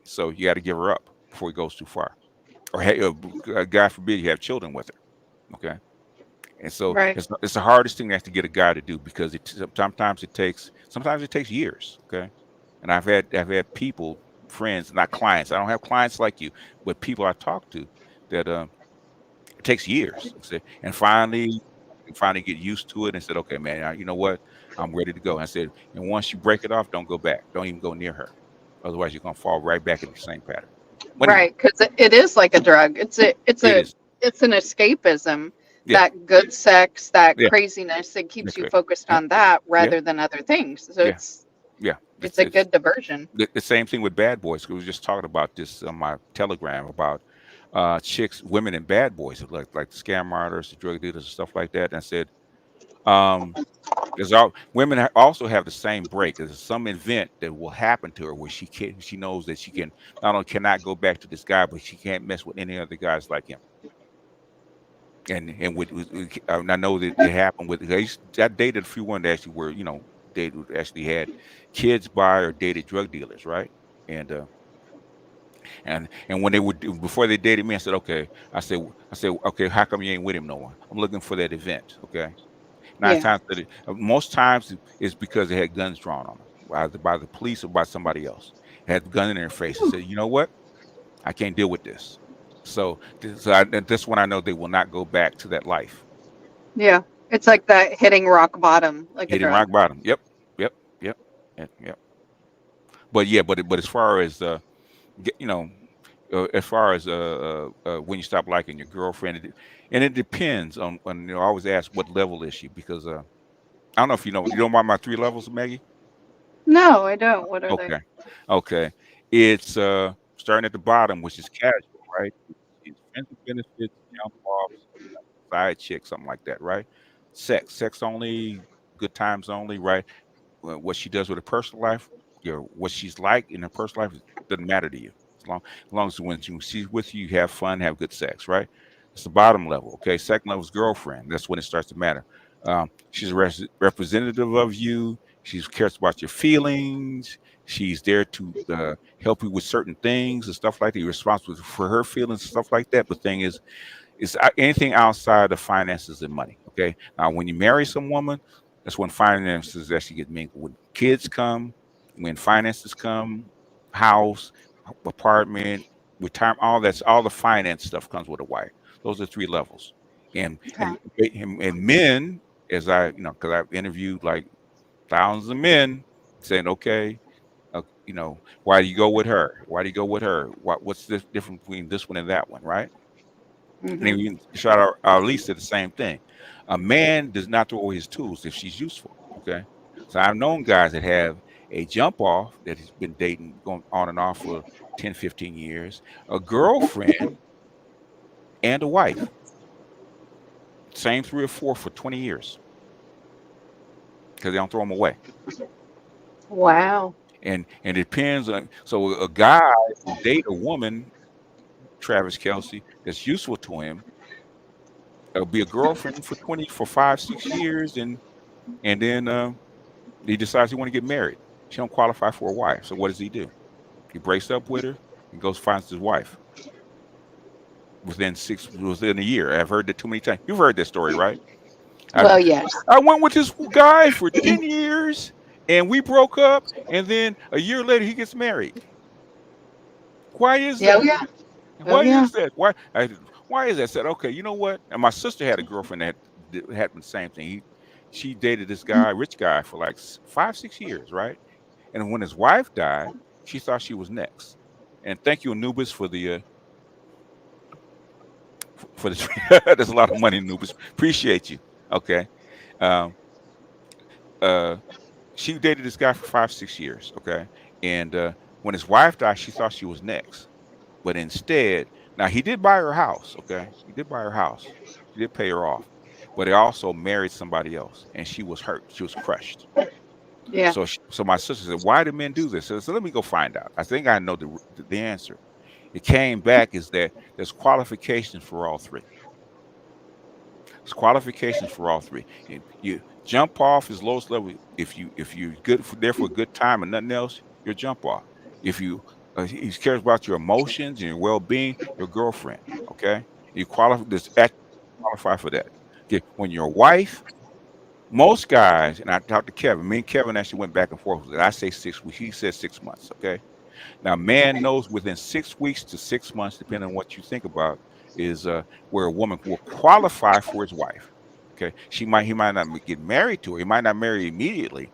So you got to give her up before it goes too far. Or God forbid you have children with her. Okay. And so Right. it's the hardest thing that's to get a guy to do, because sometimes it takes years. Okay. And I've had people, friends, not clients. I don't have clients like you, but people I talk to that it takes years. And finally get used to it and said, okay, man, you know what? I'm ready to go. And I said, and once you break it off, don't go back. Don't even go near her. Otherwise, you're gonna fall right back in the same pattern. What do you? Right. Because it is like a drug. It's It is. an escapism. Yeah. That good sex, that Yeah. craziness, it keeps That's you right. focused Yeah. on that rather than other things. So Yeah. Yeah. it's a good diversion. The same thing with bad boys. We were just talking about this on my Telegram about women and bad boys, like the scam artists, the drug dealers, and stuff like that. And I said, women also have the same break. There's some event that will happen to her where she knows that she can not only cannot go back to this guy, but she can't mess with any other guys like him. And I know that it happened with. I dated a few women that actually were, they actually had kids by or dated drug dealers, right? And when they would before they dated me, I said, okay. I said, okay, how come you ain't with him no more? I'm looking for that event. Okay. Yeah. Most times it's because they had guns drawn on them, either by the police or by somebody else. Had the gun in their face and said, you know what? I can't deal with this. So that's when I know they will not go back to that life. Yeah. It's like that hitting rock bottom, like a Hitting drug. rock bottom. Yep. But as far as as far as when you stop liking your girlfriend, and it depends on I always ask what level is she, because I don't know if you don't mind my 3 levels, Maggie. No, I don't. What are they? Okay. It's starting at the bottom, which is casual, right? It's friends with benefits, jump offs, side chick, something like that, right? Sex only, good times only, right? What she does with her personal life, what she's like in her personal life doesn't matter to you. As long as when she's with you, you have fun, have good sex, right? It's the bottom level. Okay, second level is girlfriend. That's when it starts to matter. She's a representative of you. She cares about your feelings. She's there to help you with certain things and stuff like that. You're responsible for her feelings and stuff like that. But the thing is, it's anything outside of finances and money. Okay. Now, when you marry some woman, that's when finances actually get mingled. When kids come, when finances come, house, apartment, retirement, all the finance stuff comes with a wife. Those are three levels. And Okay. and men, as because I've interviewed like thousands of men saying, okay, why do you go with her? Why do you go with her? What's the difference between this one and that one, right? And then Mm-hmm. we shot our lease at the same thing. A man does not throw away his tools if she's useful. Okay. So I've known guys that have a jump off that has been dating, going on and off for 10, 15 years, a girlfriend and a wife, same 3 or 4 for 20 years because they don't throw them away. Wow. And it depends on, so a guy will date a woman, Travis Kelce, that's useful to him. It'll be a girlfriend for 5, 6 years, and then he decides he want to get married. She don't qualify for a wife. So what does he do? He breaks up with her and goes finds his wife within a year. I've heard that too many times. You've heard that story, right? Well, yes. I went with this guy for 10 years and we broke up, and then a year later he gets married. Why is Yeah. that? Yeah. Why Yeah. is that? Why is that? I said, okay, you know what? And my sister had a girlfriend that had the same thing. She dated this guy, rich guy, for like 5, 6 years, right? And when his wife died, she thought she was next. And thank you, Anubis, for the there's a lot of money, Anubis. Appreciate you. Okay. Um, uh, she dated this guy for 5, 6 years. Okay. And when his wife died, she thought she was next. But instead, now he did buy her house. Okay. He did buy her house. He did pay her off. But he also married somebody else, and she was hurt. She was crushed. Yeah. So my sister said, "Why do men do this?" So let me go find out. I think I know the answer. It came back is that there's qualifications for all three. There's qualifications for all three. And you jump off is lowest level. If you good there for a good time and nothing else, you're jump off. If you he cares about your emotions and your well being, your girlfriend. Okay, you qualify. This qualify for that. Okay, when your wife. Most guys, and I talked to Kevin. Me and Kevin actually went back and forth with it. I say 6 weeks. He said 6 months. Okay. Now, man knows within 6 weeks to 6 months, depending on what you think about, is where a woman will qualify for his wife. Okay. He might not get married to her. He might not marry immediately,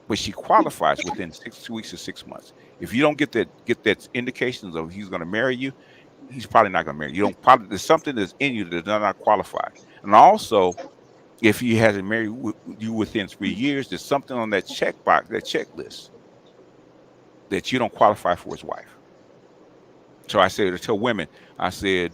but she qualifies within 6 weeks to 6 months. If you don't get that indications of he's going to marry you, he's probably not going to marry you. There's something that's in you that does not qualify. And also, if he hasn't married you within 3 years, there's something on that checkbox, that checklist, that you don't qualify for his wife. So I said to tell women, I said,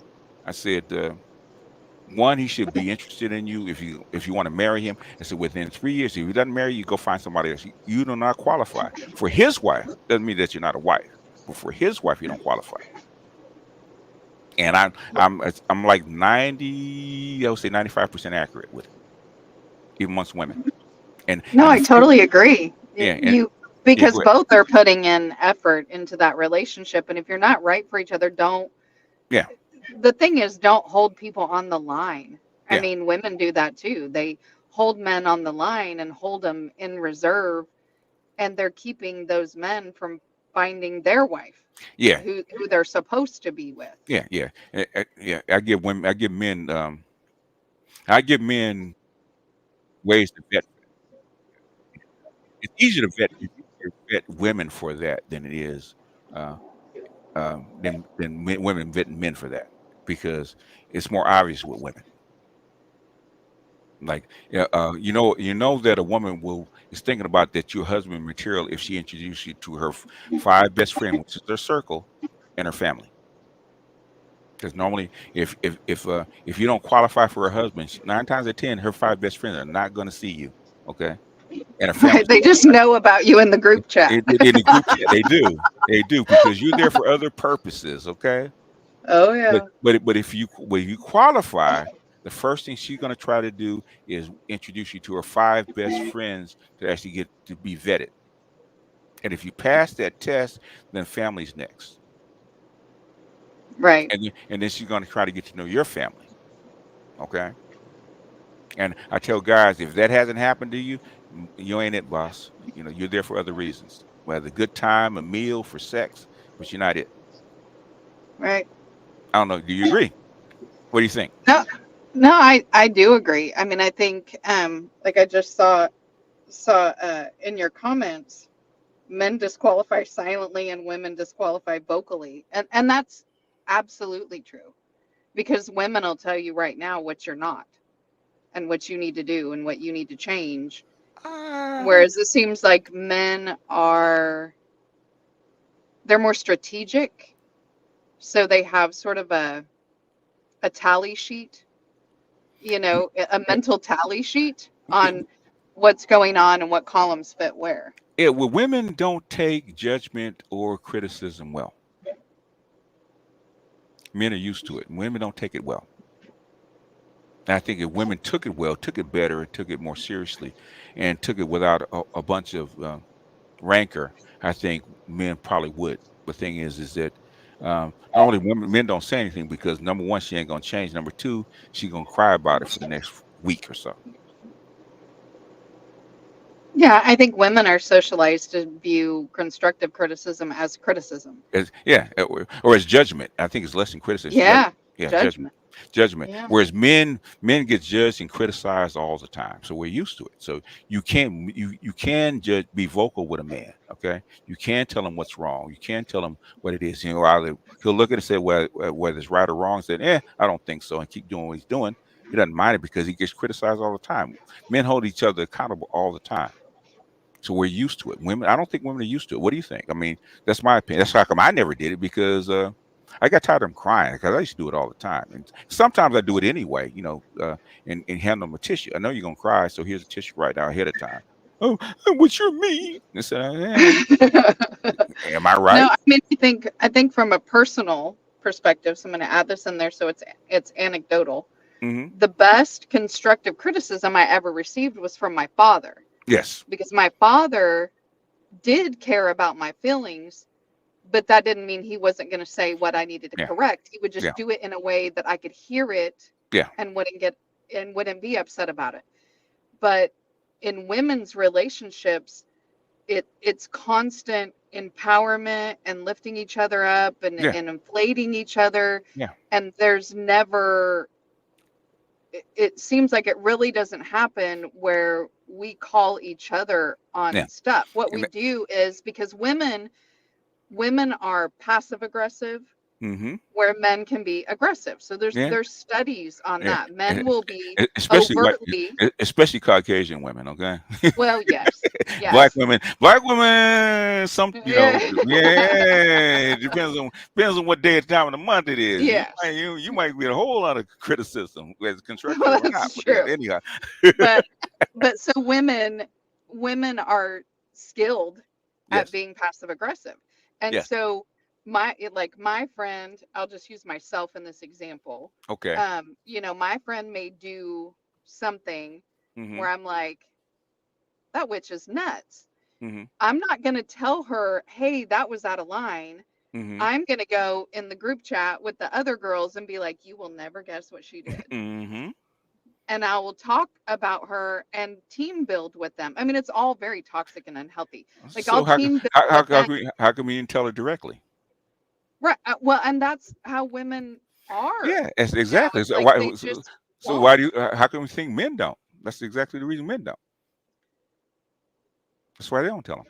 one, he should be interested in you if you want to marry him. I said within 3 years, if he doesn't marry you, go find somebody else. You do not qualify for his wife. Doesn't mean that you're not a wife, but for his wife, you don't qualify. And I'm like 90, I would say 95% accurate with it, even amongst women. And No, I totally agree. Yeah, Because go ahead. both are putting in effort into that relationship, and if you're not right for each other, don't. Yeah. The thing is, don't hold people on the line. I Yeah. mean, women do that too. They hold men on the line and hold them in reserve, and they're keeping those men from finding their wife, Yeah, who they're supposed to be with. yeah. Yeah. I give men ways to vet. It's easier to vet women for that than it is than women vetting men for that, because it's more obvious with women. Like, you know that a woman is thinking about that your husband material if she introduces you to her 5 best friends, which is their circle, and her family. Because normally, if you don't qualify for a husband, 9 times out of 10, her 5 best friends are not going to see you. Okay, and a family. Right. They just know about you in the group chat. In the group chat, they do because you're there for other purposes. Okay, Oh but yeah. but if you qualify, the first thing she's going to try to do is introduce you to her 5 best friends to actually get to be vetted. And if you pass that test, then family's next. Right. And then she's going to try to get to know your family. Okay. And I tell guys, if that hasn't happened to you, you ain't it, boss. You're there for other reasons, whether a good time, a meal, for sex, but you're not it. Right. I don't know. Do you agree? What do you think? No, no, I do agree. I mean, I think like I just saw in your comments, men disqualify silently and women disqualify vocally. And that's absolutely true. Because women will tell you right now what you're not and what you need to do and what you need to change. Uh, Whereas it seems like men they're more strategic. So they have sort of a tally sheet, a mental tally sheet on what's going on and what columns fit where. well, women don't take judgment or criticism well. Men are used to it. Women don't take it well. And I think if women took it well, took it better, and took it more seriously, and took it without a bunch of rancor, I think men probably would. The thing is that normally men don't say anything because number one, she ain't gonna change. Number two, she gonna cry about it for the next week or so. Yeah, I think women are socialized to view constructive criticism as criticism. Or as judgment. I think it's less than criticism. Yeah, Yeah, judgment. judgment. Yeah. Whereas men get judged and criticized all the time, so we're used to it. So you can judge, be vocal with a man. Okay, you can tell him what's wrong. You can tell him what it is. Either he'll look at it and say whether it's right or wrong. Say, I don't think so, and keep doing what he's doing. He doesn't mind it because he gets criticized all the time. Men hold each other accountable all the time. So we're used to it. Women, I don't think women are used to it. What do you think? I mean, that's my opinion. That's how come I never did it, because I got tired of them crying, because I used to do it all the time. And sometimes I do it anyway, and hand them a tissue. I know you're gonna cry, so here's a tissue right now ahead of time. Oh, what you mean? I said, am I right? No, I mean, I think from a personal perspective, so I'm going to add this in there so it's anecdotal. Mm-hmm. The best constructive criticism I ever received was from my father. Yes. Because my father did care about my feelings, but that didn't mean he wasn't going to say what I needed to correct. He would just do it in a way that I could hear it and wouldn't be upset about it. But in women's relationships, it's constant empowerment and lifting each other up and inflating each other. Yeah. And there's never, it seems like it really doesn't happen where we call each other on stuff. What we do is, because women are passive aggressive, mm-hmm. where men can be aggressive. So there's studies on that. Men will be especially Caucasian women. Okay. Well, yes. Black women, it depends on what day of time of the month it is. Yeah. You might get a whole lot of criticism as constructive Well, or that's not. true. But anyhow. but so women are skilled at being passive aggressive. And so my friend, I'll just use myself in this example. Okay. My friend may do something where I'm like, that witch is nuts. Mm-hmm. I'm not going to tell her, hey, that was out of line. Mm-hmm. I'm going to go in the group chat with the other girls and be like, you will never guess what she did. Mm-hmm. And I will talk about her and team build with them. I mean, it's all very toxic and unhealthy. Like, so how can we tell her directly? Right. Well, and that's how women are. Yeah, exactly. So how can we think men don't? That's exactly the reason men don't. That's why they don't tell them.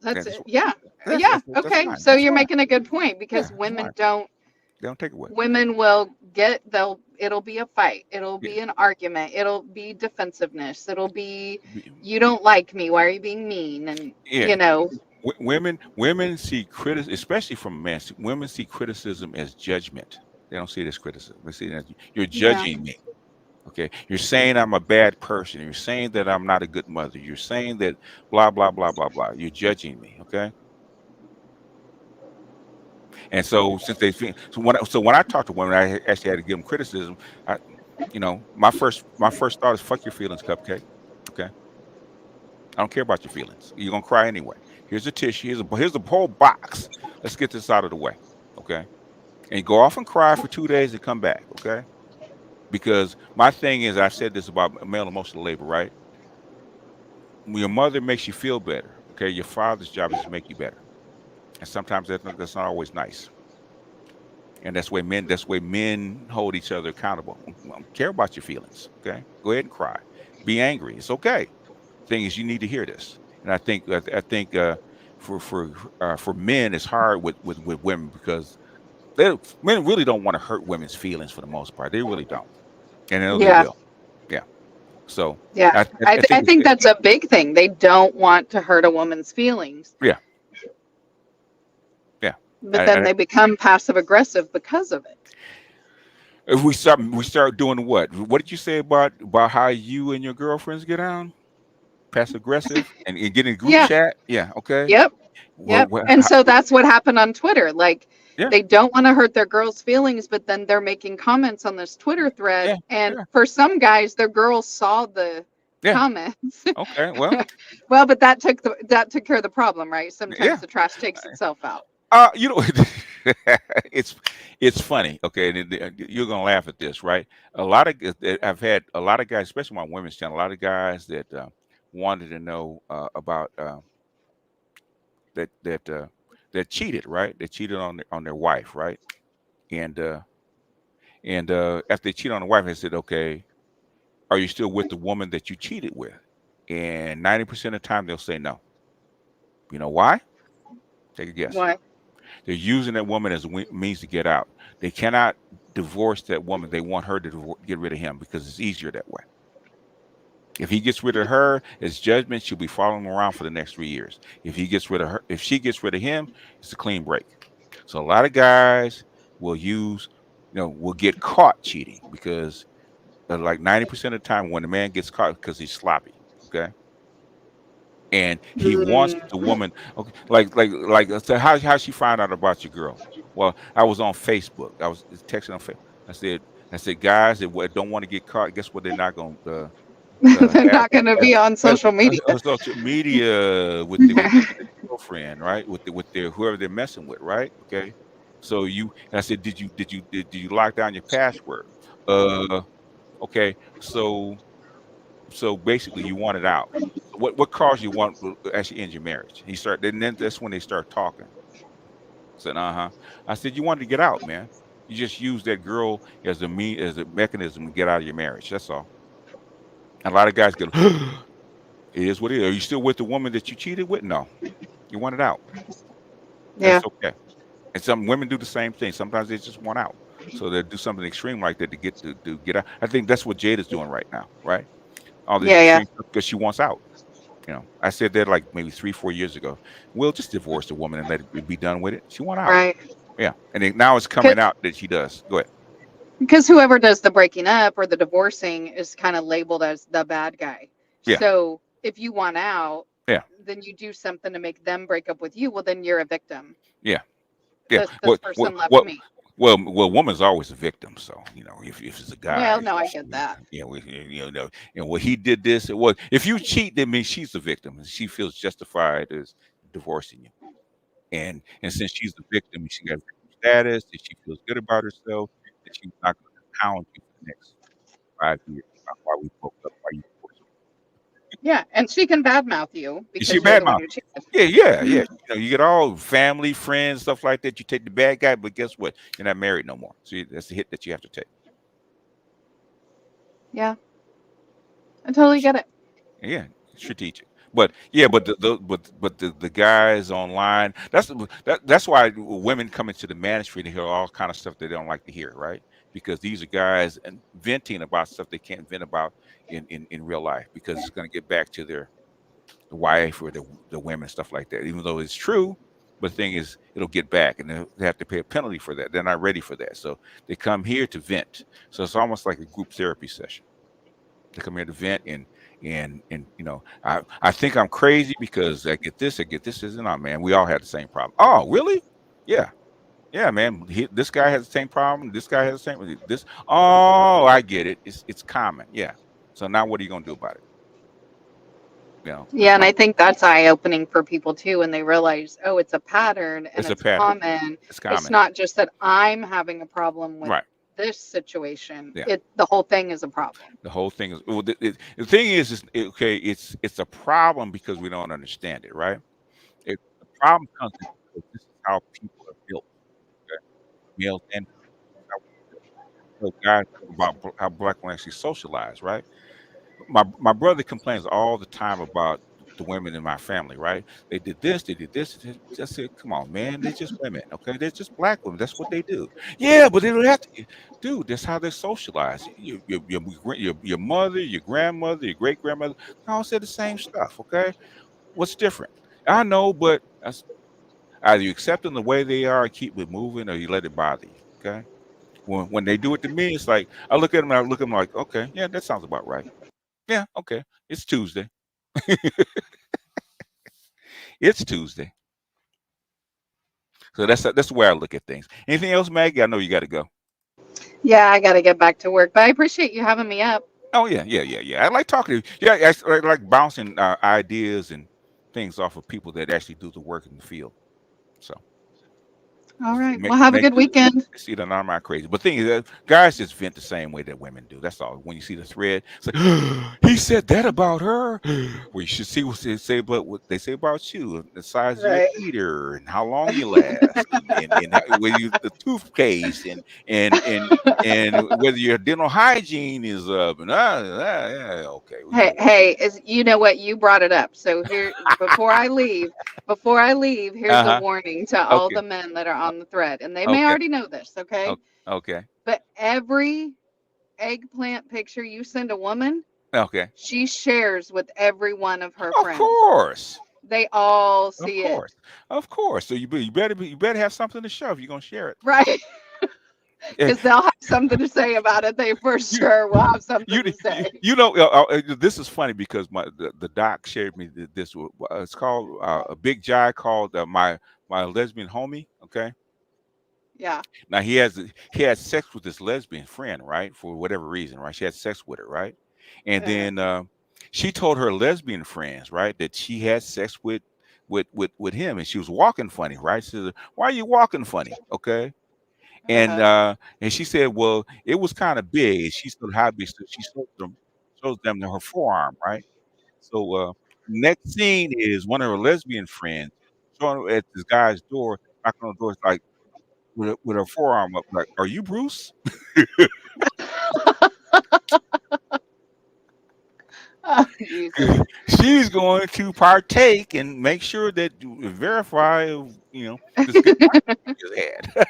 That's it. Yeah. Okay. Fine. So you're making a good point, because women they don't take it away. Women it'll be a fight. It'll be an argument. It'll be defensive. It'll be, you don't like me. Why are you being mean? And Women see criticism, especially from men. Women see criticism as judgment. They don't see it as criticism. They see it as you're Yeah. judging me. Okay, you're saying I'm a bad person. You're saying that I'm not a good mother. You're saying that blah blah blah blah blah. You're judging me. Okay, and so since they feel so when I talk to women, I actually had to give them criticism. I, my first thought is fuck your feelings, cupcake. Okay, I don't care about your feelings. You're gonna cry anyway. Here's a tissue. Here's a whole box. Let's get this out of the way. Okay, and go off and cry for 2 days and come back. Okay, because my thing is, I've said this about male emotional labor, right? Your mother makes you feel better. Okay, your father's job is to make you better, and sometimes that's not always nice. And that's way men hold each other accountable. I don't care about your feelings. Okay, go ahead and cry, be angry. It's okay. Thing is, you need to hear this. And I think for men, it's hard with women because men really don't want to hurt women's feelings for the most part. They really don't, and I know they Yeah. will. Yeah. So Yeah. I I think think that's a big thing. They don't want to hurt a woman's feelings. yeah, yeah. But then And they become passive aggressive because of it. if we start doing what? What did you say about how you and your girlfriends get on? Passive aggressive and get in group Yeah. chat? Yeah. Okay. Yep. Well, Yep. And so that's what happened on Twitter. Like yeah. they don't want to hurt their girls' feelings, but then they're making comments on this Twitter thread. Yeah. And Yeah. for some guys, their girls saw the Yeah. comments. Okay. Well. Well, but that took care of the problem, right? Sometimes Yeah. the trash takes itself out. You know, it's funny. Okay, and you're gonna laugh at this, right? I've had a lot of guys, especially my women's channel, a lot of guys that wanted to know about that cheated, right? They cheated on their wife, right? And after they cheated on the wife, they said, okay, are you still with the woman that you cheated with? And 90% of the time they'll say no. You know why? Take a guess. Why? They're using that woman as a means to get out. They cannot divorce that woman. They want her to get rid of him because it's easier that way. If he gets rid of her, it's judgment. She'll be following him around for the next 3 years. If he gets rid of her, if she gets rid of him, it's a clean break. So a lot of guys will will get caught cheating because like 90% of the time when the man gets caught because he's sloppy. Okay. And he wants the woman. Okay, so how she find out about your girl? Well, I was on Facebook. I was texting on Facebook. I said, guys that don't want to get caught. Guess what? They're not going to They're not going to be on social media. social media with their girlfriend, right? With their whoever they're messing with, right? Okay. So I said, did you lock down your password? Okay. So basically, you want it out. What cause you want to actually end your marriage? Then that's when they start talking. I said, I said, you wanted to get out, man. You just use that girl as a mechanism to get out of your marriage. That's all. And a lot of guys go, it is what it is. Are you still with the woman that you cheated with? No, you want it out. Yeah. That's okay. And some women do the same thing. Sometimes they just want out, so they do something extreme like that to get out. I think that's what Jada's doing right now, right? All this Yeah. because she wants out. I said that like maybe 3-4 years ago. We'll just divorce the woman and let it be done with it. She want out. Right. Yeah. And now it's coming out that she does. Go ahead. Because whoever does the breaking up or the divorcing is kind of labeled as the bad guy. Yeah. So if you want out, yeah, then you do something to make them break up with you. Well, then you're a victim. Yeah. Yeah. This person left me. Well, woman's always a victim. So if it's a guy. Well, no, I get that. Well, he did this. If you cheat, that means she's the victim, and she feels justified as divorcing you. And since she's the victim, she got victim status, that she feels good about herself, that she's not going to pound you for the next 5 years about why we broke up, why you divorced me. Yeah, and she can badmouth you because She you're the one badmouth. who cheated. Yeah. You get all family, friends, stuff like that. You take the bad guy, but guess what? You're not married no more. So that's the hit that you have to take. Yeah, I totally get it. Yeah, strategic. But the guys online. That's why women come into the ministry to hear all kind of stuff they don't like to hear, right? Because these are guys venting about stuff they can't vent about in real life because it's going to get back to wife or the women, stuff like that. Even though it's true, but the thing is, it'll get back, and they have to pay a penalty for that. They're not ready for that, so they come here to vent. So it's almost like a group therapy session. They come here to vent, and I think I'm crazy because I get this, isn't I, man? We all have the same problem. Oh, really? Yeah. Yeah, man. This guy has the same problem. This guy has the same. This. Oh, I get it. It's common. Yeah. So now, what are you gonna do about it? Yeah, and I think that's eye-opening for people too when they realize, oh, it's a pattern and It's a it's pattern. common. It's It's common. not just that I'm having a problem with Right. this situation. Yeah. The whole thing is a problem. The whole thing is the thing is okay. It's a problem because we don't understand it, right? The problem comes in because this is how people are built. Okay? Males and guys about how black women actually socialize, right? My brother complains all the time about the women in my family, right? They did this, they did this. I said, come on, man, they're just women, okay? They're just black women. That's what they do. Yeah, but they don't have to, dude. That's how they socialize. Your mother, your grandmother, your great grandmother, they all said the same stuff, okay? What's different? I know, but either you accept them the way they are, keep it moving, or you let it bother you, okay? When they do it to me, it's like I look at them and I look at them like, okay, yeah, that sounds about right. Yeah, okay. It's Tuesday. It's Tuesday. So that's the way I look at things. Anything else, Maggie? I know you got to go. Yeah, I got to get back to work, but I appreciate you having me up. Oh yeah. I like talking to you. Yeah, I like bouncing ideas and things off of people that actually do the work in the field. So. All right. Well, have a good weekend. See, that I'm not crazy, but thing is that guys just vent the same way that women do. That's all. When you see the thread, it's like he said that about her. Well, you should see what they say about you, and the size of your eater, and how long you last, and whether you the toothpaste, and whether your dental hygiene is up, and yeah, okay. Hey, you know what? You brought it up. So here, before I leave, here's a warning to all the men that are on the thread, and they may already know this, okay? Okay. But every eggplant picture you send a woman, she shares with every one of her friends. Of course. They all see it. Of course. So you better have something to show if you're gonna share it. Right. Because they'll have something to say about it. They for sure will have something to say. This is funny because the doc shared me this. It's called a big guy called my lesbian homie. Okay. Yeah. Now he had sex with this lesbian friend, right? For whatever reason, right? She had sex with her, right? And then she told her lesbian friends, right, that she had sex with him, and she was walking funny, right? She said, "Why are you walking funny?" Okay. And she said, well, it was kind of big. She said, how big? So she shows them her forearm, right? So next scene is one of her lesbian friends showing her at this guy's door, knocking on the door, like with her forearm up, like, "Are you Bruce?" Oh, she's going to partake and make sure that you verify, this good is had.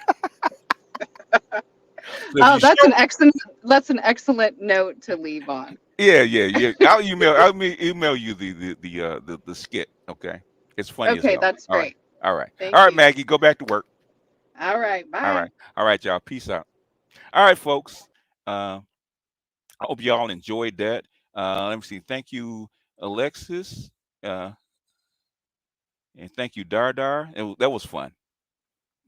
Oh, that's an excellent note to leave on. Yeah. I'll email you the skit. Okay, it's funny. Okay, that's great. All right, Thank all right, you. Maggie, go back to work. All right, bye. All right, y'all. Peace out. All right, folks. I hope y'all enjoyed that. Let me see. Thank you, Alexis, and thank you, Dardar. That was fun.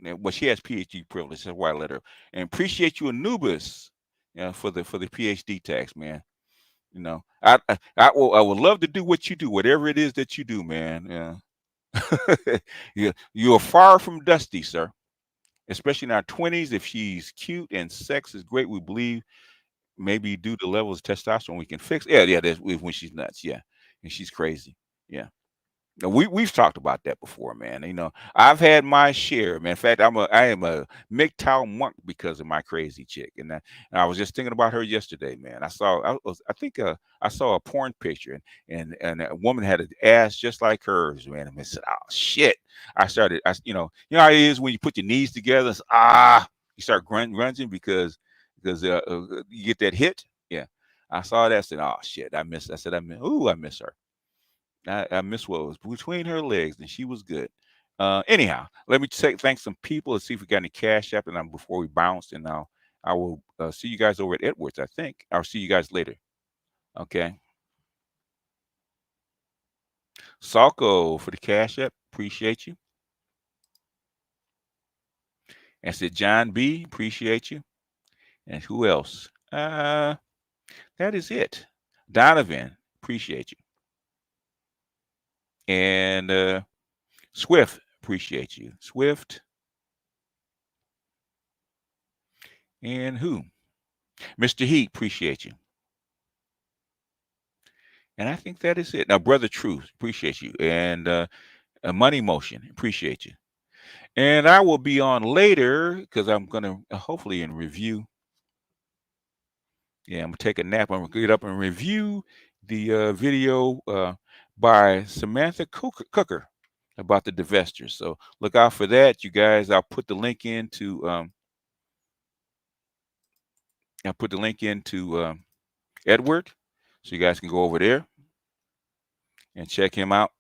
Well, she has PhD privilege. That's why I let her. And appreciate you, Anubis, for the PhD tax, man. I would love to do what you do, whatever it is that you do, man. Yeah. You're far from dusty, sir. Especially in our 20s, if she's cute and sex is great, we believe maybe due to levels of testosterone we can fix. Yeah, that's when she's nuts. Yeah, and she's crazy. Yeah. We've talked about that before, man. I've had my share, man. In fact, I am a MGTOW monk because of my crazy chick, and I was just thinking about her yesterday, man. I saw a porn picture, and a woman had an ass just like hers, man. And I said, "Oh shit!" You know how it is when you put your knees together. You start grunging because you get that hit. Yeah, I saw that. I said, "Oh shit!" I said, "I miss her." I miss what was between her legs, and she was good. Anyhow, let me thank some people. Let's see if we got any cash app, and before we bounce, and I will see you guys over at Edwards. I think I'll see you guys later. Okay. Salco for the cash app, appreciate you. And said John B, appreciate you. And who else? That is it. Donovan, appreciate you. And Swift, appreciate you. Swift. And who? Mr. Heat, appreciate you. And I think that is it. Now, Brother Truth, appreciate you. And Money Motion, appreciate you. And I will be on later because I'm going to hopefully in review. Yeah, I'm going to take a nap. I'm going to get up and review the video by Samantha Cooker about the divestors. So look out for that, you guys. I'll put the link into Edward, so you guys can go over there and check him out.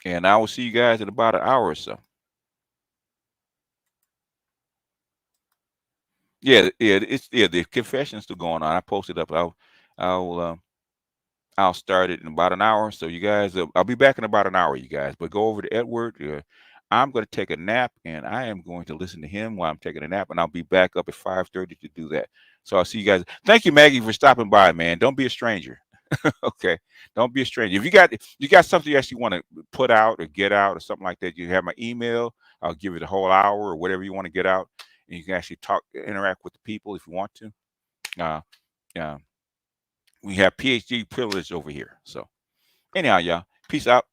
And I will see you guys in about an hour or so. Yeah, the confession's still going on. I posted up. I'll start it in about an hour. So you guys, I'll be back in about an hour, you guys. But go over to Edward. I'm going to take a nap, and I am going to listen to him while I'm taking a nap, and I'll be back up at 5:30 to do that. So I'll see you guys. Thank you, Maggie, for stopping by, man. Don't be a stranger. Okay, don't be a stranger. If you got something you actually want to put out or get out or something like that, you have my email. I'll give it a whole hour or whatever you want to get out, and you can actually interact with the people if you want to. We have PhD privilege over here. So anyhow, y'all, peace out.